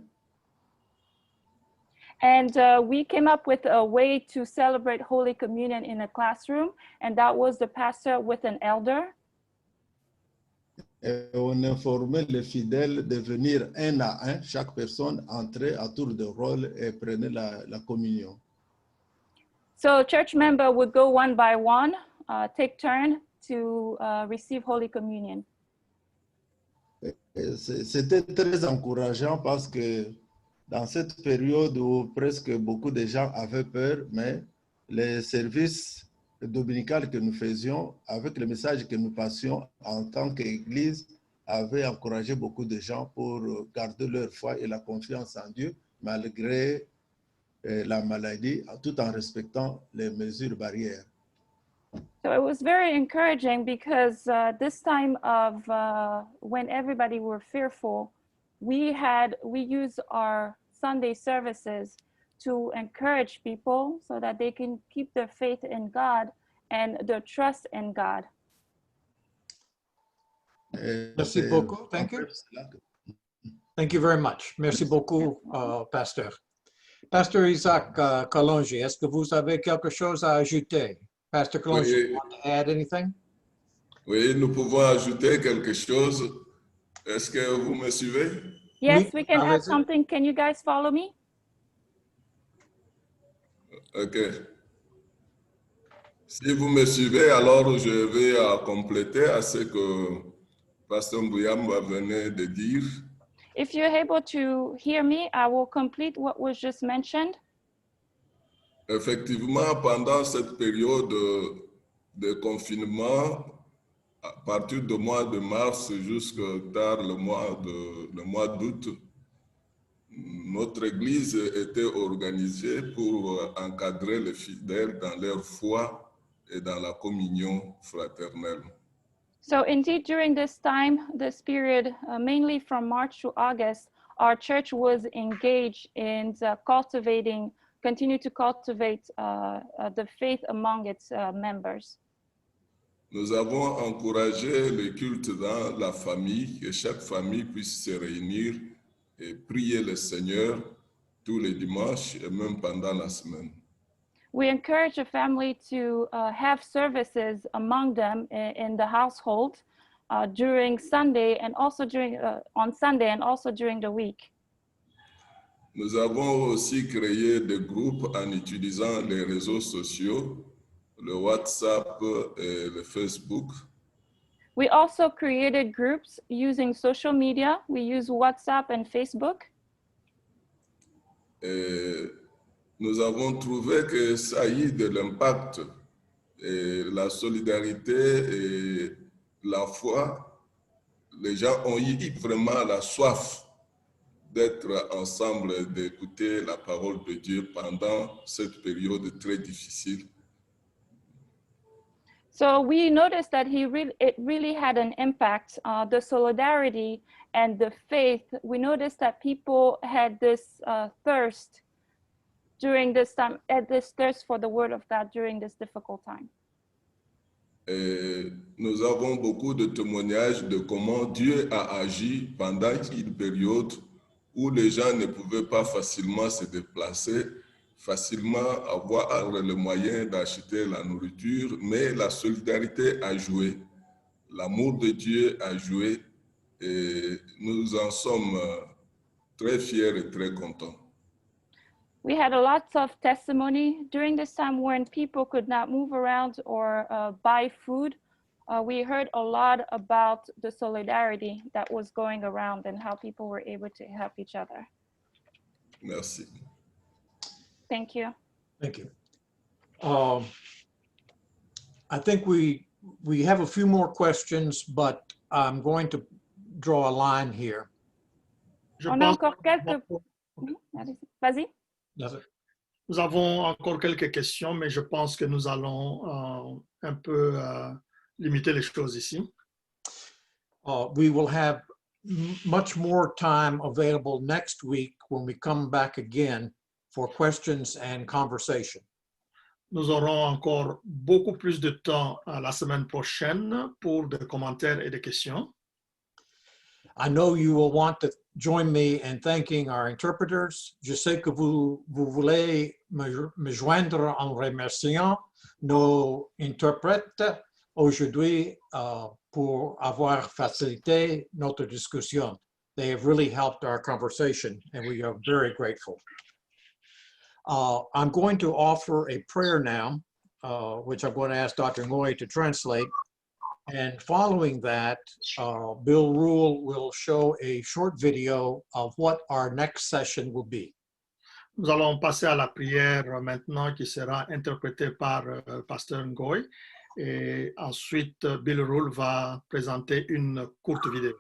and we came up with a way to celebrate Holy Communion in a classroom, and that was the pastor with an elder. Et on informait les fidèles de venir un à un, chaque personne entrait à tour de rôle et prenait la communion. So a church member would go one by one, take turn to receive Holy Communion. C'était très encourageant parce que dans cette période où presque beaucoup de gens avaient peur, mais les services dominicaux que nous faisions, avec le message que nous passions en tant qu'Église, avaient encouragé beaucoup de gens pour garder leur foi et la confiance en Dieu, malgré la maladie, tout en respectant les mesures barrières. So it was very encouraging because this time of when everybody were fearful, we use our Sunday services to encourage people so that they can keep their faith in God and their trust in God. Merci beaucoup. Thank you. Thank you very much. Merci beaucoup, Pasteur. Pasteur Isaac Kalonji, est-ce que vous avez quelque chose à ajouter? Pastor Kalonji, Oui. you want to add anything? Oui, nous pouvons ajouter quelque chose. Est-ce que vous me suivez? Yes, Oui, we can add allez-y. something. Can you guys follow me? OK. Si vous me suivez, alors je vais compléter à ce que Pasteur Mbuyamba venait de dire. If you're able to hear me, I will complete what was just mentioned. Effectivement, pendant cette période de confinement, à partir du mois de mars jusqu'à tard le mois d'août, notre Église était organisée pour encadrer les fidèles dans leur foi et dans la communion fraternelle. So indeed, during this time, this period, mainly from March to August, our church was engaged in continue to cultivate the faith among its members. Nous avons encouragé le culte dans la famille, que chaque famille puisse se réunir et prier le Seigneur tous les dimanches et même pendant la semaine. We encourage a family to have services among them in the household during Sunday and also on Sunday and also during the week. Nous avons aussi créé des groupes en utilisant les réseaux sociaux, le WhatsApp et le Facebook. We also created groups using social media. We use WhatsApp and Facebook. Et nous avons trouvé que ça a eu de l'impact. Et la solidarité et la foi, les gens ont eu vraiment la soif d'être ensemble, d'écouter la parole de Dieu pendant cette période très difficile. So we noticed that it really had an impact, the solidarity and the faith. We noticed that people had this thirst during this time, this thirst for the word of God during this difficult time. Et nous avons beaucoup de témoignages de comment Dieu a agi pendant une période où les gens ne pouvaient pas facilement se déplacer, facilement avoir le moyen d'acheter la nourriture, mais la solidarité a joué, l'amour de Dieu a joué, et nous en sommes très fiers et très contents. We had a lot of testimony during this time when people could not move around or buy food. We heard a lot about the solidarity that was going around and how people were able to help each other. Merci. Thank you. Thank you. I think we have a few more questions, but I'm going to draw a line here. On a encore quelques... Vas-y. Nous avons encore quelques questions, mais je pense que nous allons un peu limiter les choses ici. We will have much more time available next week when we come back again for questions and conversation. Nous aurons encore beaucoup plus de temps la semaine prochaine pour des commentaires et des questions. I know you will want to join me in thanking our interpreters. Je sais que vous voulez me joindre en remerciant nos interprètes aujourd'hui pour avoir facilité notre discussion. They have really helped our conversation, and we are very grateful. I'm going to offer a prayer now, which I'm going to ask Dr. Ngoy to translate. And following that, Bill Rule will show a short video of what our next session will be. Nous allons passer à la prière maintenant qui sera interprétée par Pasteur Ngoy. Et ensuite, Bill Rule va présenter une courte vidéo.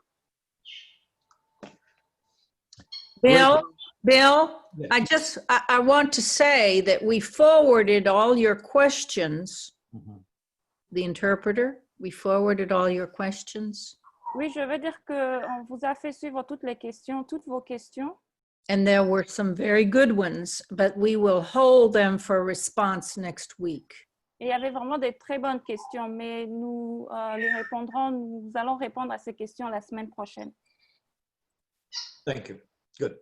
Bill, I want to say that we forwarded all your questions, the interpreter. We forwarded all your questions. Oui, je veux dire qu'on vous a fait suivre toutes vos questions. And there were some very good ones, but we will hold them for response next week. Et il y avait vraiment des très bonnes questions, mais nous allons répondre à ces questions la semaine prochaine. Thank you. Good.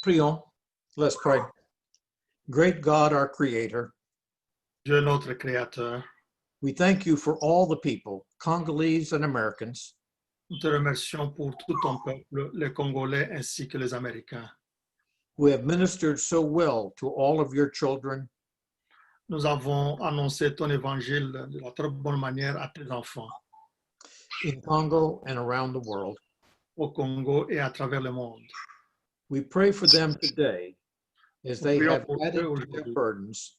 Prions. Let's pray. Great God, our Creator. Dieu notre Créateur. We thank you for all the people, Congolese and Americans, Nous te remercions pour tout ton peuple, les Congolais ainsi que les Américains. who have ministered so well to all of your children, Nous avons annoncé ton évangile de la très bonne manière à tes enfants in Congo and around the world. au Congo et à travers le monde. We pray for them today as they prions have pour added eux to their aujourd'hui. burdens.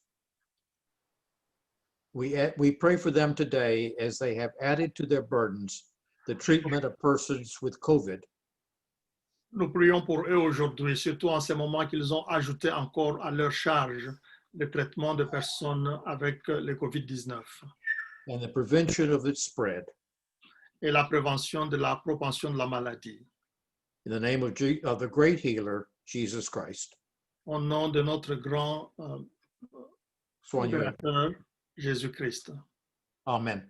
We pray for them today as they have added to their burdens the treatment of persons with COVID. Nous prions pour eux aujourd'hui, surtout en ces moments qu'ils ont ajouté encore à leur charge le traitement de personnes avec le COVID-19 and the prevention of its spread. et la prévention de la propension de la maladie. In the name of the great healer, Jesus Christ. Au nom de notre grand Soigneur. libérateur, Jésus-Christ. Amen.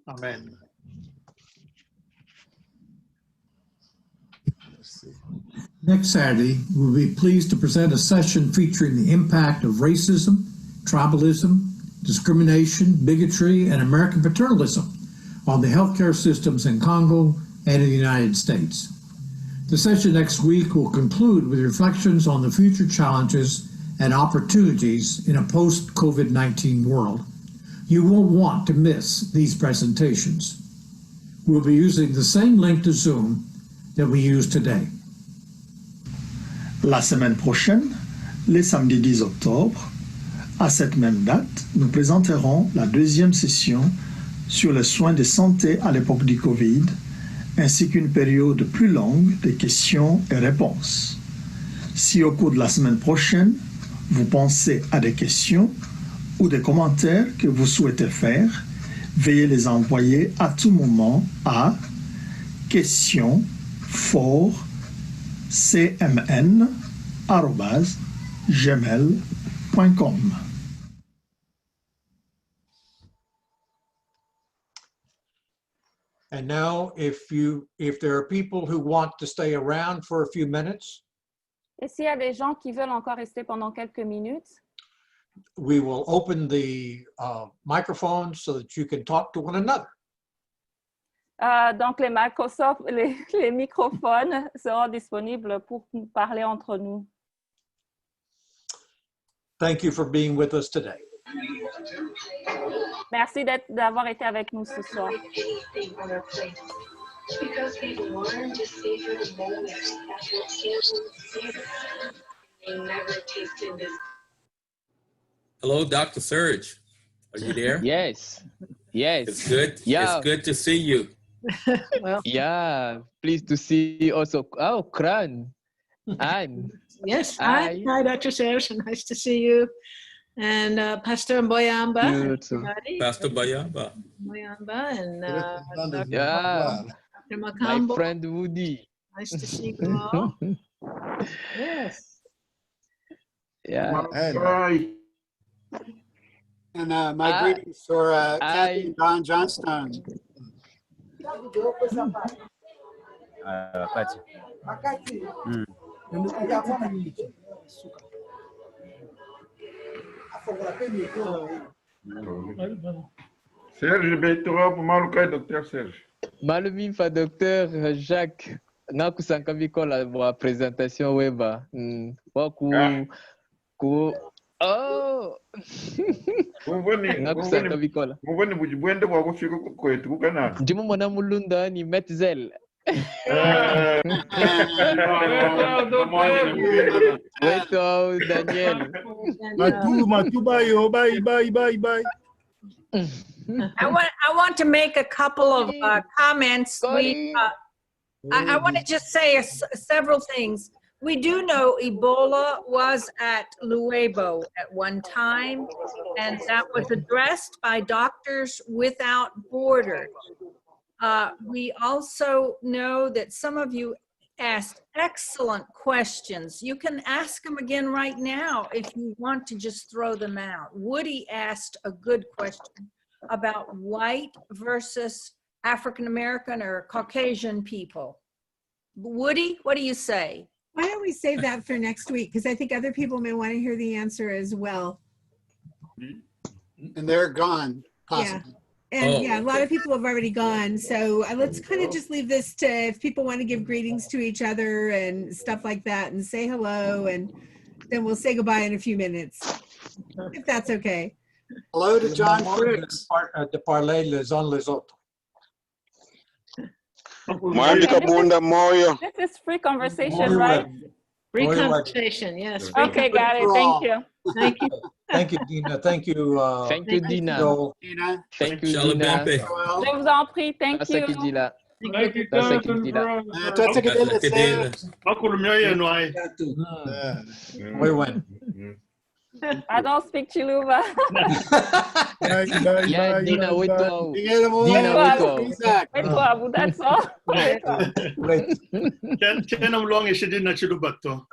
Amen. Next Saturday, we'll be pleased to present a session featuring the impact of racism, tribalism, discrimination, bigotry, and American paternalism on the healthcare systems in Congo and in the United States. The session next week will conclude with reflections on the future challenges and opportunities in a post-COVID-19 world. You won't want to miss these presentations. We'll be using the same link to Zoom that we use today. La semaine prochaine, les samedis 10 octobre, à cette même date, nous présenterons la deuxième session sur les soins de santé à l'époque du Covid, ainsi qu'une période plus longue de questions et réponses. Si au cours de la semaine prochaine, vous pensez à des questions ou des commentaires que vous souhaitez faire, veuillez les envoyer à tout moment à questions4cmn@gmail.com. And now, if there are people who want to stay around for a few minutes, Et s'il y a des gens qui veulent encore rester pendant quelques minutes, we will open the microphones so that you can talk to one another. donc les microphones seront disponibles pour parler entre nous. Thank you for being with us today. Merci d'avoir été avec nous ce soir. Because we've learned to savor the moments after seasons. They never tasted this. Hello, Dr. Serge. Are you there? Yes. Yes. It's good. Yeah. It's good to see you. Well, Yeah. Pleased to see you also. Oh, Kran. Anne. Yes. Hi, Dr. Serge. Nice to see you. And Pastor Mboyamba. You too. Everybody. Pastor Bayamba. Mboyamba and Yeah. Dr. My Makambo. friend Woody. Nice to see you all. Yes. Yeah. And my greetings for Kathy and Don Johnstone. Serge Betora pour Maluka, Dr. Serge. Malumi fa Dr. Jacques. Nakusanga bikola wa presentation weba. Waku ku oh. Nakusanga bikola. Mubone bujibwende bwa kufika kwetu kukana. Ndimu mwana mulunda ni Metzel. Wait, Daniel. Matu, bye. I want to make a couple of comments. I want to just say several things. We do know Ebola was at Luebo at one time, and that was addressed by Doctors Without Borders. We also know that some of you asked excellent questions. You can ask them again right now if you want to just throw them out. Woody asked a good question about white versus African American or Caucasian people. Woody, what do you say? Why don't we save that for next week? Because I think other people may want to hear the answer as well. And they're gone, possibly. And a lot of people have already gone. So let's kind of just leave this to if people want to give greetings to each other and stuff like that and say hello. And then we'll say goodbye in a few minutes, if that's okay. Hello to John Briggs. De parler les uns les autres. This is free conversation, right? Free conversation, yes. Okay, got it. Thank you. Thank you. Thank you, Dina. Thank you. Thank you, Dina. Joel. Thank you, Dina. Je vous en prie. Thank you. I don't speak Chiluba. Yeah, Dina, wait to Dina, wait to Abu, that's all. Kenam long is in a chilubato.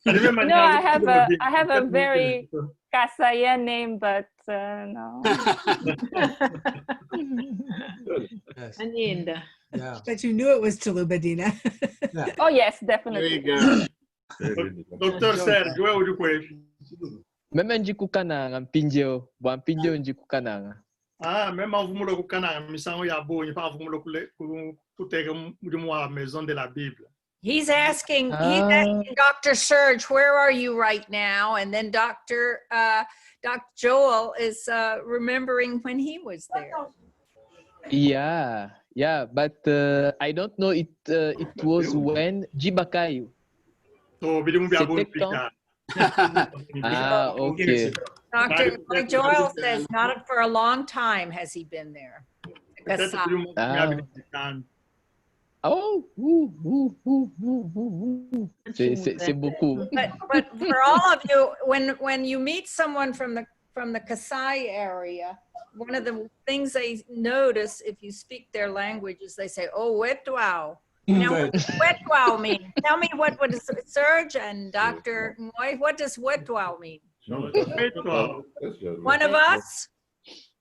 No, I have a very Kasai name, but no. Yeah. But you knew it was Chaluba, Dina. Oh, yes, definitely. There you go. Dr. Serge, where would you question? Meme njiku kananga mpinjo, bwa mpinjo njiku kananga. Même vumulo kukana misango ya bo, nyipa vumulo kutega mujumwa maison de la Bible. He's asking Dr. Serge, where are you right now? And then Dr. Joel is remembering when he was there. Yeah, but I don't know. It was when Jibakayu. Okay. Dr. Joel says not for a long time has he been there. C'est beaucoup. But for all of you, when you meet someone from the Kasai area, one of the things they notice if you speak their language is they say, "Oh, wetwao." Now, what does wetwao mean? Tell me what is Serge and Dr. Ngoy, what does wetwao mean? One of us?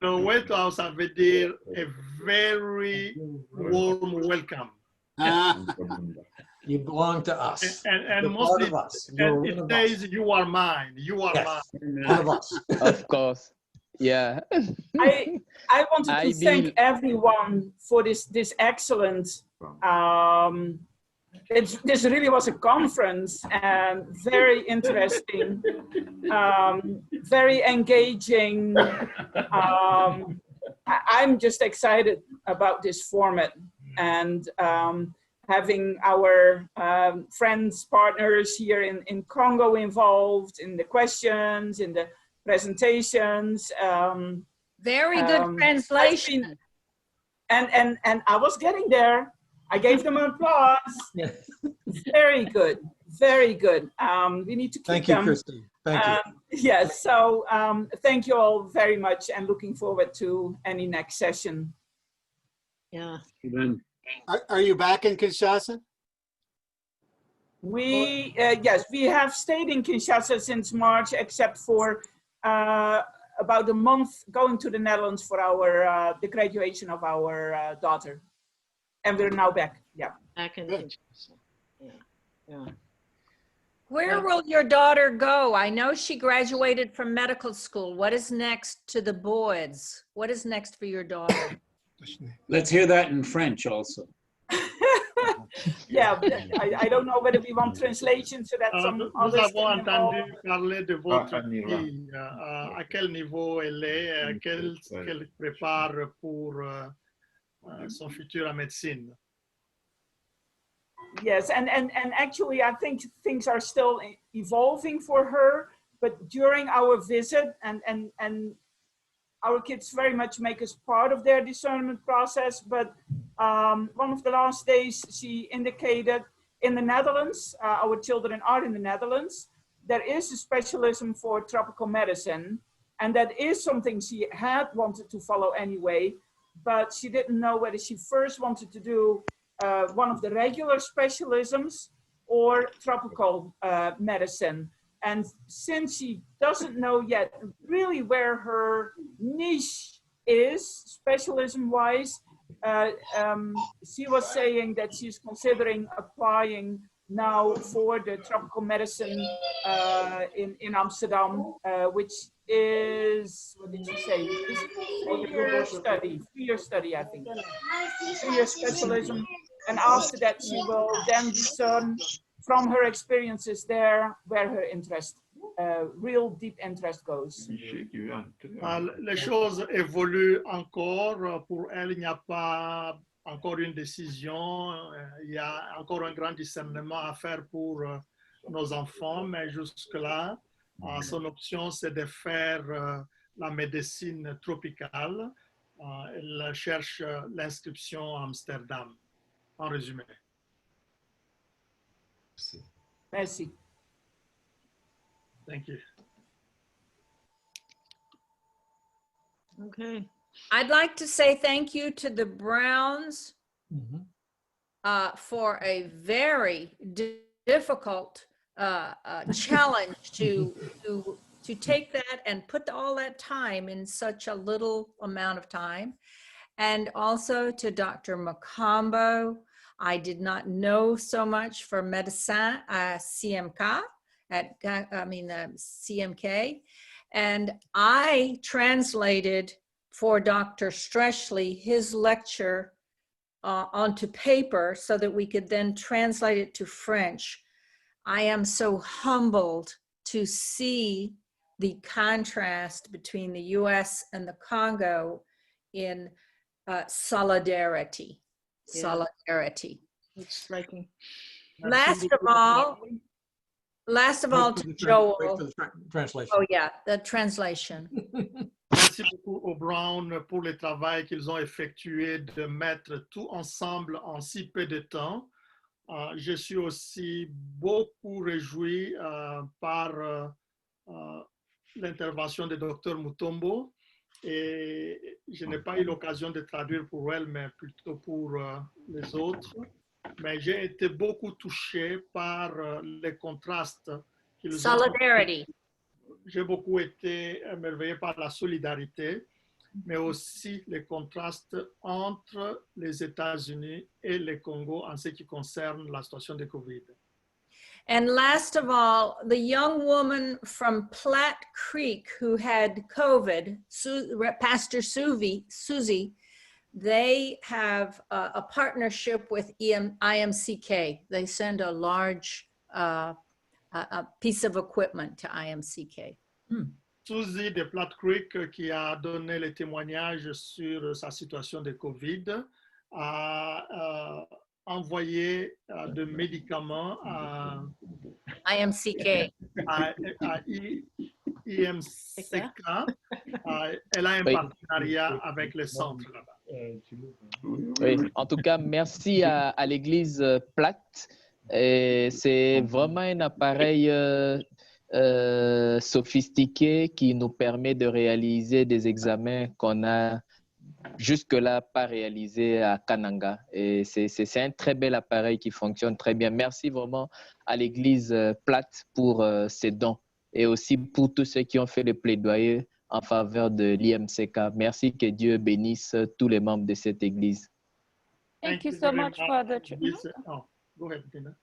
No, wetwao, ça veut dire a very warm welcome. You belong to us. And mostly it says you are mine. You are mine. One of us. Of course. Yeah. I wanted to thank everyone for this excellent this really was a conference, and very interesting, very engaging. I'm just excited about this format, and having our friends, partners here in Congo involved in the questions, in the presentations. Very good translation. And I was getting there. I gave them applause. Very good, very good. We need to keep Thank you, them. Christy. Thank you. Yes, so thank you all very much, and looking forward to any next session. Yeah. Are you back in Kinshasa? We, yes, we have stayed in Kinshasa since March, except for about a month going to the Netherlands for our the graduation of our daughter. And we're now back, yeah. Back in Kinshasa. Yeah. Where will your daughter go? I know she graduated from medical school. What is next to the boys? What is next for your daughter? Let's hear that in French also. Yeah, I don't know whether we want translation so that some Nous others avons can entendu involve. parler de votre fille. À quel niveau elle est, qu'elle prépare pour son futur en médecine. Yes, and actually I think things are still evolving for her, but during our visit, and our kids very much make us part of their discernment process, but one of the last days she indicated in the Netherlands, our children are in the Netherlands, there is a specialism for tropical medicine, and that is something she had wanted to follow anyway, but she didn't know whether she first wanted to do one of the regular specialisms or tropical medicine. And since she doesn't know yet really where her niche is, specialism-wise, she was saying that she's considering applying now for the tropical medicine in Amsterdam, which is, what did she say? It's a 3-year study, I think. 3-year specialism. And after that, she will then discern from her experiences there where her interest, real deep interest goes. Les choses évoluent encore. Pour elle, il n'y a pas encore une décision. Il y a encore un grand discernement à faire pour nos enfants, mais jusque-là, son option, c'est de faire la médecine tropicale. Elle cherche l'inscription à Amsterdam, en résumé. Merci. Thank you. Okay. I'd like to say thank you to the Browns for a very difficult challenge to take that and put all that time in such a little amount of time. And also to Dr. Makambo. I did not know so much for Médecins CMK CMK. And I translated for Dr. Streschley his lecture onto paper so that we could then translate it to French. I am so humbled to see the contrast between the US and the Congo in solidarity. Solidarity. It's striking. Last of all, Joel. Translation. Oh yeah, the translation. Merci beaucoup aux Brown pour le travail qu'ils ont effectué de mettre tout ensemble en si peu de temps. Je suis aussi beaucoup réjoui par l'intervention du docteur Mutombo. Et je n'ai pas eu l'occasion de traduire pour elle, mais plutôt pour les autres. Mais j'ai été beaucoup touché par les contrastes qu'ils ont. Solidarity. J'ai beaucoup été émerveillé par la solidarité, mais aussi les contrastes entre les États-Unis et le Congo en ce qui concerne la situation de Covid. And last of all, the young woman from Platte Creek who had COVID, Pastor Susie, they have a partnership with IMCK. They send a large a piece of equipment to IMCK. Suzy de Platte Creek, qui a donné les témoignages sur sa situation de COVID, a envoyé de médicaments à IMCK. à IMCK. Elle a un partenariat avec le centre là-bas. Oui, en tout cas, merci à l'Église Platte. C'est vraiment un appareil sophistiqué qui nous permet de réaliser des examens qu'on a jusque-là pas réalisés à Kananga. Et c'est un très bel appareil qui fonctionne très bien. Merci vraiment à l'Église Platte pour ces dons et aussi pour tous ceux qui ont fait le plaidoyer en faveur de l'IMCK. Merci, que Dieu bénisse tous les membres de cette Église. Thank you so much for the Oh, go ahead, Dina.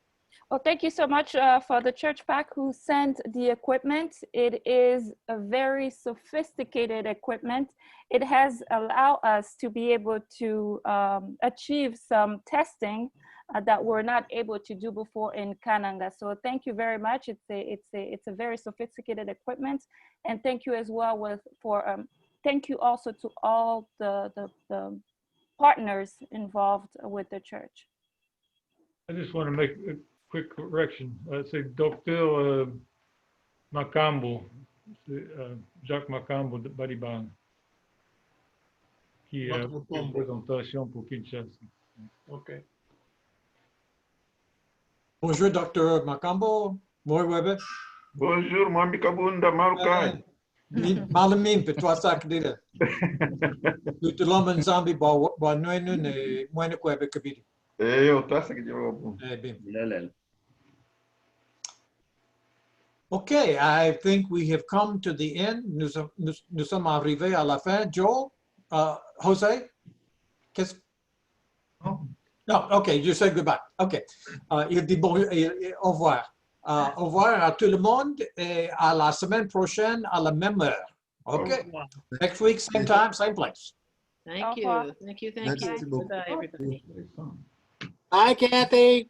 Well, thank you so much for the church PAC who sent the equipment. It is a very sophisticated equipment. It has allowed us to be able to achieve some testing that we're not able to do before in Kananga. So thank you very much. It's a very sophisticated equipment, and thank you as well thank you also to all the partners involved with the church. I just want to make a quick correction. C'est Dr. Makambo, Jacques Makambo de Baliban, qui a une présentation pour Kinshasa. OK. Bonjour, Dr. Makambo. Moi, Weber. Bonjour, Mwami Kabunda Marukai. Malamin, toi, ça, que nous te l'homme zambi, bon, nous, ne, moi, ne, quoi, avec Kabiri. Okay, I think we have come to the end. Nous sommes arrivés à la fin. Joel, Jose, qu'est-ce? No, okay, you say goodbye. Okay, il dit bon, au revoir. Au revoir à tout le monde et à la semaine prochaine à la même heure. Okay, next week, same time, same place. Thank you. Thank you. Thank you. Goodbye, everybody. Hi, Kathy.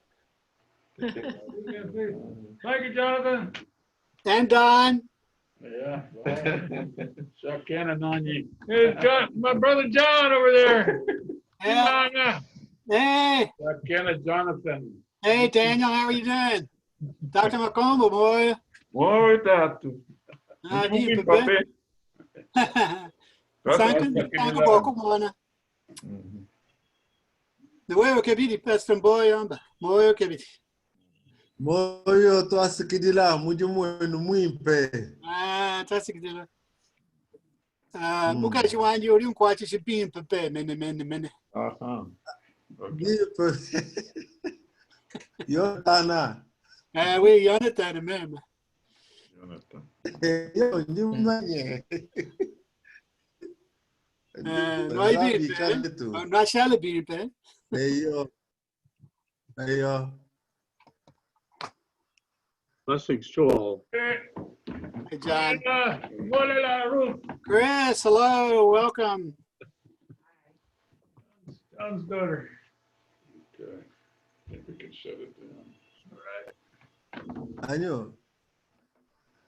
Thank you, Jonathan. And Don. Yeah. Chuck Cannon on you. Hey, John, my brother John over there. Yeah. Hey. Chuck Cannon, Jonathan. Hey, Daniel, how are you doing? Dr. Macombo, boy. Oi, Tato. Di, bebê. Santo pouco, mano. Moyo kebidi pastor boy amba. Moyo kebidi. Moyo to asikidila mujumu enu muimpe. Tasikidila. Buka chiwanji uri nkwachi chipin pepe mene. Aha. Yo tana. We Jonathan meme. Yo nyumanye. No hay bien, no hay shall be pen. Ayo. Blessings to all. Hey, John. Ruth. Chris, hello, welcome. John's daughter. Okay. I think we can shut it down. All right. Año.